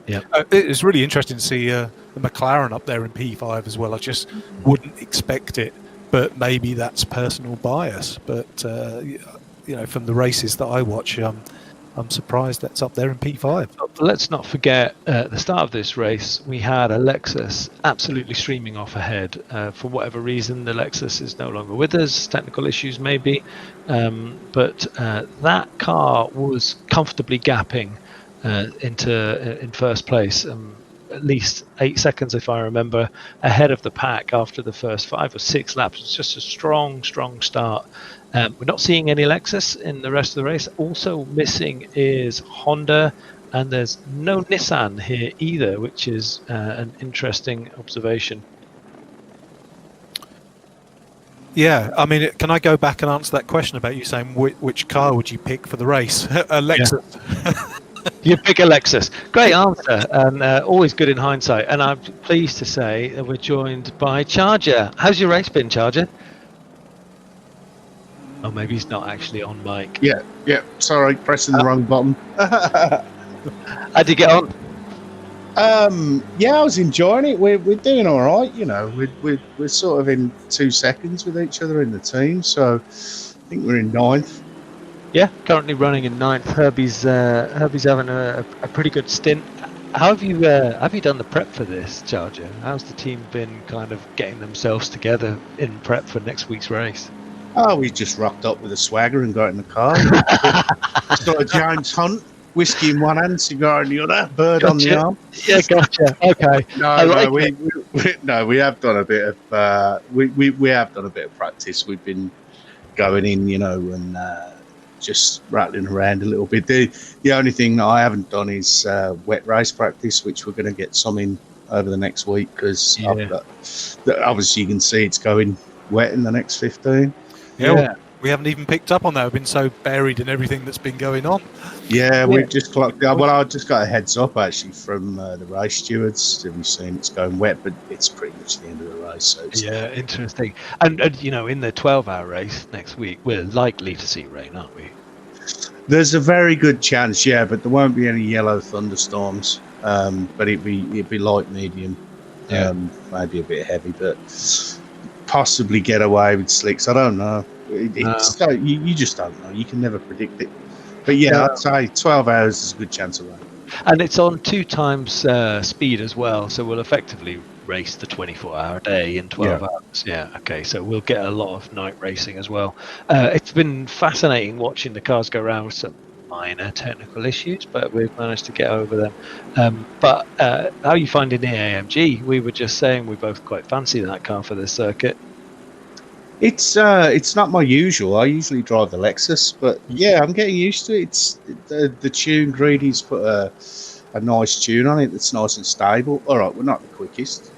Yeah.
It's really interesting to see the McLaren up there in P5 as well. I just wouldn't expect it, but maybe that's personal bias. But from the races that I watch, I'm surprised that's up there in P5.
Let's not forget, at the start of this race, we had a Lexus absolutely streaming off ahead. For whatever reason, the Lexus is no longer with us, technical issues maybe, but that car was comfortably gapping in first place, at least 8 seconds, if I remember, ahead of the pack after the first 5 or 6 laps. It's just a strong start. We're not seeing any Lexus in the rest of the race. Also missing is Honda, and there's no Nissan here either, which is an interesting observation.
Yeah, I mean, can I go back and answer that question about you saying which car would you pick for the race? A Lexus. Yeah.
You pick a Lexus. Great answer, and always good in hindsight. And I'm pleased to say that we're joined by Charger. How's your race been, Charger? Oh, maybe he's not actually on mic.
Yeah. Sorry, pressing the wrong button.
How'd you get on?
Yeah, I was enjoying it. We're doing all right. We're sort of in 2 seconds with each other in the team. So I think we're in 9th.
Yeah, currently running in 9th. Herbie's having a pretty good stint. How have you done the prep for this, Charger? How's the team been kind of getting themselves together in prep for next week's race?
Oh, we just rocked up with a swagger and got in the car. Sort of James Hunt, whiskey in one hand, cigar in the other, bird on the arm.
Yeah, gotcha. Okay.
We have done a bit of we have done a bit of practice. We've been going in, and just rattling around a little bit. The only thing that I haven't done is wet race practice, which we're going to get some in over the next week because obviously you can see it's going wet in the next 15.
Yeah. We haven't even picked up on that. We've been so buried in everything that's been going on.
Yeah, we've just clocked. Well, I just got a heads up actually from the race stewards. We've seen it's going wet, but it's pretty much the end of the race. So
yeah, interesting. And in the 12-hour race next week, we're likely to see rain, aren't we?
There's a very good chance, yeah, but there won't be any yellow thunderstorms. But it'd be light, medium, maybe a bit heavy, but possibly get away with slicks. I don't know. You just don't know. You can never predict it. But yeah, I'd say 12 hours is a good chance of rain.
And it's on 2 times speed as well, so we'll effectively race the 24-hour day in 12 hours. Yeah, okay, so we'll get a lot of night racing as well. It's been fascinating watching the cars go around with some minor technical issues, but we've managed to get over them. But how are you finding the AMG? We were just saying we both quite fancy that car for this circuit.
It's not my usual. I usually drive the Lexus, but yeah, I'm getting used to it. It's the tune. Greedy's put a nice tune on it that's nice and stable. All right, we're not the quickest,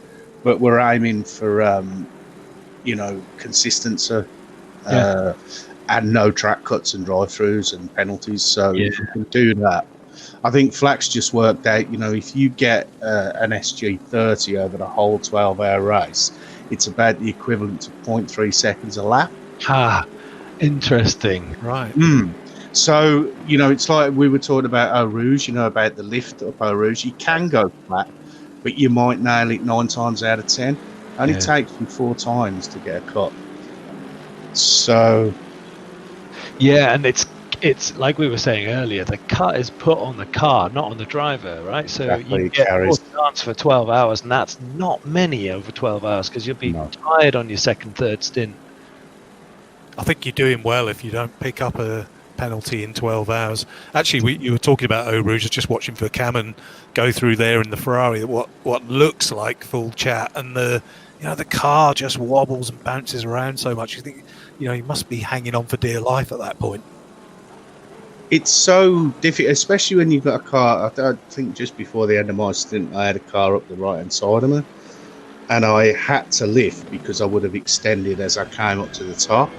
but we're aiming for consistency and no track cuts and drive-throughs and penalties. So if we can do that, I think Flax just worked out. If you get an SG30 over the whole 12-hour race, it's about the equivalent to 0.3 seconds a lap.
Interesting.
Right.
So, it's like we were talking about Eau Rouge, about the lift up Eau Rouge. You can go flat, but you might nail it 9 times out of 10. Only takes you 4 times to get a cut. So...
yeah, and it's like we were saying earlier, the cut is put on the car, not on the driver, right? So
exactly,
you get more chance for 12 hours, and that's not many over 12 hours because you'll be tired on your second, third stint.
I think you're doing well if you don't pick up a penalty in 12 hours. Actually, you were talking about Eau Rouge. I was just watching Vercamen go through there in the Ferrari. What looks like full chat, and the car just wobbles and bounces around so much. You think, you must be hanging on for dear life at that point.
It's so difficult, especially when you've got a car. I think just before the end of my stint, I had a car up the right-hand side of me, and I had to lift because I would have extended as I came up to the top.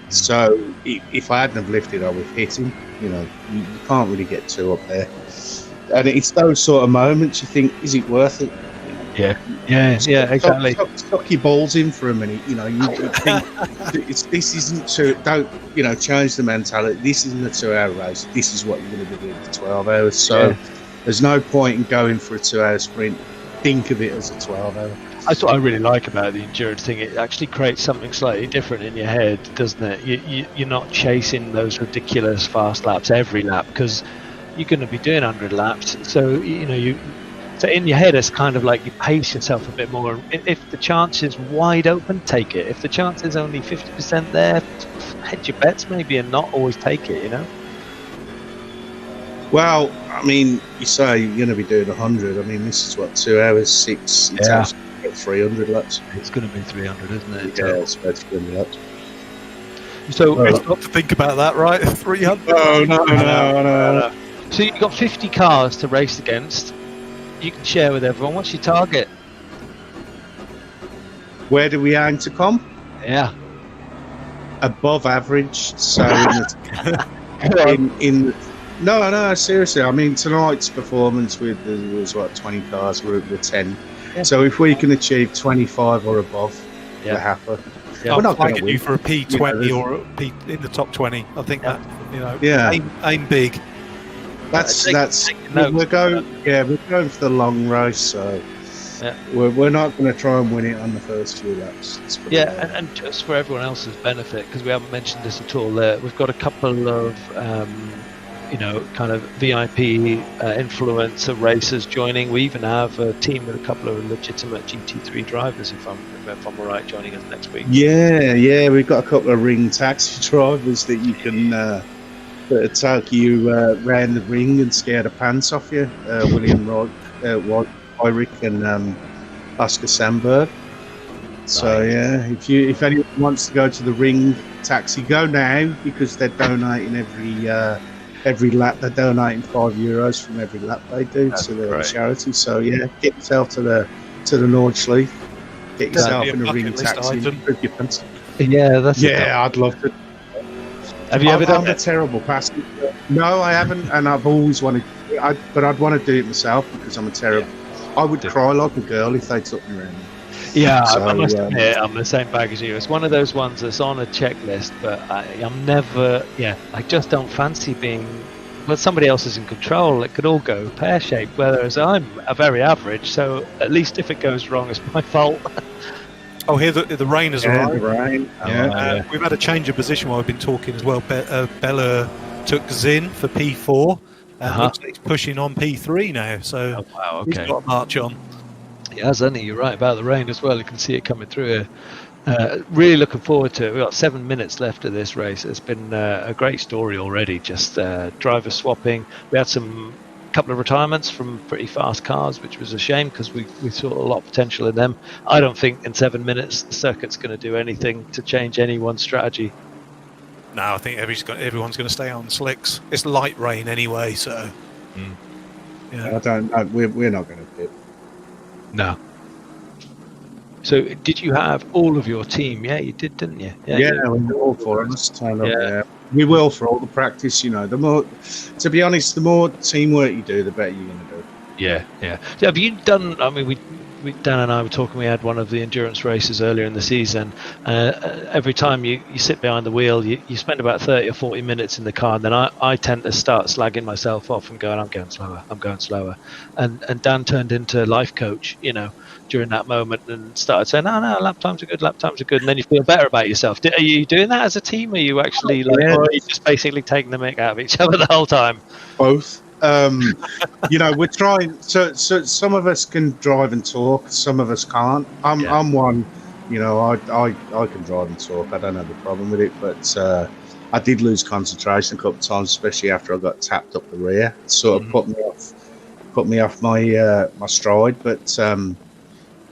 So if I hadn't have lifted, I would have hit him. You can't really get two up there. And it's those sort of moments you think, is it worth it?
Yeah, exactly.
Suck your balls in for a minute. You think this isn't too. Don't change the mentality. This isn't a 2-hour race. This is what you're going to be doing for 12 hours. So there's no point in going for a 2-hour sprint. Think of it as a 12-hour.
That's what I really like about the endurance thing. It actually creates something slightly different in your head, doesn't it? You're not chasing those ridiculous fast laps every lap because you're going to be doing 100 laps. So So in your head, it's kind of like you pace yourself a bit more. If the chance is wide open, take it. If the chance is only 50% there, hedge your bets maybe and not always take it,
Well, I mean, you say you're going to be doing 100. I mean, this is 2 hours, 6. It's actually 300 laps.
It's going to be 300, isn't it?
Yeah, it's about 300 laps.
So
it's not to think about that, right? 300.
No.
So you've got 50 cars to race against. You can share with everyone. What's your target?
Where do we aim to come?
Yeah.
Above average. So no, seriously. I mean, tonight's performance there was 20 cars. We're at the 10. Yeah. So if we can achieve 25 or above, we're happy.
Yeah. We're not going to you for a P20 or a P in the top 20. I think that aim big. We're going for the long race, so we're not going to try and win it on the first few laps.
And just for everyone else's benefit, because we haven't mentioned this at all, we've got a couple of kind of VIP influencer racers joining. We even have a team with a couple of legitimate GT3 drivers, if I'm right, joining us next week.
Yeah, we've got a couple of ring taxi drivers that you can take you round the ring and scare the pants off you. Wilhelm, Weirich, and Oskar Sandberg. So if anyone wants to go to the ring taxi, go now because they're donating every lap. They're donating €5 from every lap they do to the charity. So get yourself to the notoriously. Get yourself in a ring taxi. I'd love to.
Have you ever done
I'm a terrible passenger. No, I haven't, and I've always wanted. But I'd want to do it myself because I'm a terrible. I would cry like a girl if they took me around.
Yeah, so, I must admit, I'm the same bag as you. It's one of those ones that's on a checklist, but I'm never. I just don't fancy being. Well, somebody else is in control. It could all go pear-shaped. Whereas I'm a very average, so at least if it goes wrong, it's my fault.
Oh, here the rain has arrived.
The rain.
We've had a change of position while we've been talking as well. Bella took Zin for P4. Looks like he's pushing on P3 now. So he's got a march on.
He has, hasn't he? You're right about the rain as well. You can see it coming through here. Really looking forward to it. We've got 7 minutes left of this race. It's been a great story already. Just driver swapping. We had a couple of retirements from pretty fast cars, which was a shame because we saw a lot of potential in them. I don't think in 7 minutes the circuit's going to do anything to change anyone's strategy.
No, I think everyone's going to stay on slicks. It's light rain anyway, so
I don't know. We're not going to pit.
No. So did you have all of your team? Yeah, you did, didn't you?
All four of us turned up there. We will for all the practice, the more, to be honest, the more teamwork you do, the better you're going to do.
Yeah. So have you done, I mean, Dan and I were talking, we had one of the endurance races earlier in the season. Every time you sit behind the wheel, you spend about 30 or 40 minutes in the car, and then I tend to start slagging myself off and going, I'm going slower. And Dan turned into life coach, during that moment and started saying, no, lap times are good, and then you feel better about yourself. Are you doing that as a team? Are you actually or are you just basically taking the mick out of each other the whole time?
Both. We're trying. So some of us can drive and talk, some of us can't. I'm one. I can drive and talk. I don't have a problem with it. But I did lose concentration a couple of times, especially after I got tapped up the rear. It sort of put me off my my stride. But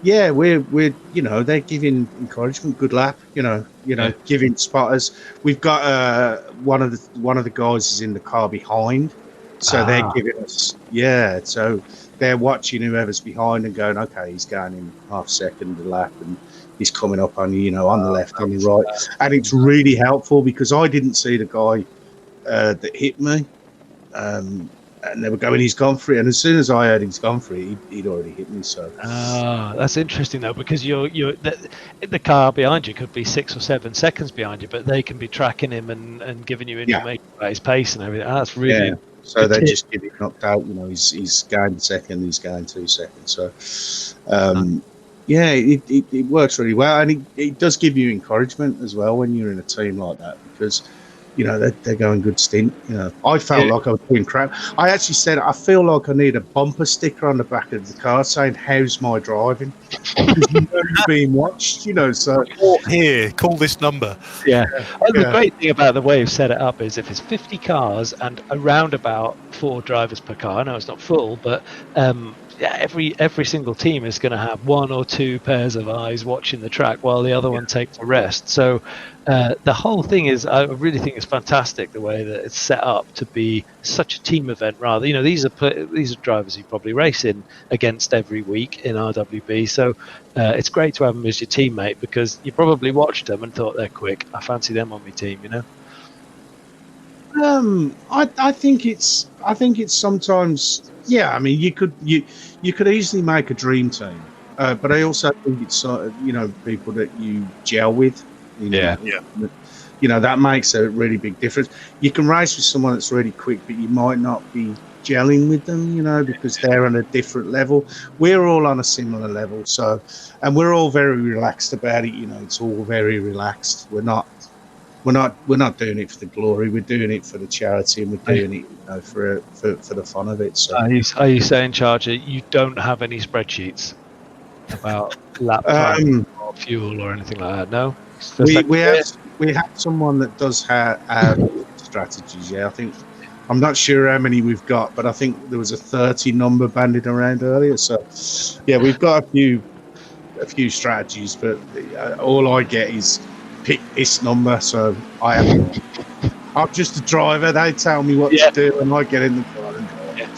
yeah, we're they're giving encouragement, good lap, giving spotters. We've got one of the guys is in the car behind, so they're giving us so they're watching whoever's behind and going, okay, he's going in half second a lap and he's coming up on you, on the left, on the right, and it's really helpful because I didn't see the guy that hit me. And they were going, he's gone for it. And as soon as I heard he's gone for it, he'd already hit me. So
that's interesting though, because the car behind you could be 6 or 7 seconds behind you, but they can be tracking him and giving you information about his pace and everything. That's really
so they just get it knocked out. He's going second, he's going 2 seconds. So it works really well, and it does give you encouragement as well when you're in a team like that because. They're going good stint. I felt like I was doing crap. I actually said I feel like I need a bumper sticker on the back of the car saying "How's my driving?" Because you're being watched. So
here, call this number.
The great thing about the way we've set it up is if it's 50 cars and around about 4 drivers per car. I know it's not full, but every single team is going to have 1 or 2 pairs of eyes watching the track while the other one takes a rest. So the whole thing is, I really think it's fantastic the way that it's set up to be such a team event. Rather, these are drivers you probably race in against every week in RWB. So it's great to have them as your teammate because you probably watched them and thought they're quick. I fancy them on my team.
I think it's sometimes. Yeah, I mean, you could easily make a dream team, but I also think it's people that you gel with. That makes a really big difference. You can race with someone that's really quick, but you might not be gelling with them, because they're on a different level. We're all on a similar level, and we're all very relaxed about it. It's all very relaxed. We're not doing it for the glory. We're doing it for the charity, and we're doing it for the fun of it. So,
are you saying, Charger, you don't have any spreadsheets about lap time or fuel or anything like that? No.
We have someone that does have strategies. Yeah, I'm not sure how many we've got, but I think there was a 30 number banded around earlier. So, yeah, we've got a few strategies, but all I get is pick this number. So I'm just a driver. They tell me what to do, and I get in the car and go.
Yeah,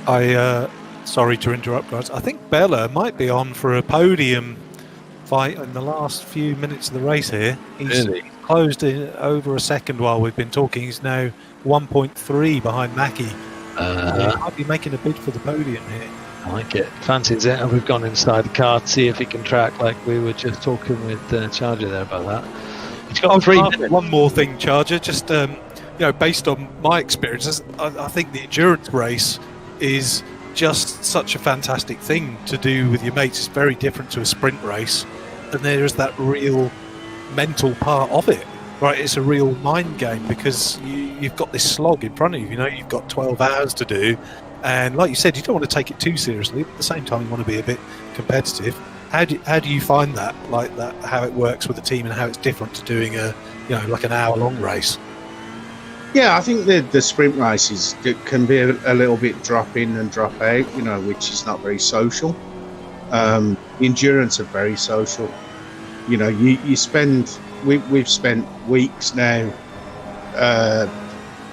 got it.
Sorry to interrupt, guys. I think Bella might be on for a podium fight in the last few minutes of the race here. He's closed in over a second while we've been talking. He's now 1.3 behind Mackie. He might be making a bid for the podium here.
I like it. Fancies it. And we've gone inside the car to see if he can track, like we were just talking with Charger there about that. He's got 3 minutes.
One more thing, Charger. Just based on my experiences, I think the endurance race is just such a fantastic thing to do with your mates. It's very different to a sprint race, and there is that real mental part of it, right? It's a real mind game because you've got this slog in front of you. You've got 12 hours to do, and like you said, you don't want to take it too seriously, but at the same time you want to be a bit competitive. How do you find that, like that, how it works with the team and how it's different to doing like an hour-long race?
Yeah, I think the sprint races can be a little bit drop in and drop out, which is not very social. Endurance are very social. We've spent weeks now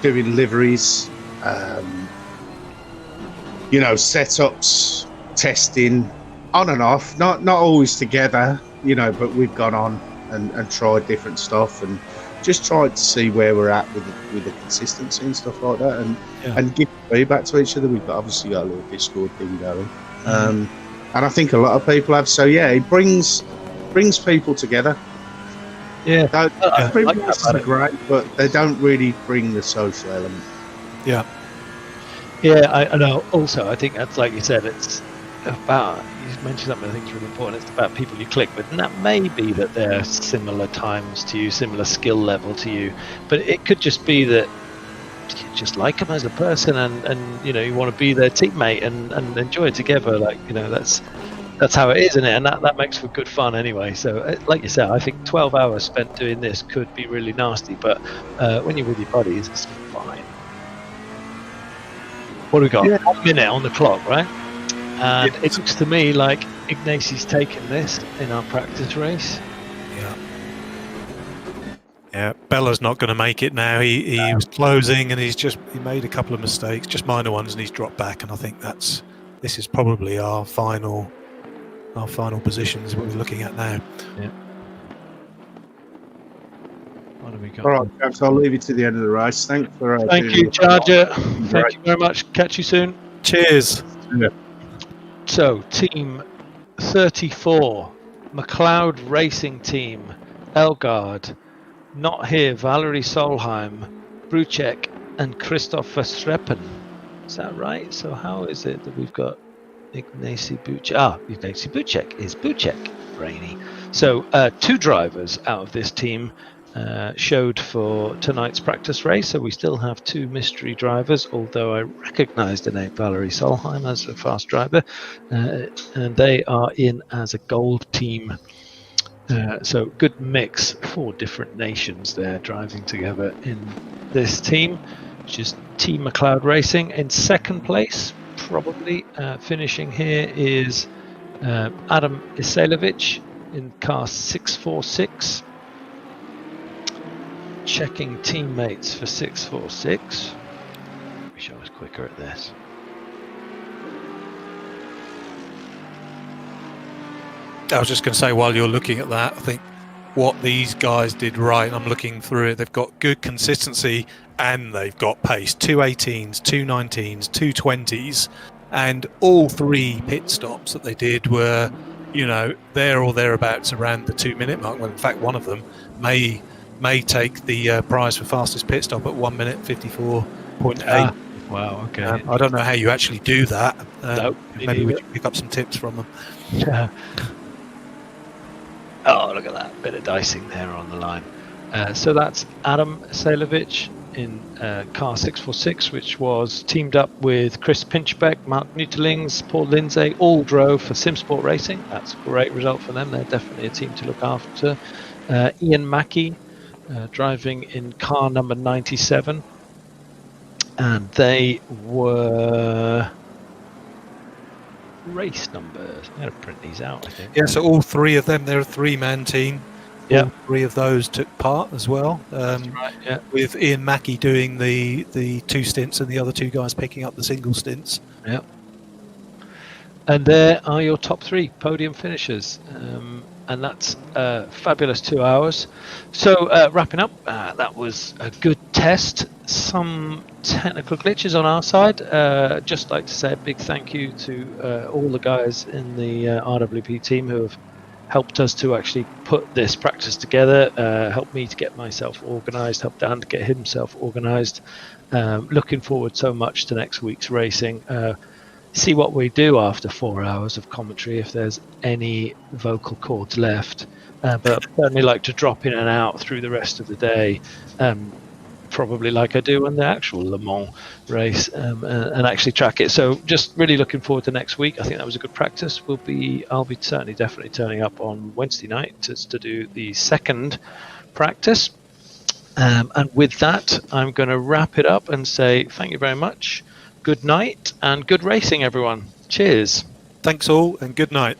doing liveries, setups, testing, on and off. Not always together, but we've gone on and tried different stuff and just tried to see where we're at with the consistency and stuff like that, and give feedback to each other. We've obviously got a little Discord thing going, and I think a lot of people have. So yeah, it brings people together.
Yeah,
sprint races are great, but they don't really bring the social element.
Yeah, I know. Also, I think that's, like you said, it's about, you mentioned something I think is really important. It's about people you click with, and that may be that they're similar times to you, similar skill level to you, but it could just be that you just like them as a person, and you want to be their teammate and enjoy it together. Like, that's that's how it is, isn't it? And that makes for good fun anyway. So, like you said, I think 12 hours spent doing this could be really nasty, but when you're with your buddies, it's fine. What do we got? 1 minute on the clock, right? And it looks to me like Ignacy's taken this in our practice race.
Yeah, Bella's not going to make it now. He was closing, and he made a couple of mistakes, just minor ones, and he's dropped back. And I think this is probably our final positions what we're looking at now.
Yeah. What have we got?
All right, chaps, I'll leave you to the end of the race. Thank
you, Jardier. Thank you very much. Catch you soon.
Cheers.
Yeah.
So, team 34, McLeod Racing Team, Elgard, not here, Valerie Solheim, Bruchek, and Christoph Verstreppen. Is that right? So how is it that we've got Ignacy Buchek? Ignacy Buchek is Buchek, Brainy. So 2 drivers out of this team showed for tonight's practice race. So we still have 2 mystery drivers, although I recognise the name Valerie Solheim as a fast driver. And they are in as a gold team. So good mix, 4 different nations there driving together in this team, which is Team McLeod Racing. In second place, probably finishing here, is Adam Isailovic in car 646. Checking teammates for 646. Wish I was quicker at this.
I was just going to say, while you're looking at that, I think what these guys did right, and I'm looking through it, they've got good consistency and they've got pace. 2 18s, 2 19s, 2 20s, and all 3 pit stops that they did were, there or thereabouts around the 2-minute mark. Well, in fact, one of them may take the prize for fastest pit stop at 1 minute 54.8.
Wow, okay.
I don't know how you actually do that.
Nope,
maybe we can pick up some tips from them.
Yeah. Oh, look at that bit of dicing there on the line. So that's Adam Isailovic in car 646, which was teamed up with Chris Pinchbeck, Mark Nutelings, Paul Lindsay, all drove for SimSport Racing. That's a great result for them. They're definitely a team to look after. Ian Mackey driving in car number 97. And they were race numbers. I'm going to print these out, I think.
Yeah, so all 3 of them, they're a 3-man team.
Yeah,
all 3 of those took part as well.
That's right, yeah.
With Ian Mackey doing the 2 stints and the other 2 guys picking up the single stints.
Yeah. And there are your top 3 podium finishers. And that's fabulous 2 hours. So wrapping up, that was a good test. Some technical glitches on our side. Just like to say a big thank you to all the guys in the RWP team who have helped us to actually put this practice together, helped me to get myself organised, helped Dan to get himself organised. Looking forward so much to next week's racing. See what we do after 4 hours of commentary, if there's any vocal cords left. But I'd certainly like to drop in and out through the rest of the day, probably like I do on the actual Le Mans race, and actually track it. So just really looking forward to next week. I think that was a good practice. I'll be definitely turning up on Wednesday night to do the second practice. And with that, I'm going to wrap it up and say thank you very much. Good night and good racing, everyone. Cheers.
Thanks all and good night.